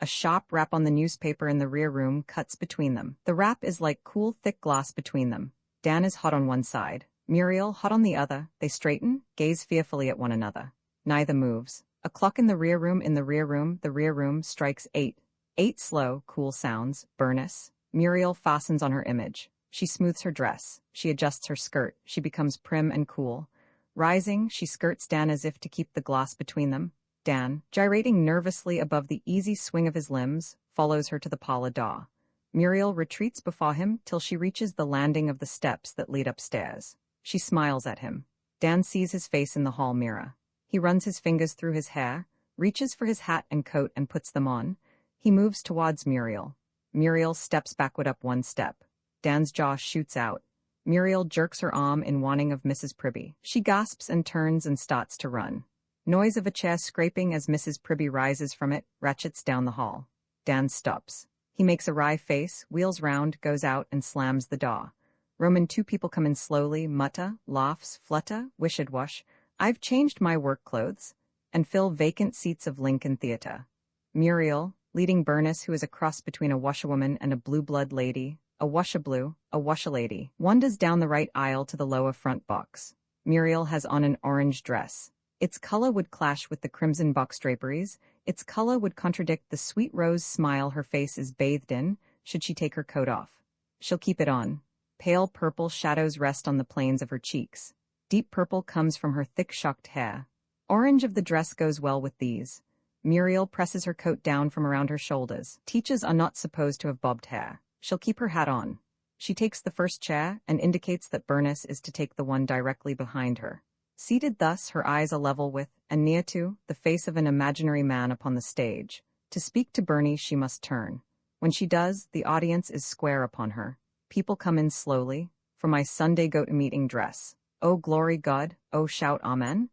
A sharp rap on the newspaper in the rear room cuts between them. The rap is like cool, thick glass between them. Dan is hot on one side. Muriel, hot on the other. They straighten, gaze fearfully at one another. Neither moves. A clock in the rear room strikes 8. 8 slow, cool sounds. Burness. Muriel fastens on her image. She smooths her dress. She adjusts her skirt. She becomes prim and cool. Rising, she skirts Dan as if to keep the glass between them. Dan, gyrating nervously above the easy swing of his limbs, follows her to the parlor door. Muriel retreats before him till she reaches the landing of the steps that lead upstairs. She smiles at him. Dan sees his face in the hall mirror. He runs his fingers through his hair, reaches for his hat and coat and puts them on. He moves towards Muriel. Muriel steps backward up one step. Dan's jaw shoots out. Muriel jerks her arm in warning of Mrs. Pribby. She gasps and turns and starts to run. Noise of a chair scraping as Mrs. Pribby rises from it, ratchets down the hall. Dan stops. He makes a wry face, wheels round, goes out, and slams the door. Roman 2 people come in slowly, mutta, laughs, flutta, wishad wash. I've changed my work clothes, and fill vacant seats of Lincoln Theatre. Muriel, leading Burness, who is a cross between a washerwoman and a blue-blood lady, a washablue, a washalady, wanders down the right aisle to the lower front box. Muriel has on an orange dress. Its color would clash with the crimson box draperies. Its color would contradict the sweet rose smile her face is bathed in, should she take her coat off. She'll keep it on. Pale purple shadows rest on the planes of her cheeks. Deep purple comes from her thick shocked hair. Orange of the dress goes well with these. Muriel presses her coat down from around her shoulders. Teachers are not supposed to have bobbed hair. She'll keep her hat on. She takes the first chair and indicates that Burness is to take the one directly behind her. Seated thus, her eyes are level with, and near to, the face of an imaginary man upon the stage. To speak to Bernie, she must turn. When she does, the audience is square upon her. People come in slowly. For my Sunday go-to-meeting dress. Oh, glory God, oh, shout amen.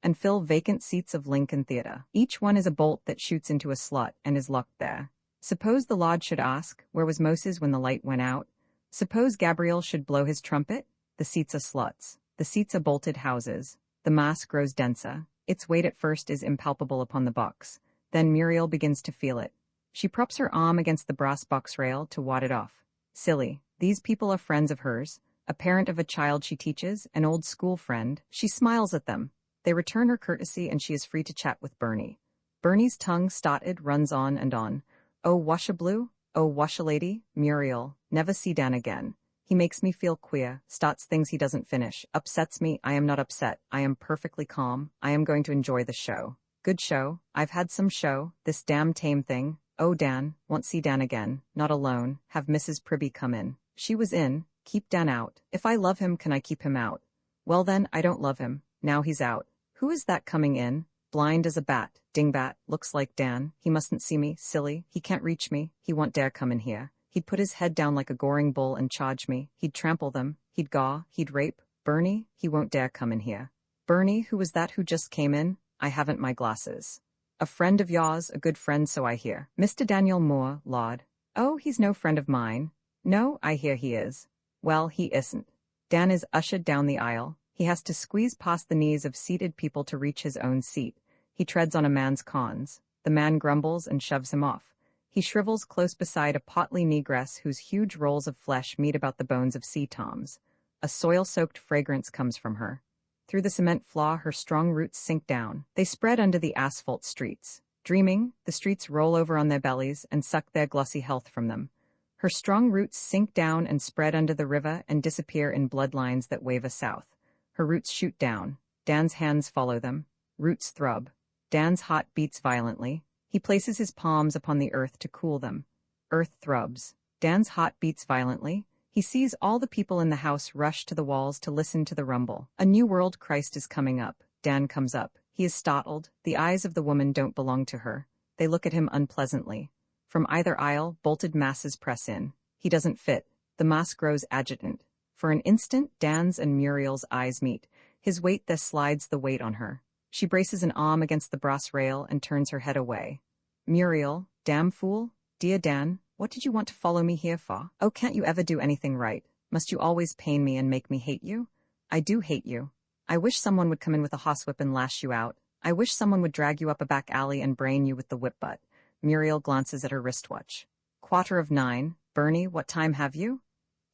and fill vacant seats of Lincoln Theatre. Each one is a bolt that shoots into a slot and is locked there. Suppose the Lord should ask, where was Moses when the light went out? Suppose Gabriel should blow his trumpet? The seats are slots. The seats are bolted houses. The mass grows denser. Its weight at first is impalpable upon the box. Then Muriel begins to feel it. She props her arm against the brass box rail to ward it off. Silly. These people are friends of hers, a parent of a child she teaches, an old school friend. She smiles at them. They return her courtesy and she is free to chat with Bernie. Bernie's tongue started runs on and on. Oh, washa blue? Oh, washa lady? Muriel. Never see Dan again. He makes me feel queer, starts things he doesn't finish, upsets me. I am not upset. I am perfectly calm. I am going to enjoy the show. Good show. I've had some show. This damn tame thing. Oh, Dan. Won't see Dan again. Not alone. Have Mrs. Pribby come in. She was in. Keep Dan out. If I love him, can I keep him out? Well then, I don't love him. Now he's out. Who is that coming in? Blind as a bat. Dingbat. Looks like Dan. He mustn't see me. Silly. He can't reach me. He won't dare come in here. He'd put his head down like a goring bull and charge me. He'd trample them. He'd gaw. He'd rape. Bernie? He won't dare come in here. Bernie, who was that who just came in? I haven't my glasses. A friend of yours, a good friend, so I hear. Mr. Daniel Moore, Lord. Oh, he's no friend of mine. No, I hear he is. Well, he isn't. Dan is ushered down the aisle. He has to squeeze past the knees of seated people to reach his own seat. He treads on a man's cons. The man grumbles and shoves him off. He shrivels close beside a portly negress whose huge rolls of flesh meet about the bones of sea toms. A soil-soaked fragrance comes from her. Through the cement floor, her strong roots sink down. They spread under the asphalt streets. Dreaming, the streets roll over on their bellies and suck their glossy health from them. Her strong roots sink down and spread under the river and disappear in bloodlines that wave us south. Her roots shoot down. Dan's hands follow them. Roots throb. Dan's heart beats violently. He places his palms upon the earth to cool them. Earth throbs. Dan's heart beats violently. He sees all the people in the house rush to the walls to listen to the rumble. A new world Christ is coming up. Dan comes up. He is startled. The eyes of the woman don't belong to her. They look at him unpleasantly. From either aisle, bolted masses press in. He doesn't fit. The mass grows agitant. For an instant, Dan's and Muriel's eyes meet. His weight thus slides the weight on her. She braces an arm against the brass rail and turns her head away. Muriel, damn fool. Dear Dan, what did you want to follow me here for? Oh, can't you ever do anything right? Must you always pain me and make me hate you? I do hate you. I wish someone would come in with a horsewhip and lash you out. I wish someone would drag you up a back alley and brain you with the whip butt. Muriel glances at her wristwatch. 9:15. Bernie, what time have you?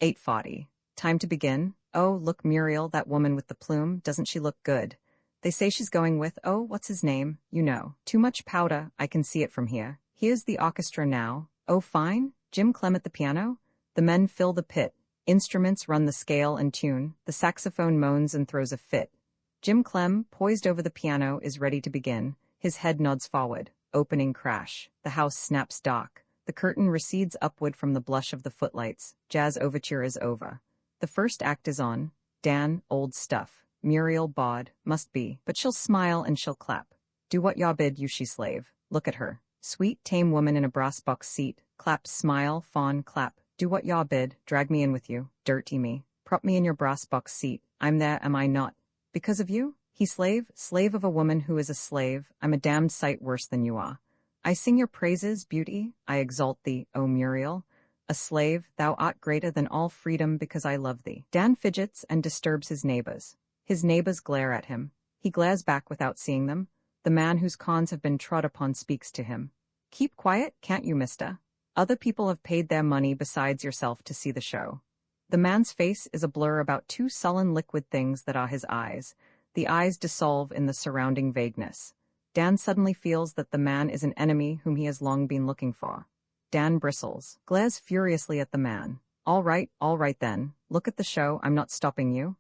8:40. Time to begin. Oh, look, Muriel, that woman with the plume, doesn't she look good? They say she's going with, oh, what's his name? You know. Too much powder, I can see it from here. Here's the orchestra now. Oh, fine. Jim Clem at the piano? The men fill the pit. Instruments run the scale and tune. The saxophone moans and throws a fit. Jim Clem, poised over the piano, is ready to begin. His head nods forward. Opening crash. The house snaps dark. The curtain recedes upward from the blush of the footlights. Jazz overture is over. The first act is on. Dan, old stuff. Muriel bawd, must be, but she'll smile and she'll clap. Do what yaw bid you, she slave. Look at her. Sweet, tame woman in a brass box seat. Clap, smile, fawn, clap. Do what yaw bid, drag me in with you. Dirty me. Prop me in your brass box seat. I'm there, am I not? Because of you? He slave? Slave of a woman who is a slave. I'm a damned sight worse than you are. I sing your praises, beauty. I exalt thee, O Muriel. A slave, thou art greater than all freedom because I love thee. Dan fidgets and disturbs his neighbors. His neighbors glare at him. He glares back without seeing them. The man whose cons have been trod upon speaks to him. Keep quiet, can't you, mister? Other people have paid their money besides yourself to see the show. The man's face is a blur about two sullen liquid things that are his eyes. The eyes dissolve in the surrounding vagueness. Dan suddenly feels that the man is an enemy whom he has long been looking for. Dan bristles, glares furiously at the man. All right then. Look at the show, I'm not stopping you.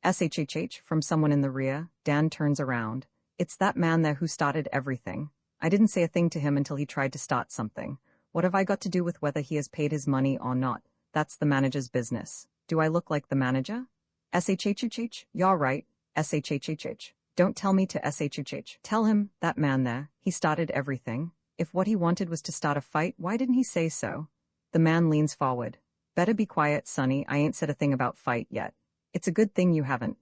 SHHH from someone in the rear. Dan turns around. It's that man there who started everything. I didn't say a thing to him until he tried to start something. What have I got to do with whether he has paid his money or not? That's the manager's business. Do I look like the manager? SHHH? You're right. SHHH. Don't tell me to SHHH. Tell him, that man there, he started everything. If what he wanted was to start a fight, why didn't he say so? The man leans forward. Better be quiet, sonny, I ain't said a thing about fight yet. It's a good thing you haven't.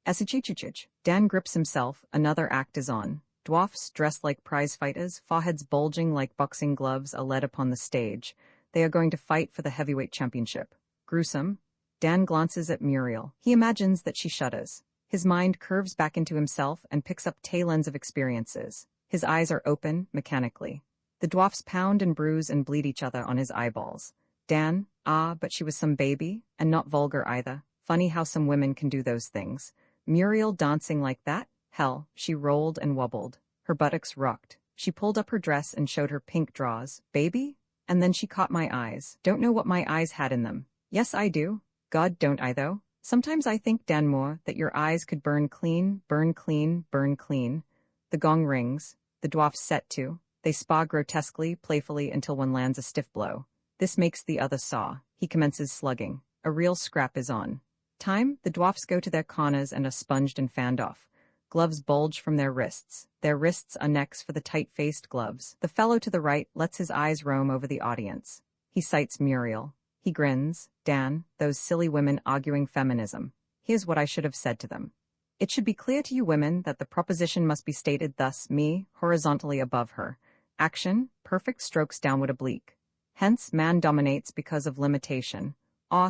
Esichichichich. Dan grips himself, another act is on. Dwarfs, dressed like prize fighters, foreheads bulging like boxing gloves, are led upon the stage. They are going to fight for the heavyweight championship. Gruesome. Dan glances at Muriel. He imagines that she shudders. His mind curves back into himself and picks up tail ends of experiences. His eyes are open, mechanically. The dwarfs pound and bruise and bleed each other on his eyeballs. Dan, but she was some baby, and not vulgar either. Funny how some women can do those things. Muriel dancing like that? Hell, she rolled and wobbled. Her buttocks rocked. She pulled up her dress and showed her pink draws. Baby? And then she caught my eyes. Don't know what my eyes had in them. Yes, I do. God, don't I though? Sometimes I think, Dan Moore, that your eyes could burn clean, burn clean, burn clean. The gong rings. The dwarfs set to. They spar grotesquely, playfully, until one lands a stiff blow. This makes the other saw. He commences slugging. A real scrap is on. Time, the dwarfs go to their corners and are sponged and fanned off. Gloves bulge from their wrists. Their wrists are necks for the tight-faced gloves. The fellow to the right lets his eyes roam over the audience. He sights Muriel. He grins. Dan, those silly women arguing feminism. Here's what I should have said to them. It should be clear to you women that the proposition must be stated thus: me, horizontally above her. Action, perfect strokes downward oblique. Hence, man dominates because of limitation.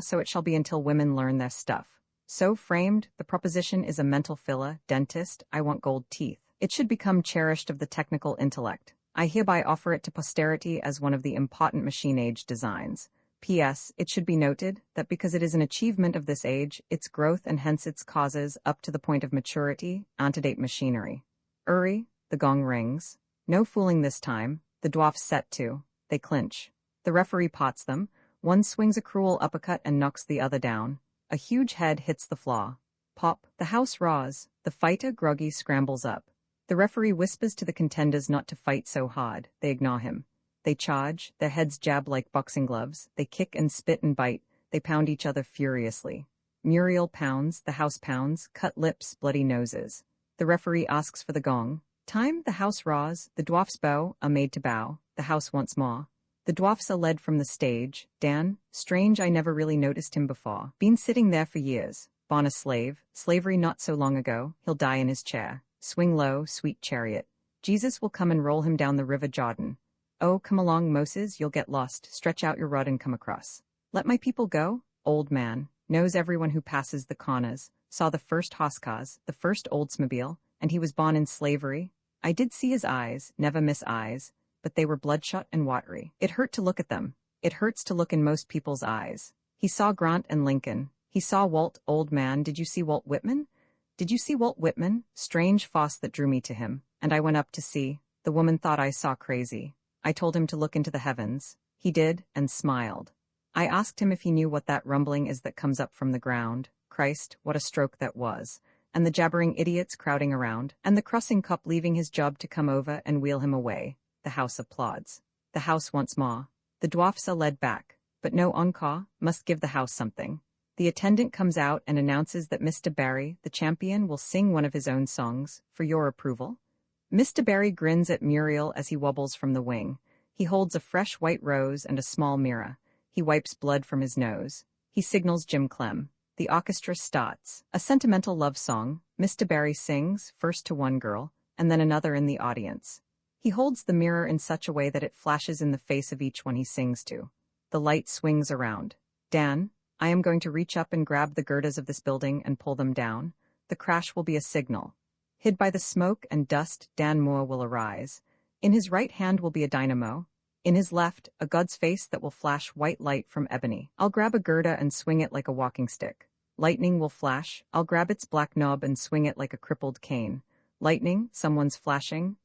So it shall be until women learn their stuff. So framed, the proposition is a mental filler. Dentist, I want gold teeth. It should become cherished of the technical intellect. I hereby offer it to posterity as one of the important machine-age designs. P.S. It should be noted that because it is an achievement of this age, its growth and hence its causes up to the point of maturity, antedate machinery. The gong rings. No fooling this time. The dwarfs set to. They clinch. The referee pots them. One swings a cruel uppercut and knocks the other down. A huge head hits the floor. Pop. The house roars. The fighter, groggy, scrambles up. The referee whispers to the contenders not to fight so hard. They ignore him. They charge, their heads jab like boxing gloves, they kick and spit and bite, they pound each other furiously. Muriel pounds, the house pounds, cut lips, bloody noses. The referee asks for the gong. Time, the house roars, the dwarfs bow, are made to bow, the house wants more. The dwarfs are led from the stage. Dan, strange, I never really noticed him before. Been sitting there for years. Born a slave, slavery not so long ago, he'll die in his chair. Swing low, sweet chariot. Jesus will come and roll him down the river Jordan. Oh, come along, Moses, you'll get lost. Stretch out your rod and come across. Let my people go? Old man. Knows everyone who passes the corners. Saw the first hoskars, the first Oldsmobile, and he was born in slavery. I did see his eyes, never miss eyes, but they were bloodshot and watery. It hurt to look at them. It hurts to look in most people's eyes. He saw Grant and Lincoln. He saw Walt. Old man, did you see Walt Whitman? Did you see Walt Whitman? Strange force that drew me to him, and I went up to see. The woman thought I saw crazy. I told him to look into the heavens. He did, and smiled. I asked him if he knew what that rumbling is that comes up from the ground. Christ, what a stroke that was. And the jabbering idiots crowding around, and the crossing cop leaving his job to come over and wheel him away. The house applauds. The house wants more. The dwarfs are led back, but no encore, must give the house something. The attendant comes out and announces that Mr. Barry, the champion, will sing one of his own songs, for your approval. Mr. Barry grins at Muriel as he wobbles from the wing. He holds a fresh white rose and a small mirror. He wipes blood from his nose. He signals Jim Clem. The orchestra starts. A sentimental love song. Mr. Barry sings, first to one girl, and then another in the audience. He holds the mirror in such a way that it flashes in the face of each one he sings to. The light swings around. Dan, I am going to reach up and grab the girders of this building and pull them down. The crash will be a signal. Hid by the smoke and dust, Dan Moore will arise. In his right hand will be a dynamo. In his left, a god's face that will flash white light from ebony. I'll grab a girder and swing it like a walking stick. Lightning will flash. I'll grab its black knob and swing it like a crippled cane. Lightning, someone's flashing.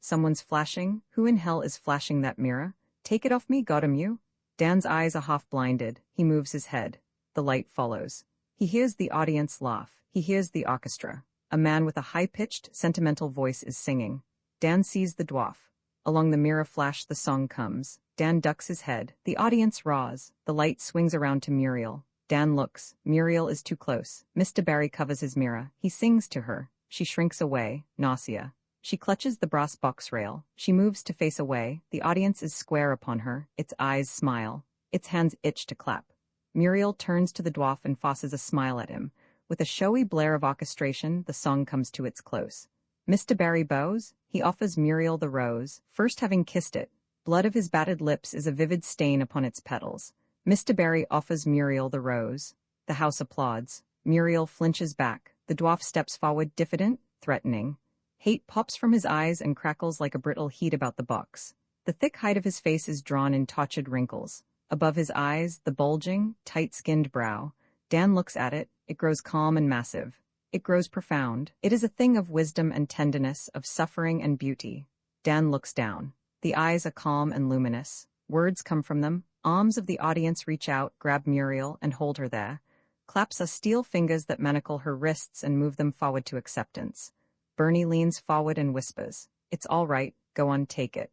Who in hell is flashing that mirror? Take it off me, goddamn you. Dan's eyes are half blinded. He moves his head. The light follows. He hears the audience laugh. He hears the orchestra. A man with a high-pitched, sentimental voice is singing. Dan sees the dwarf. Along the mirror flash the song comes. Dan ducks his head. The audience roars. The light swings around to Muriel. Dan looks. Muriel is too close. Mr. Barry covers his mirror. He sings to her. She shrinks away. Nausea. She clutches the brass box rail. She moves to face away. The audience is square upon her. Its eyes smile. Its hands itch to clap. Muriel turns to the dwarf and forces a smile at him. With a showy blare of orchestration, the song comes to its close. Mr. Barry bows, he offers Muriel the rose, first having kissed it. Blood of his battered lips is a vivid stain upon its petals. Mr. Barry offers Muriel the rose. The house applauds. Muriel flinches back. The dwarf steps forward, diffident, threatening. Hate pops from his eyes and crackles like a brittle heat about the box. The thick hide of his face is drawn in tortured wrinkles. Above his eyes, the bulging, tight-skinned brow. Dan looks at it. It grows calm and massive. It grows profound. It is a thing of wisdom and tenderness, of suffering and beauty. Dan looks down. The eyes are calm and luminous. Words come from them. Arms of the audience reach out, grab Muriel, and hold her there. Claps are steel fingers that manacle her wrists and move them forward to acceptance. Bernie leans forward and whispers, "It's all right, go on, take it."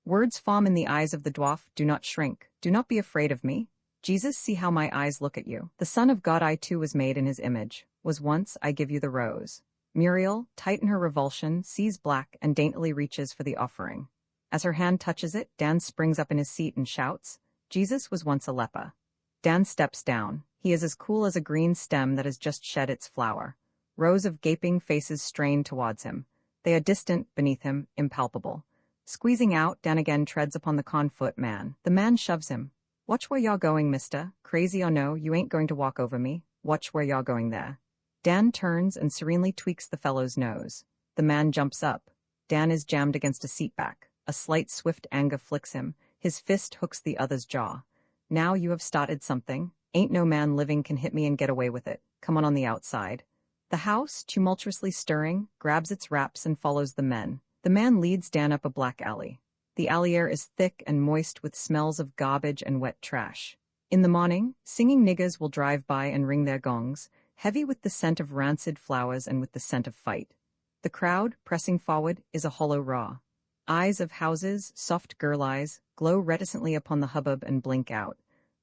Words form in the eyes of the dwarf, "Do not shrink. Do not be afraid of me. Jesus, see how my eyes look at you. The Son of God, I too was made in his image. Was once, I give you the rose." Muriel, tight in her revulsion, sees black and daintily reaches for the offering. As her hand touches it, Dan springs up in his seat and shouts, "Jesus was once a leper." Dan steps down. He is as cool as a green stem that has just shed its flower. Rows of gaping faces strain towards him. They are distant, beneath him, impalpable. Squeezing out, Dan again treads upon the con-foot man. The man shoves him. "Watch where you're going, mister. Crazy or no, you ain't going to walk over me. Watch where you're going there." Dan turns and serenely tweaks the fellow's nose. The man jumps up. Dan is jammed against a seat back. A slight swift anger flicks him. His fist hooks the other's jaw. "Now you have started something. Ain't no man living can hit me and get away with it. Come on the outside." The house, tumultuously stirring, grabs its wraps and follows the men. The man leads Dan up a black alley. The alley air is thick and moist with smells of garbage and wet trash. In the morning, singing niggers will drive by and ring their gongs, heavy with the scent of rancid flowers and with the scent of fight. The crowd, pressing forward, is a hollow roar. Eyes of houses, soft girl eyes, glow reticently upon the hubbub and blink out.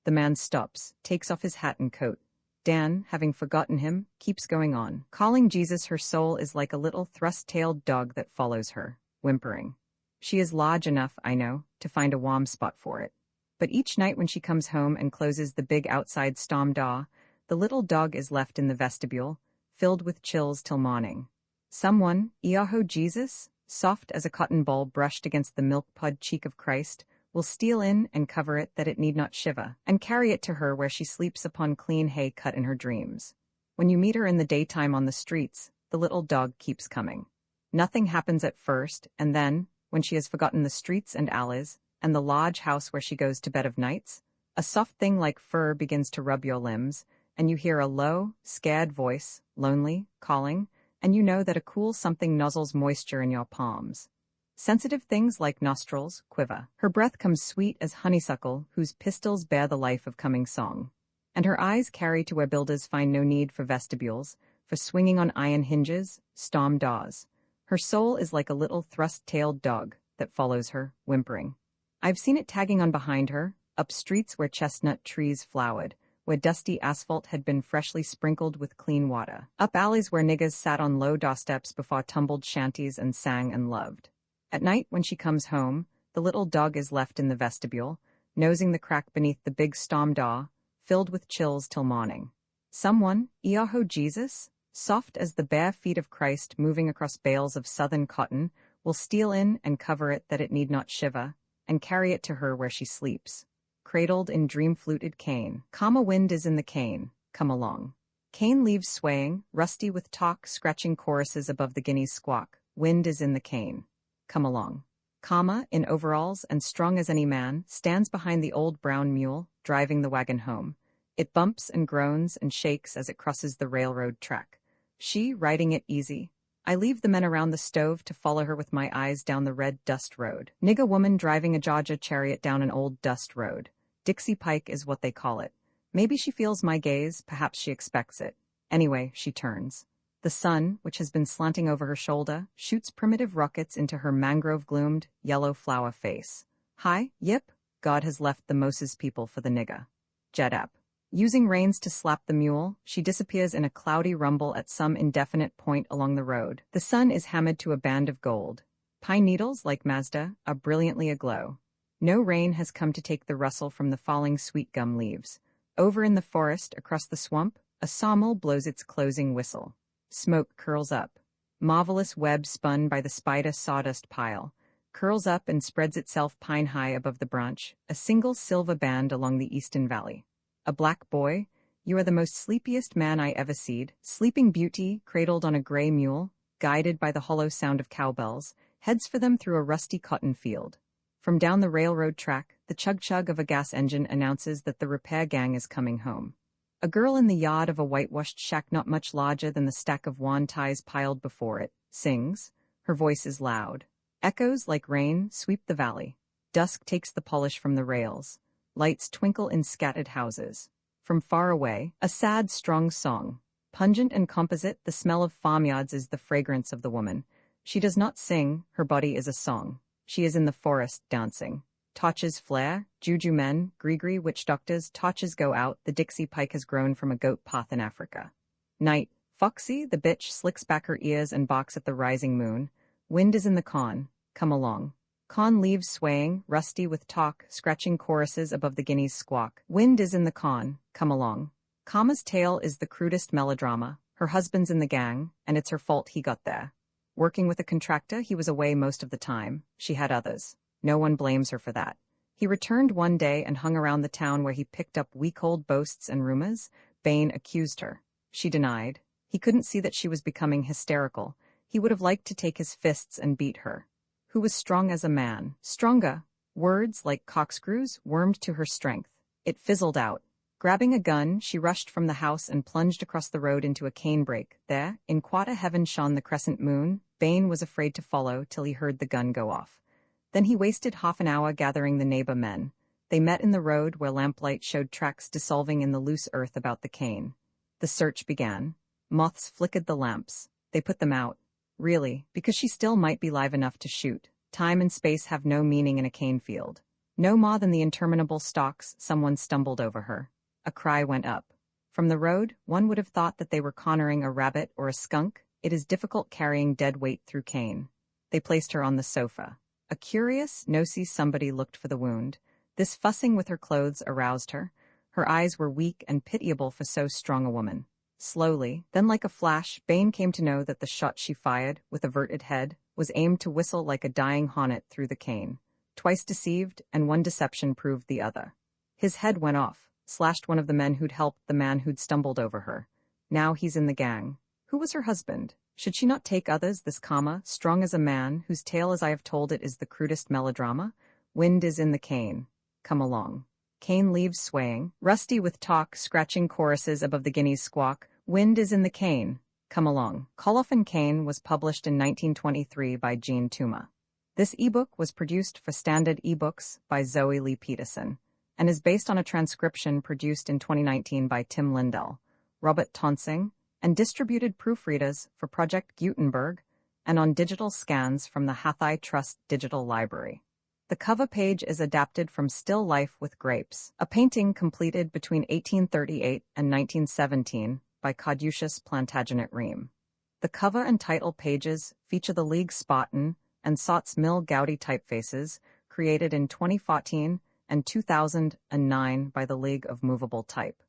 The man stops, takes off his hat and coat. Dan, having forgotten him, keeps going on. Calling Jesus, her soul is like a little thrust-tailed dog that follows her, whimpering. She is large enough, I know, to find a warm spot for it. But each night when she comes home and closes the big outside storm door, the little dog is left in the vestibule, filled with chills till morning. Someone, Iaho Jesus, soft as a cotton ball brushed against the milk-pud cheek of Christ, will steal in and cover it that it need not shiver, and carry it to her where she sleeps upon clean hay cut in her dreams. When you meet her in the daytime on the streets, the little dog keeps coming. Nothing happens at first, and then, when she has forgotten the streets and alleys, and the lodge house where she goes to bed of nights, a soft thing like fur begins to rub your limbs, and you hear a low, scared voice, lonely, calling, and you know that a cool something nuzzles moisture in your palms. Sensitive things like nostrils quiver. Her breath comes sweet as honeysuckle, whose pistils bear the life of coming song. And her eyes carry to where builders find no need for vestibules, for swinging on iron hinges, storm doors. Her soul is like a little thrust-tailed dog that follows her, whimpering. I've seen it tagging on behind her, up streets where chestnut trees flowered, where dusty asphalt had been freshly sprinkled with clean water, up alleys where niggas sat on low doorsteps before tumbled shanties and sang and loved. At night, when she comes home, the little dog is left in the vestibule, nosing the crack beneath the big storm door, filled with chills till morning. Someone, Iaho Jesus, soft as the bare feet of Christ moving across bales of southern cotton, will steal in and cover it that it need not shiver, and carry it to her where she sleeps. Cradled in dream-fluted cane. Calm a wind is in the cane, come along. Cane leaves swaying, rusty with talk, scratching choruses above the guinea's squawk. Wind is in the cane. Come along. Kama, in overalls and strong as any man, stands behind the old brown mule, driving the wagon home. It bumps and groans and shakes as it crosses the railroad track. She, riding it easy. I leave the men around the stove to follow her with my eyes down the red dust road. Nigga woman driving a Georgia chariot down an old dust road. Dixie Pike is what they call it. Maybe she feels my gaze, perhaps she expects it. Anyway, she turns. The sun, which has been slanting over her shoulder, shoots primitive rockets into her mangrove-gloomed, yellow flower face. Hi, yip, God has left the Moses people for the nigga. Jet up. Using reins to slap the mule, she disappears in a cloudy rumble at some indefinite point along the road. The sun is hammered to a band of gold. Pine needles, like Mazda, are brilliantly aglow. No rain has come to take the rustle from the falling sweet gum leaves. Over in the forest, across the swamp, A sawmill blows its closing whistle. Smoke curls up. Marvelous web spun by the spider sawdust pile, curls up and spreads itself pine-high above the branch, a single silver band along the eastern valley. A black boy, you are the most sleepiest man I ever seed, sleeping beauty, cradled on a gray mule, guided by the hollow sound of cowbells, heads for them through a rusty cotton field. From down the railroad track, the chug-chug of a gas engine announces that the repair gang is coming home. A girl in the yard of a whitewashed shack not much larger than the stack of wand ties piled before it, sings. Her voice is loud. Echoes like rain sweep the valley. Dusk takes the polish from the rails. Lights twinkle in scattered houses. From far away, a sad, strong song. Pungent and composite, the smell of farmyards is the fragrance of the woman. She does not sing, her body is a song. She is in the forest, dancing. Torches flare, juju men, gree-gree witch doctors, torches go out, the Dixie pike has grown from a goat path in Africa. Night, Foxy, the bitch, slicks back her ears and barks at the rising moon. Wind is in the con, come along. Con leaves swaying, rusty with talk, scratching choruses above the guinea's squawk. Wind is in the con, come along. Kama's tale is the crudest melodrama. Her husband's in the gang, and it's her fault he got there. Working with a contractor, he was away most of the time. She had others. No one blames her for that. He returned one day and hung around the town where he picked up week-old boasts and rumors. Bain accused her. She denied. He couldn't see that she was becoming hysterical. He would have liked to take his fists and beat her. Who was strong as a man. Stronger. Words, like corkscrews, wormed to her strength. It fizzled out. Grabbing a gun, she rushed from the house and plunged across the road into a canebrake. There, in quarter heaven shone the crescent moon. Bain was afraid to follow till he heard the gun go off. Then he wasted half an hour gathering the neighbor men. They met in the road where lamplight showed tracks dissolving in the loose earth about the cane. The search began. Moths flickered the lamps. They put them out. Really, because she still might be live enough to shoot. Time and space have no meaning in a cane field. No more than the interminable stalks. Someone stumbled over her. A cry went up. From the road, one would have thought that they were cornering a rabbit or a skunk. It is difficult carrying dead weight through cane. They placed her on the sofa. A curious, nosy somebody looked for the wound. This fussing with her clothes aroused her. Her eyes were weak and pitiable for so strong a woman. Slowly, then like a flash, Bain came to know that the shot she fired, with averted head, was aimed to whistle like a dying hornet through the cane. Twice deceived, and one deception proved the other. His head went off, slashed one of the men who'd helped the man who'd stumbled over her. Now he's in the gang. Who was her husband? Should she not take others, this Kama, strong as a man, whose tale as I have told it is the crudest melodrama? Wind is in the cane. Come along. Cane leaves swaying, rusty with talk, scratching choruses above the guinea's squawk. Wind is in the cane. Come along. Coloff and Cane was published in 1923 by Jean Toomer. This ebook was produced for Standard eBooks by Zoe Lee Peterson, and is based on a transcription produced in 2019 by Tim Lindell, Robert Tonsing, and distributed proofreaders for Project Gutenberg and on digital scans from the Hathai Trust Digital Library. The cover page is adapted from Still Life with Grapes, a painting completed between 1838 and 1917 by Caduceus Plantagenet Ream. The cover and title pages feature the League Spaten and Sots Mill Gaudy typefaces created in 2014 and 2009 by the League of Movable Type.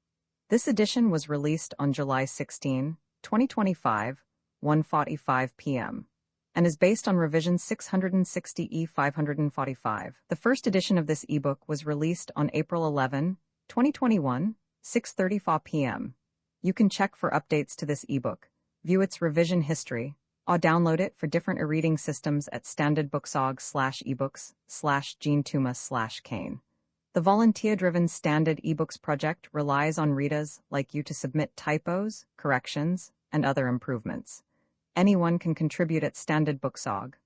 This edition was released on July 16, 2025, 1:45 p.m., and is based on revision 660E545. The first edition of this ebook was released on April 11, 2021, 6:34 p.m. You can check for updates to this ebook, view its revision history, or download it for different e-reading systems at standardbooksorg/ebooks/GeneTuma/Cane. The volunteer-driven Standard eBooks project relies on readers like you to submit typos, corrections, and other improvements. Anyone can contribute at Standard Booksorg.